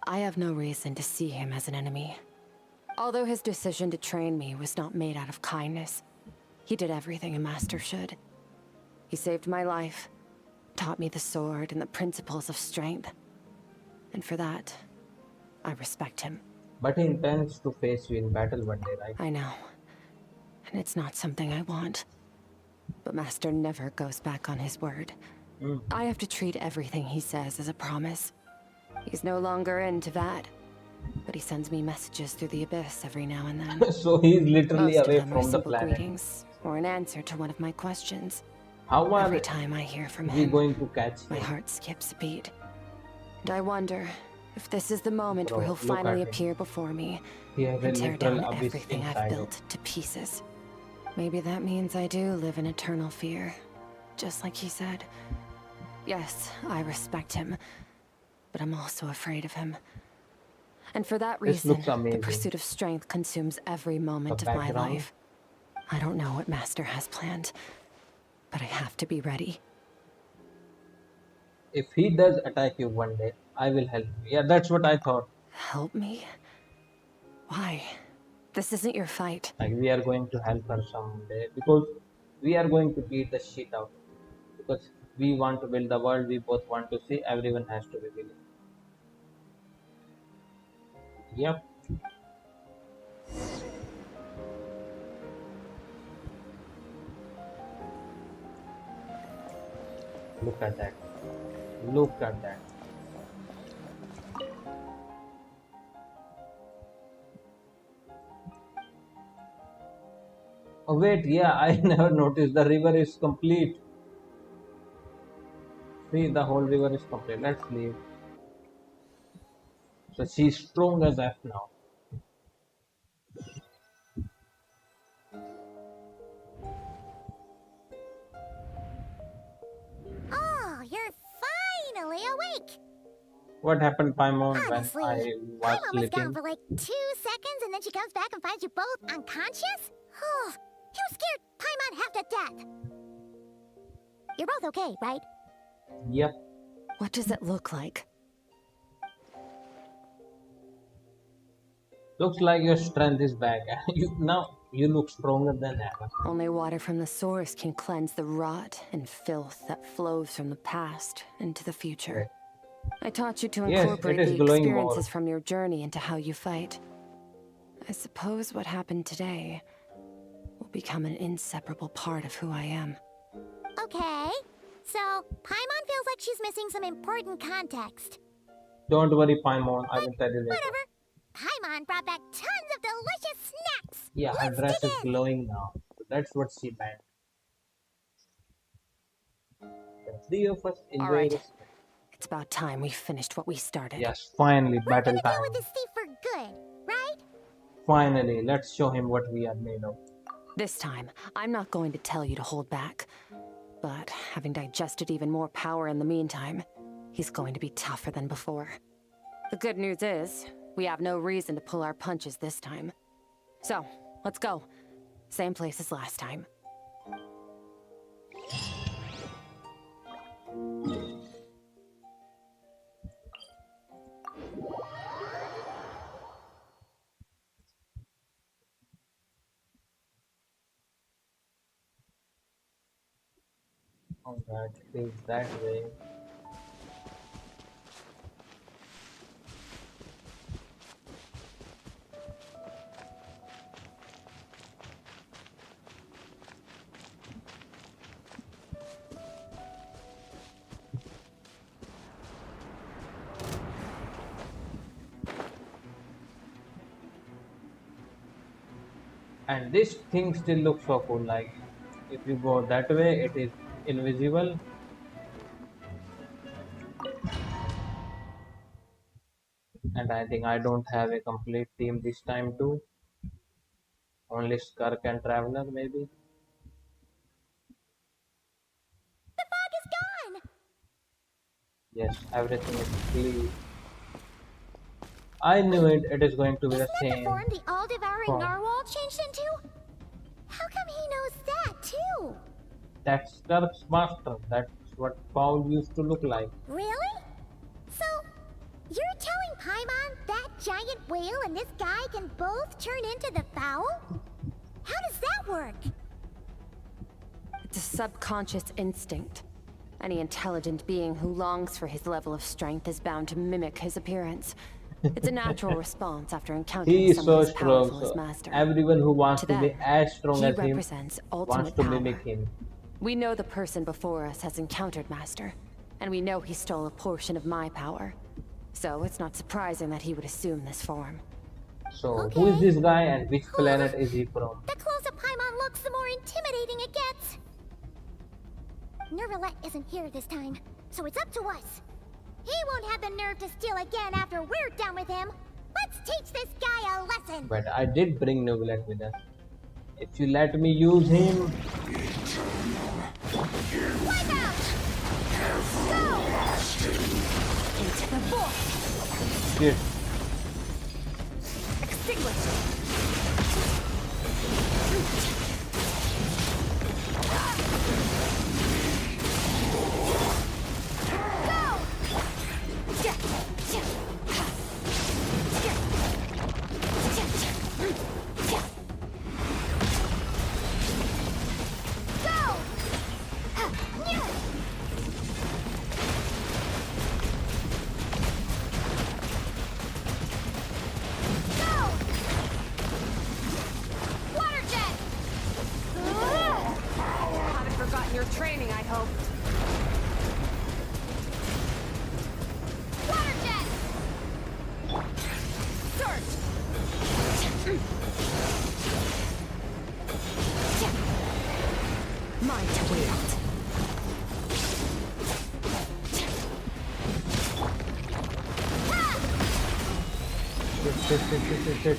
I have no reason to see him as an enemy. Although his decision to train me was not made out of kindness, he did everything a master should. He saved my life, taught me the sword and the principles of strength. And for that, I respect him. But he intends to face you in battle one day, right? I know. And it's not something I want. But Master never goes back on his word. I have to treat everything he says as a promise. He's no longer into that. But he sends me messages through the abyss every now and then. So he's literally Most away of them are from the simple planet. greetings, or an answer to one of my questions. How are Every time I hear from we him, going to catch my him? heart skips a beat. And I wonder if this is the moment Bro, where he'll look finally at him. appear before me He has a and tear literal down abyss everything I've inside him. built to pieces. Maybe that means I do live in eternal fear, just like he said. Yes, I respect him, but I'm also afraid of him. And for that This reason, looks the amazing. pursuit of strength consumes every moment The of my background. life. I don't know what Master has planned, but I have to be ready. If he does attack you one day, I will help you. Yeah, that's what I thought. Help me? Why? This isn't your fight. Like we are going to help her someday because we are going to beat the shit out. Because we want to build the world, we both want to see. Everyone has to be willing. Yep. Look at that. Look at that. Oh wait, yeah, I never noticed the river is complete. See, the whole river is complete. Let's leave. So she's strong as F now. Oh, you're finally awake! What happened, Paimon, when Honestly, I was Paimon was gone sleeping? for like 2 seconds and then she comes back and finds you both unconscious? Oh, you scared Paimon not half to death. You're both okay, right? Yep. What does it look like? Looks like your strength is back. You look stronger than ever. Only water from the source can cleanse the rot and filth that flows from the past into the future. I taught you to Yes, incorporate it is the glowing experiences more. from your journey into how you fight. I suppose what happened today will become an inseparable part of who I am. Okay. So, Paimon feels like she's missing some important context. Don't worry, Paimon. I will tell you later. Whatever. Paimon brought back tons of delicious snacks. Yeah, her Let's dress dig is in. glowing now. So that's what she meant. The three of us All enjoy right. this. It's about time we finished what we started. Yes, finally, We're battle gonna deal time. with this thief for good, right? Finally, let's show him what we are made of. This time, I'm not going to tell you to hold back. But having digested even more power in the meantime, he's going to be tougher than before. The good news is, we have no reason to pull our punches this time. So, let's go. Same place as last time. Alright, it is that way. And this thing still looks so cool. Like, if you go that way, it is invisible. And I think I don't have a complete team this time too. Only Skirk and Traveler maybe. The fog is gone. Yes, everything is clear. I knew it. It is going to be the Isn't that the same. form the all-devouring form. narwhal changed into? How come he knows that too? That's Skirk's master. That's what Paul used to look like. Really? So, you're telling Paimon that giant whale and this guy can both turn into the fowl? How does that work? It's a subconscious instinct. Any intelligent being who longs for his level of strength is bound to mimic his appearance. It's a natural response after encountering He is someone so as powerful strong. as So Master. everyone who wants To to be them, as strong he as him represents wants ultimate to power. mimic him. We know the person before us has encountered Master, and we know he stole a portion of my power. So it's not surprising that he would assume this form. So who is this guy and which planet is he from? The closer Paimon looks, the more intimidating it gets. Nervalette isn't here this time, so it's up to us. He won't have the nerve to steal again after we're done with him. Let's teach this guy a lesson. But I did bring Novelet with us. If you let me use him. Wipe out! Go! Into the void! Shit. Extinguish! Your training, I hope. Water jet! Search! Mine to wield. Shit.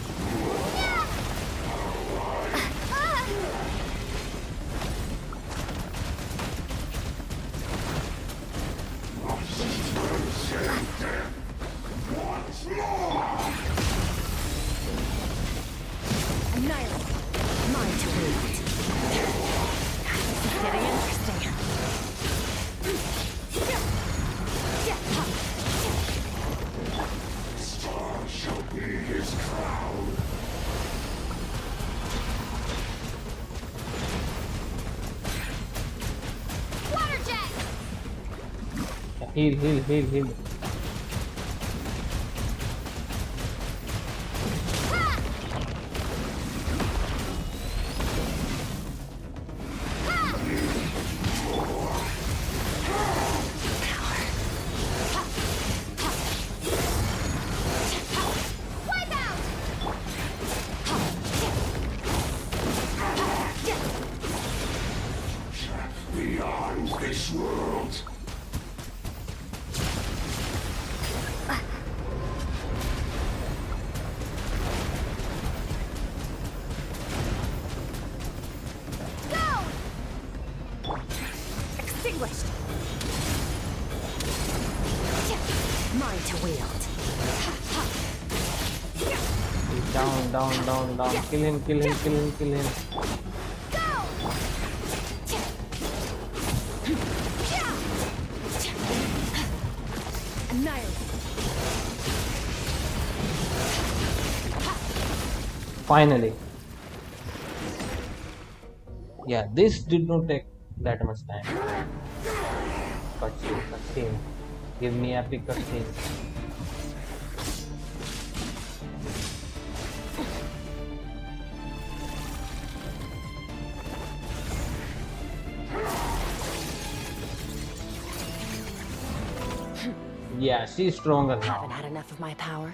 Heal, heal, heal, heal. Beyond this world. Extinguished. Mine to wield. He's down, down, down, down. Kill him, kill him, kill him, kill him. Finally. Yeah, this did not take that much time. Cutscene, cutscene. Give me epic cutscene. Yeah, she's stronger now. Haven't had enough of my power.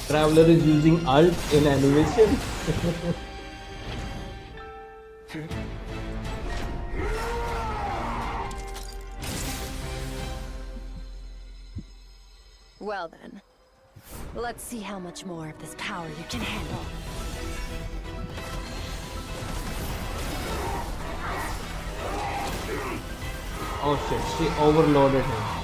Traveler is using alt in animation. Well then, let's see how much more of this power you can handle. Oh shit, she overloaded him.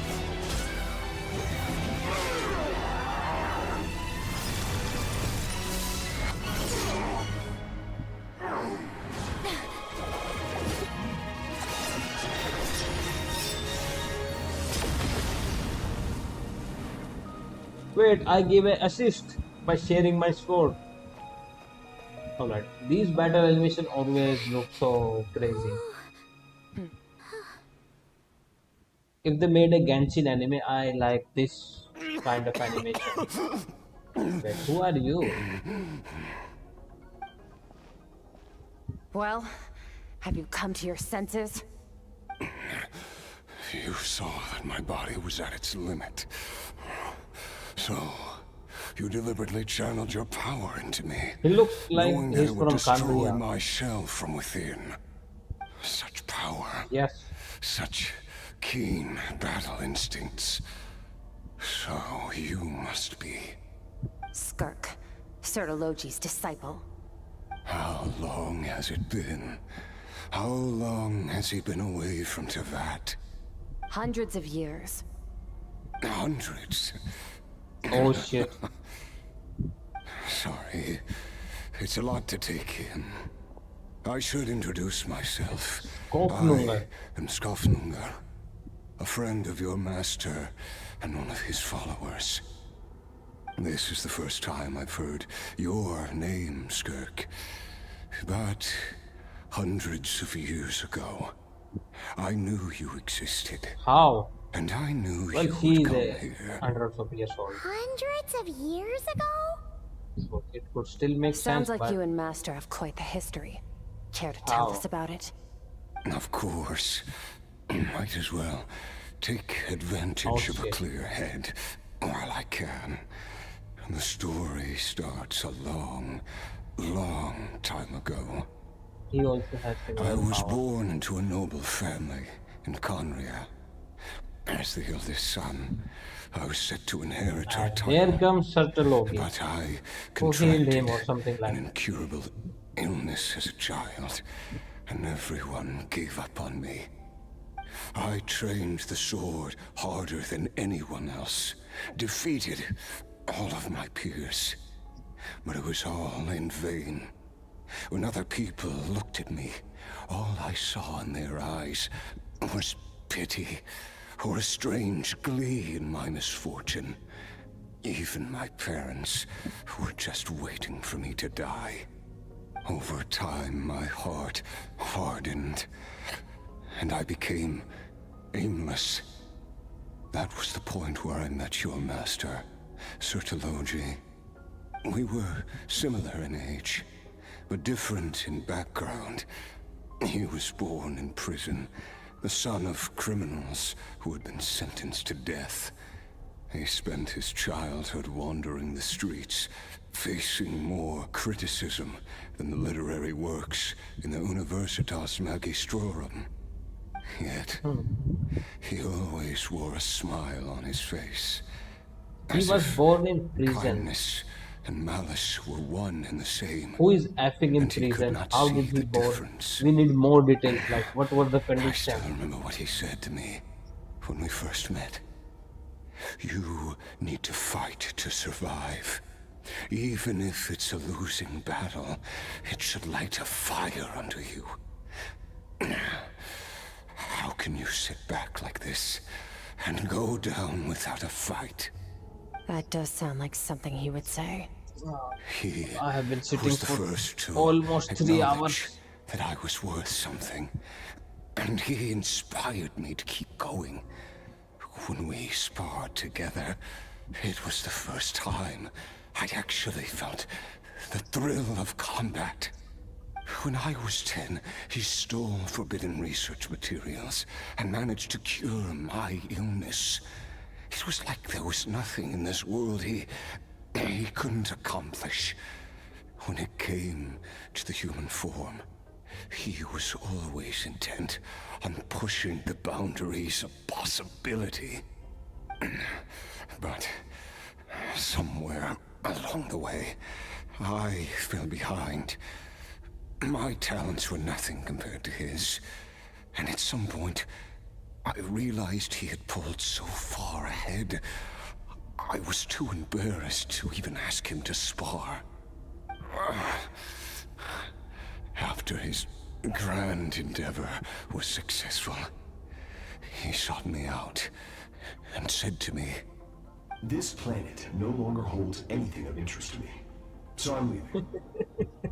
Wait, I gave an assist by sharing my sword. Alright, these battle animation always look so crazy. If they made a Genshin anime, I like this kind of animation. Wait, who are you? Well, have you come to your senses? You saw that my body was at its limit. So, you deliberately channeled your power into me. He looks like knowing that he's it would from destroy Kanria. my shell from within. Such power. Yes. Such keen battle instincts. So, you must be. Skirk, Sertologi's disciple. How long has it been? How long has he been away from Tevat? Hundreds of years. Hundreds? Oh shit. Sorry. It's a lot to take in. I should introduce myself. Skofnungar. I am Skofnungar, a friend of your master and one of his followers. This is the first time I've heard your name, Skirk. But hundreds of years ago, I knew you existed. How? And I knew Well, you he's would come a here. hundreds of years old. Hundreds of years ago? So it could still make Sounds sense, like but you and Master have quite the history. Care to tell How? us about it? Of course. Might as well take advantage Oh, of a shit. clear head while I can. The story starts a long, long time ago. he also has I similar was power. born into a noble family in Conria. As the eldest son, I was set to inherit her And title. here comes Sertologi, But I who healed him contracted or something like an that. incurable illness as a child, and everyone gave up on me. I trained the sword harder than anyone else, defeated all of my peers. But it was all in vain. When other people looked at me, all I saw in their eyes was pity, or a strange glee in my misfortune. Even my parents were just waiting for me to die. Over time, my heart hardened, and I became aimless. That was the point where I met your master, Sertologi. We were similar in age, but different in background. He was born in prison, the son of criminals who had been sentenced to death. He spent his childhood wandering the streets, facing more criticism than the literary works in the Universitas Magistrorum. Yet, he always wore a smile on his face. He was born in prison. Kindness and malice were one and the same. Who is effing in prison? How did he born? We need more details, like what was the condition? I still remember what he said to me when we first met. You need to fight to survive. Even if it's a losing battle, it should light a fire under you. How can you sit back like this and go down without a fight? That does sound like something he would say. I have been sitting was the for first to almost 3 hours. acknowledge that I was worth something, and he inspired me to keep going. When we sparred together, it was the first time I'd actually felt the thrill of combat. When I was 10, he stole forbidden research materials and managed to cure my illness. It was like there was nothing in this world he couldn't accomplish. When it came to the human form, he was always intent on pushing the boundaries of possibility. But somewhere along the way, I fell behind. My talents were nothing compared to his, and at some point, I realized he had pulled so far ahead, I was too embarrassed to even ask him to spar. After his grand endeavor was successful, he sought me out and said to me, "This planet no longer holds anything of interest to me, so I'm leaving.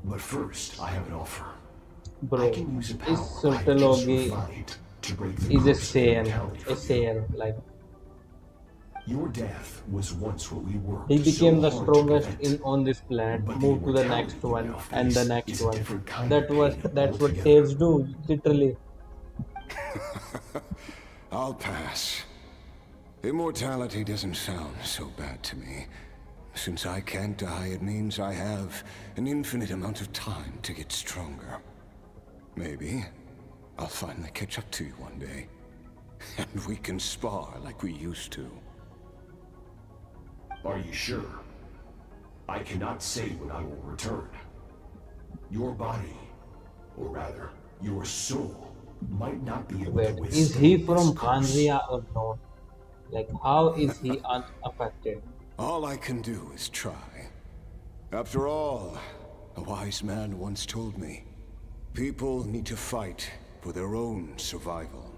But first, I have an offer. Bro, I can use a power is I've just Sertologi refined to break the is a curse of Saiyan, immortality. like Your death was once what we worked he became so the hard to strongest prevent. in on this planet, But moved to the immortality next one you now and the face next is a one. different kind of That's what altogether. saves do, literally. I'll pass. Immortality doesn't sound so bad to me. Since I can't die, it means I have an infinite amount of time to get stronger. Maybe I'll finally catch up to you one day, and we can spar like we used to. Are you sure? I cannot say when I will return. Your body, or rather, your soul, might not be able to Wait, withstand is he this from curse. Ganria or not? Like, how is he unaffected? All I can do is try. After all, a wise man once told me, people need to fight for their own survival.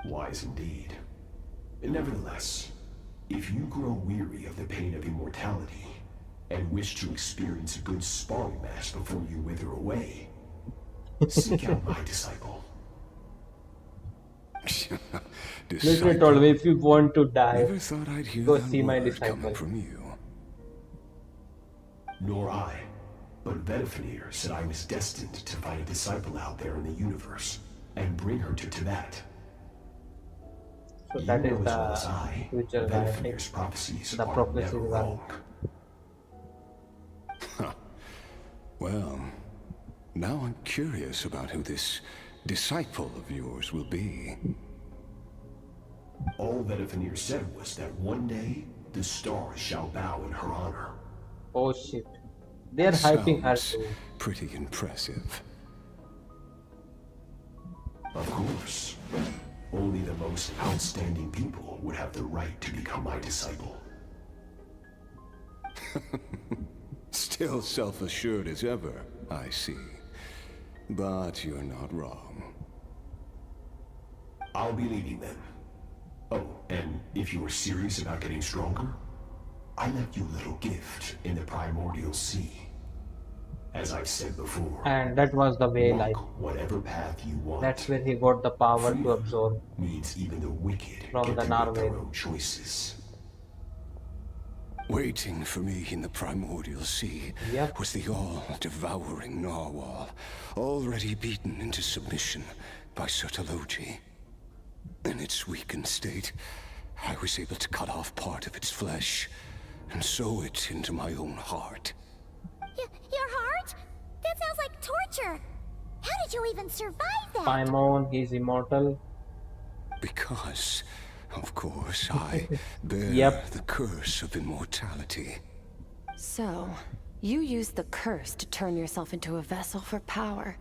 Wise indeed. Nevertheless, if you grow weary of the pain of immortality, and wish to experience a good sparring match before you wither away, seek out my disciple. Literally told me, if you want to die, Never thought I'd hear go that see my word disciple. coming from you. Nor I, but Vedifenir said I was destined to find a disciple out there in the universe, and bring her to Tibet. So You that know is as well as the I, future guy. Vedifenir's prophecies The are prophecies never are wrong. Well, now I'm curious about who this disciple of yours will be. All Vedifenir said was that one day, the stars shall bow in her honor. Oh shit. They're hyping her Sounds too. pretty impressive. Of course. Only the most outstanding people would have the right to become my disciple. Still self-assured as ever, I see. But you're not wrong. I'll be leading them. Oh, and if you were serious about getting stronger, I left you a little gift in the primordial sea. As I've said before, And that was the way, like, whatever path you want. that's where he got the power to absorb Means even the wicked from get the to make their Narwhal. own choices. Waiting for me in the primordial sea was the all-devouring narwhal, already beaten into submission by Sotologi. In its weakened state, I was able to cut off part of its flesh and sew it into my own heart. Your heart? That sounds like torture. How did you even survive that? Paimon, he's immortal. Because, of course, I bear the curse of immortality. So, you used the curse to turn yourself into a vessel for power.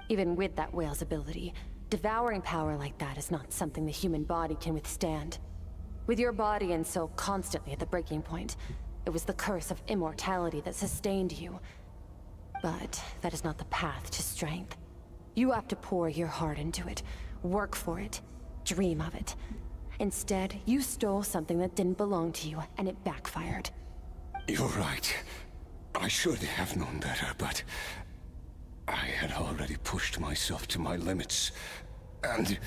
Even with that whale's ability, devouring power like that is not something the human body can withstand. With your body and soul constantly at the breaking point, it was the curse of immortality that sustained you. But that is not the path to strength. You have to pour your heart into it, work for it, dream of it. Instead, you stole something that didn't belong to you, and it backfired. You're right. I should have known better, but I had already pushed myself to my limits, and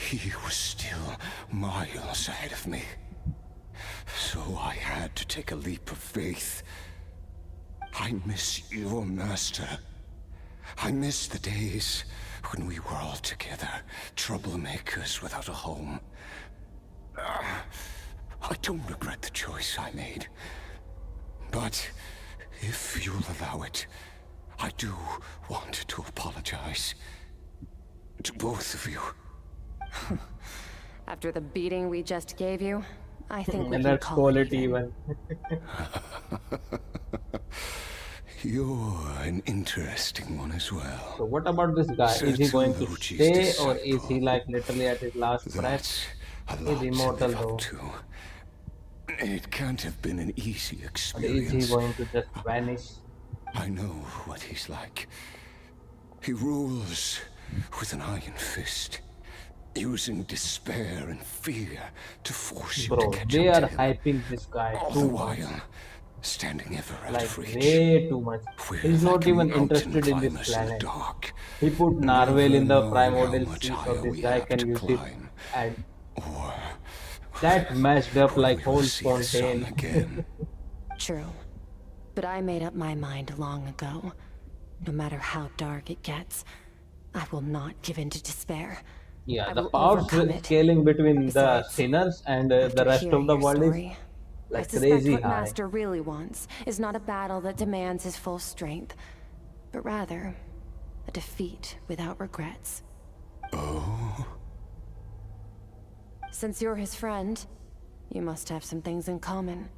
he was still miles ahead of me. So I had to take a leap of faith. I miss your master. I miss the days when we were all together, troublemakers without a home. I don't regret the choice I made. But if you'll allow it, I do want to apologize. To both of you. After the beating we just gave you, I think we And can let's call call it it even. You're an interesting one as well. So what about this guy? Is he going to stay, or is he like literally at his last breath? He's immortal though. It can't have been an easy Or experience. is he going to just vanish? I know what he's like. He rules with an iron fist, using despair and fear to force you Bro, to catch they up are to him. hyping this guy All the too much. while, standing ever out Like of reach. way too much. He's not even interested in this planet. He put Narwhal in the primordial sea so this guy can use it, and that messed up like whole Fontaine. True. But I made up my mind long ago. No matter how dark it gets, I will not give in to despair. Yeah, I the will power overcome it. scaling between the Besides, sinners and the after rest of hearing the your world story, is I like suspect crazy what high. Master really wants is not a battle that demands his full strength, but rather a defeat without regrets. Oh? Since you're his friend, you must have some things in common.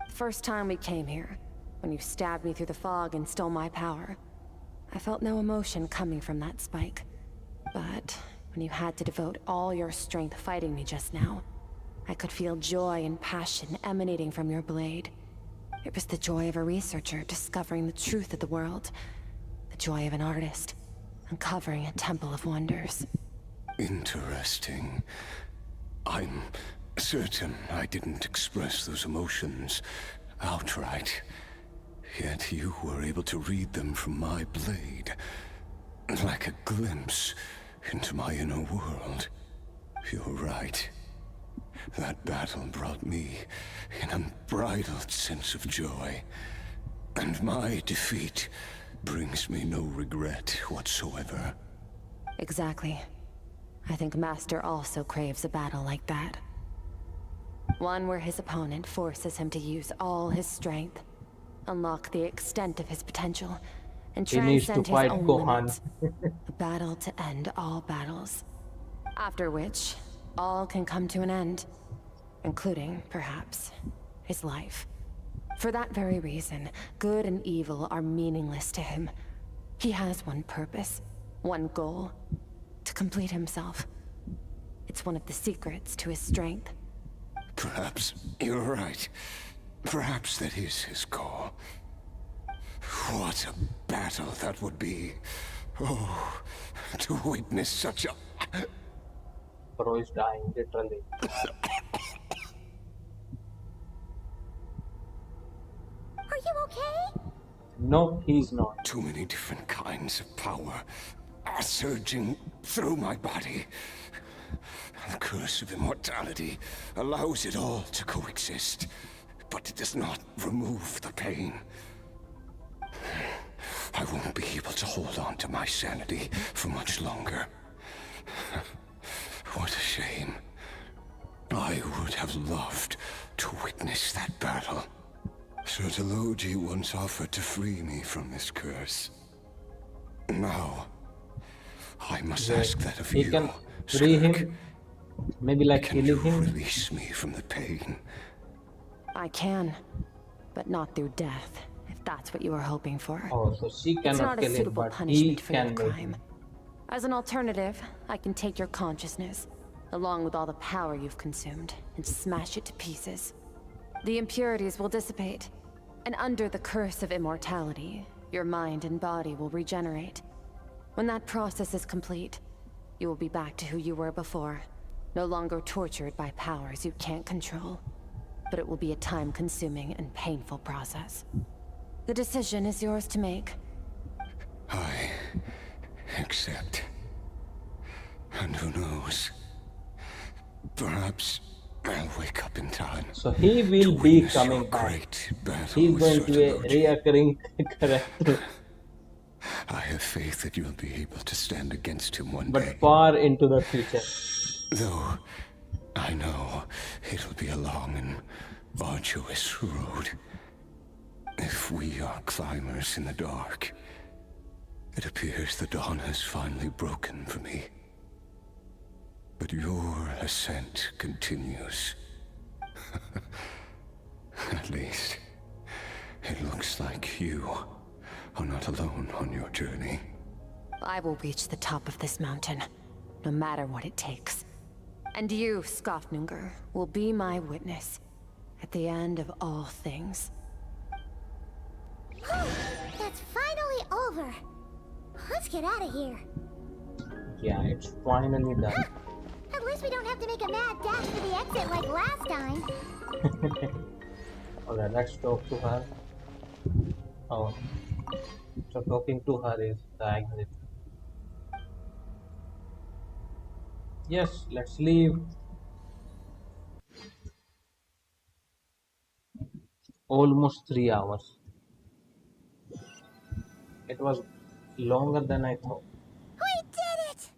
The first time we came here, when you stabbed me through the fog and stole my power, I felt no emotion coming from that spike. But when you had to devote all your strength fighting me just now, I could feel joy and passion emanating from your blade. It was the joy of a researcher discovering the truth of the world. The joy of an artist uncovering a temple of wonders. Interesting. I'm certain I didn't express those emotions outright. Yet you were able to read them from my blade, like a glimpse into my inner world. You're right. That battle brought me an unbridled sense of joy, and my defeat brings me no regret whatsoever. Exactly. I think Master also craves a battle like that. One where his opponent forces him to use all his strength, unlock the extent of his potential, and He needs to transcend his fight own Gohan. limits. A battle to end all battles. After which, all can come to an end, including, perhaps, his life. For that very reason, good and evil are meaningless to him. He has one purpose, one goal: to complete himself. It's one of the secrets to his strength. Perhaps you're right. Perhaps that is his goal. What a battle that would be. Oh, to witness such a Bro is dying, literally. Are you okay? No, he's not. Too many different kinds of power are surging through my body. The curse of immortality allows it all to coexist, but it does not remove the pain. I won't be able to hold on to my sanity for much longer. What a shame. I would have loved to witness that battle. Sir Telogi once offered to free me from this curse. Now, I must ask that of he you, can free Skirk. him, maybe like Can you killing him. release me from the pain? I can, but not through death, if that's what you were hoping for. Oh, so she It's cannot not a kill him, suitable but he punishment for your can make crime. him. As an alternative, I can take your consciousness, along with all the power you've consumed, and smash it to pieces. The impurities will dissipate, and under the curse of immortality, your mind and body will regenerate. When that process is complete, you will be back to who you were before, no longer tortured by powers you can't control. But it will be a time-consuming and painful process. The decision is yours to make. I accept. And who knows? Perhaps I'll wake up in time. So he will be coming back. He's going to be a reoccurring character. I have faith that you'll be able to stand against him one But day. far into the future. Though I know it'll be a long and arduous road. If we are climbers in the dark, it appears the dawn has finally broken for me. But your ascent continues. At least, it looks like you are not alone on your journey. I will reach the top of this mountain, no matter what it takes. And you, Skofnunger, will be my witness at the end of all things. That's finally over. Let's get out of here. Yeah, it's finally done. At least we don't have to make a mad dash for the exit like last time. Alright, let's talk to her. Oh, so talking to her is the exit. Yes, let's leave. Almost 3 hours. It was longer than I thought. We did it!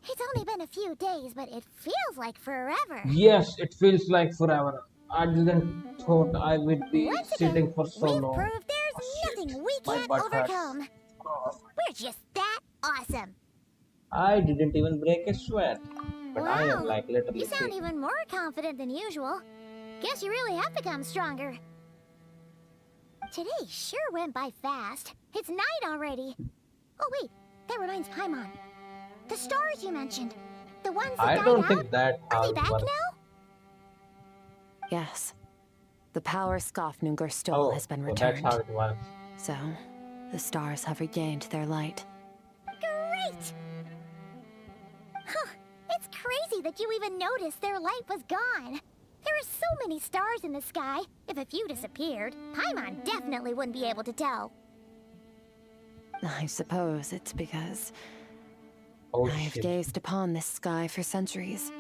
It's only been a few days, but it feels like forever. Yes, it feels like forever. I didn't thought I would be sitting for so long. We've proved there's nothing we My can't butt hurts. overcome. We're just that awesome. I didn't even break a sweat. But I am like literally You sound sick. even more confident than usual. Guess you really have become stronger. Today sure went by fast. It's night already. Oh wait, that reminds Paimon. The stars you mentioned. The ones that I died don't out? think that Are they how back it works. now? Yes. The power Skofnunger stole has been returned. That's how it works. So, the stars have regained their light. Great! Huh, it's crazy that you even noticed their light was gone. There are so many stars in the sky. If a few disappeared, Paimon definitely wouldn't be able to tell. I suppose it's because Oh, I have shit. gazed upon this sky for centuries.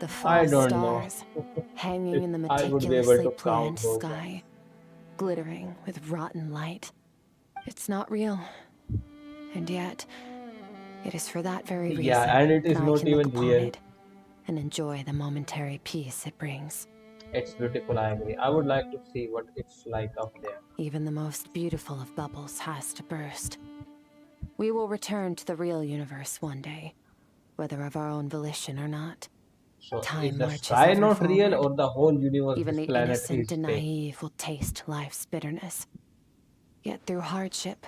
The I false don't know. stars hanging in the I would be able meticulously to count planned those. sky, glittering with rotten light. It's not real. And yet, it is for that very reason Yeah, and it is that I not can look even upon real. it and enjoy the momentary peace it brings. It's beautiful, I agree. I would like to see what it's like up there. Even the most beautiful of bubbles has to burst. We will return to the real universe one day, whether of our own volition or not. So Time is the marches sky ever not real forward. or the whole universe, Even this the planet innocent is and fake? naive will taste life's bitterness. Yet through hardship,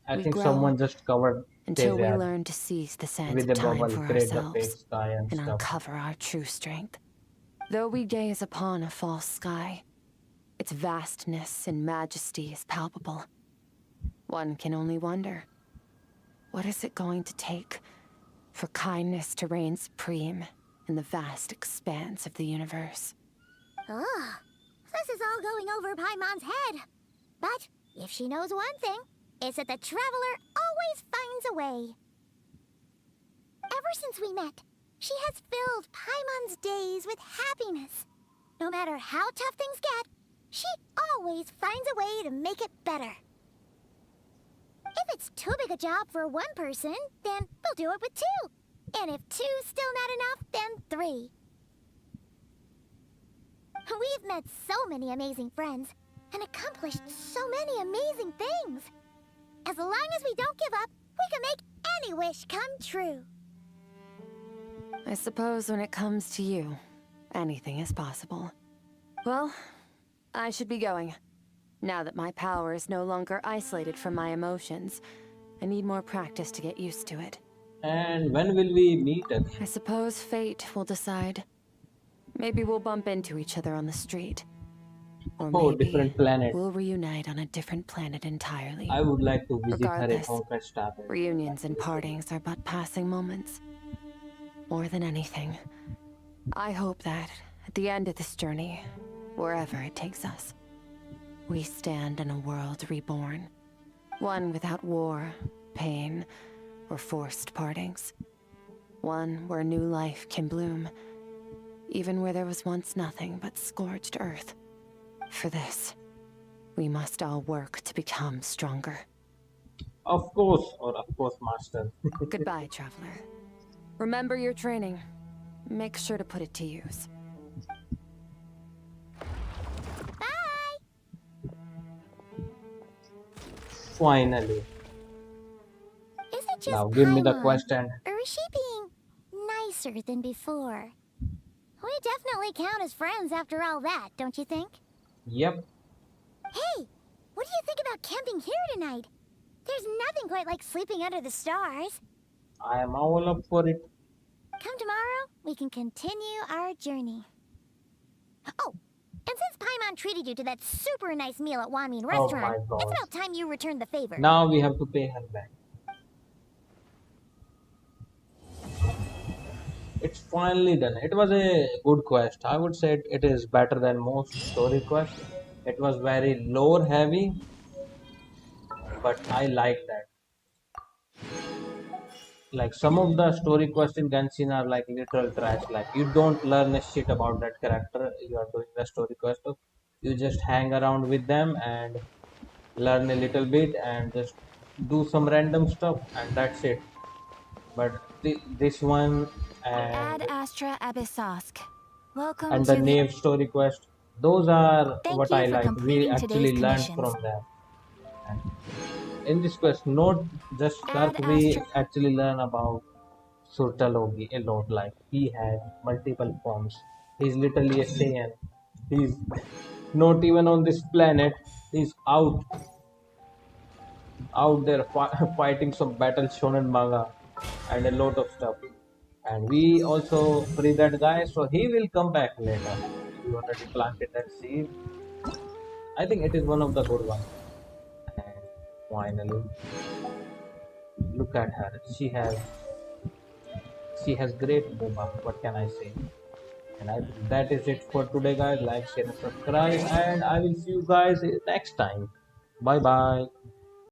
I we think grow someone just covered until we Desert learn to seize the sands with of the time bubble, for create the fake ourselves sky and and stuff. uncover our true strength. Though we gaze upon a false sky, its vastness and majesty is palpable. One can only wonder, what is it going to take for kindness to reign supreme in the vast expanse of the universe. Oh, this is all going over Paimon's head. But if she knows one thing, it's that the traveler always finds a way. Ever since we met, she has filled Paimon's days with happiness. No matter how tough things get, she always finds a way to make it better. If it's too big a job for one person, then we'll do it with two. And if two's still not enough, then three. We've met so many amazing friends and accomplished so many amazing things. As long as we don't give up, we can make any wish come true. I suppose when it comes to you, anything is possible. Well, I should be going. Now that my power is no longer isolated from my emotions, I need more practice to get used to it. And when will we meet again? I suppose fate will decide. Maybe we'll bump into each other on the street. Or maybe different planet. we'll reunite on a different planet entirely. I would like to visit her Regardless, home Festa. reunions and partings are but passing moments. More than anything, I hope that, at the end of this journey, wherever it takes us, we stand in a world reborn. One without war, pain, or forced partings. One where new life can bloom, even where there was once nothing but scorched earth. For this, we must all work to become stronger. Of course, master. Goodbye, traveler. Remember your training. Make sure to put it to use. Finally. Is it just Now give me the Paimon, question. or is she being nicer than before? We definitely count as friends after all that, don't you think? Yep. Hey, what do you think about camping here tonight? There's nothing quite like sleeping under the stars. I am all up for it. Come tomorrow, we can continue our journey. Oh, and since Paimon treated you to that super nice meal at Wanmin restaurant, my God. it's about time you returned the favor. Now we have to pay her back. It's finally done. It was a good quest. I would say it is better than most story quests. It was very lore heavy, but I like that. Like some of the story quests in Genshin are like literal trash. Like you don't learn a shit about that character. You are doing the story quest. You just hang around with them and learn a little bit and just do some random stuff, and that's it. But this one Ad and Astra Abyssosque. Welcome and to the Knave story quest, those are Thank what you I for like. We completing actually today's learned commissions. from them. And in this quest, not just Skirk, Ad we Astra- actually learn about Surtalogi a lot. Like he has multiple forms. He's literally a Saiyan. He's not even on this planet. He's out there fighting some battle shonen manga and a lot of stuff. And we also free that guy, so he will come back later. We already planted that seed. I think it is one of the good ones. And finally, look at her. She has great boba. What can I say? And I think that is it for today, guys. Like, share, and subscribe, and I will see you guys next time. Bye bye.